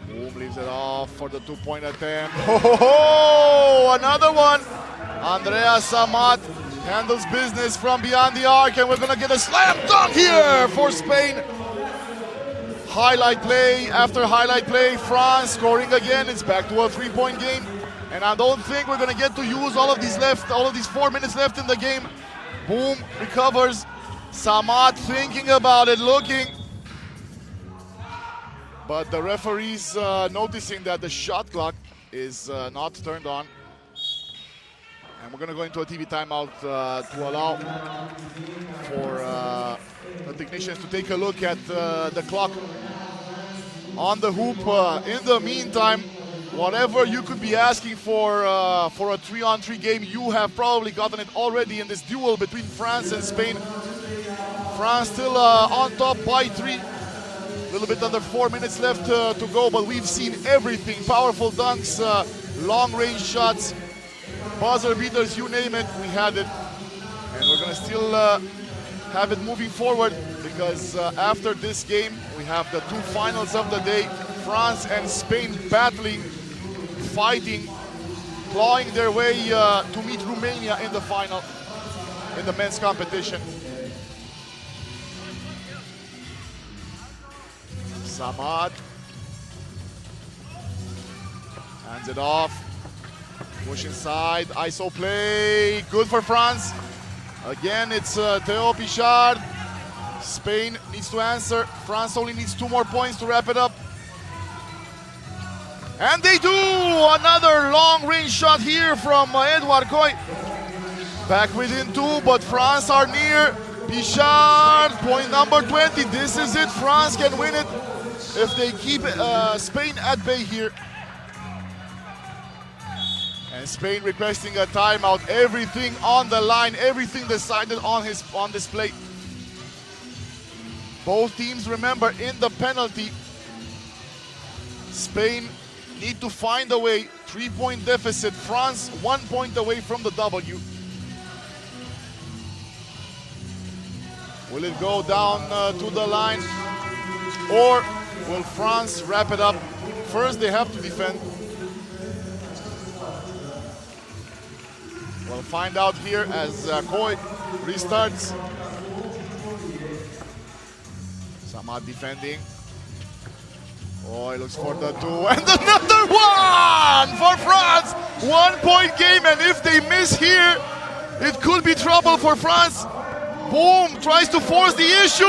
Boom leaves it off for the 2-point attempt. Oh, another one. Andreas Amat handles business from beyond the arc, and we're gonna get a slam dunk here for Spain. Highlight play after highlight play. France scoring again. It's back to a 3-point game, and I don't think we're gonna get to use all of these 4 minutes left in the game. Boom recovers. Samad thinking about it, looking. But the referee's noticing that the shot clock is not turned on. we're going to go into a TV timeout to allow for the technicians to take a look at the clock on the hoop. In the meantime, whatever you could be asking for a 3-on-3 game, you have probably gotten it already in this duel between France and Spain. France still on top by 3. A little bit under 4 minutes left to go, but we've seen everything. Powerful dunks, long-range shots, buzzer beaters, you name it, we had it. And we're gonna still have it moving forward, because after this game, we have the 2 finals of the day. France and Spain battling, fighting, clawing their way to meet Romania in the final, in the men's competition. Samad hands it off, push inside, ISO play, good for France. Again, it's Theo Pichard. Spain needs to answer. France only needs 2 more points to wrap it up. And they do! Another long-range shot here from Edouard Coy. Back within 2, but France are near. Pichard, point number 20. This is it. France can win it if they keep Spain at bay here. And Spain requesting a timeout. Everything on the line, everything decided on display. Both teams, remember, in the penalty. Spain need to find a way. 3-point deficit. France 1 point away from the W. Will it go down to the line, or will France wrap it up? First, they have to defend. We'll find out here as Coy restarts. Samad defending. Coy looks for the 2, and another one for France! 1 point game, and if they miss here, it could be trouble for France. Boom, tries to force the issue.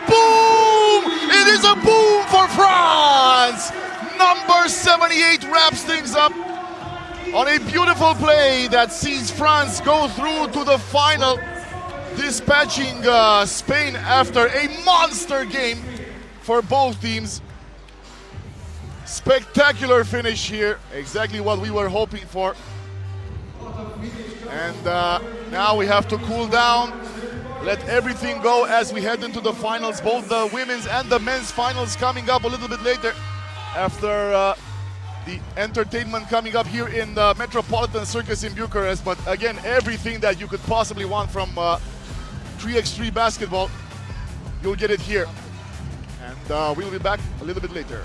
Boom! It is a boom for France! Number 78 wraps things up on a beautiful play that sees France go through to the final, dispatching Spain after a monster game for both teams. Spectacular finish here, exactly what we were hoping for. And now we have to cool down, let everything go as we head into the finals, both the women's and the men's finals coming up a little bit later after the entertainment coming up here in the Metropolitan Circus in Bucharest. But again, everything that you could possibly want from 3x3 basketball, you'll get it here. And we'll be back a little bit later.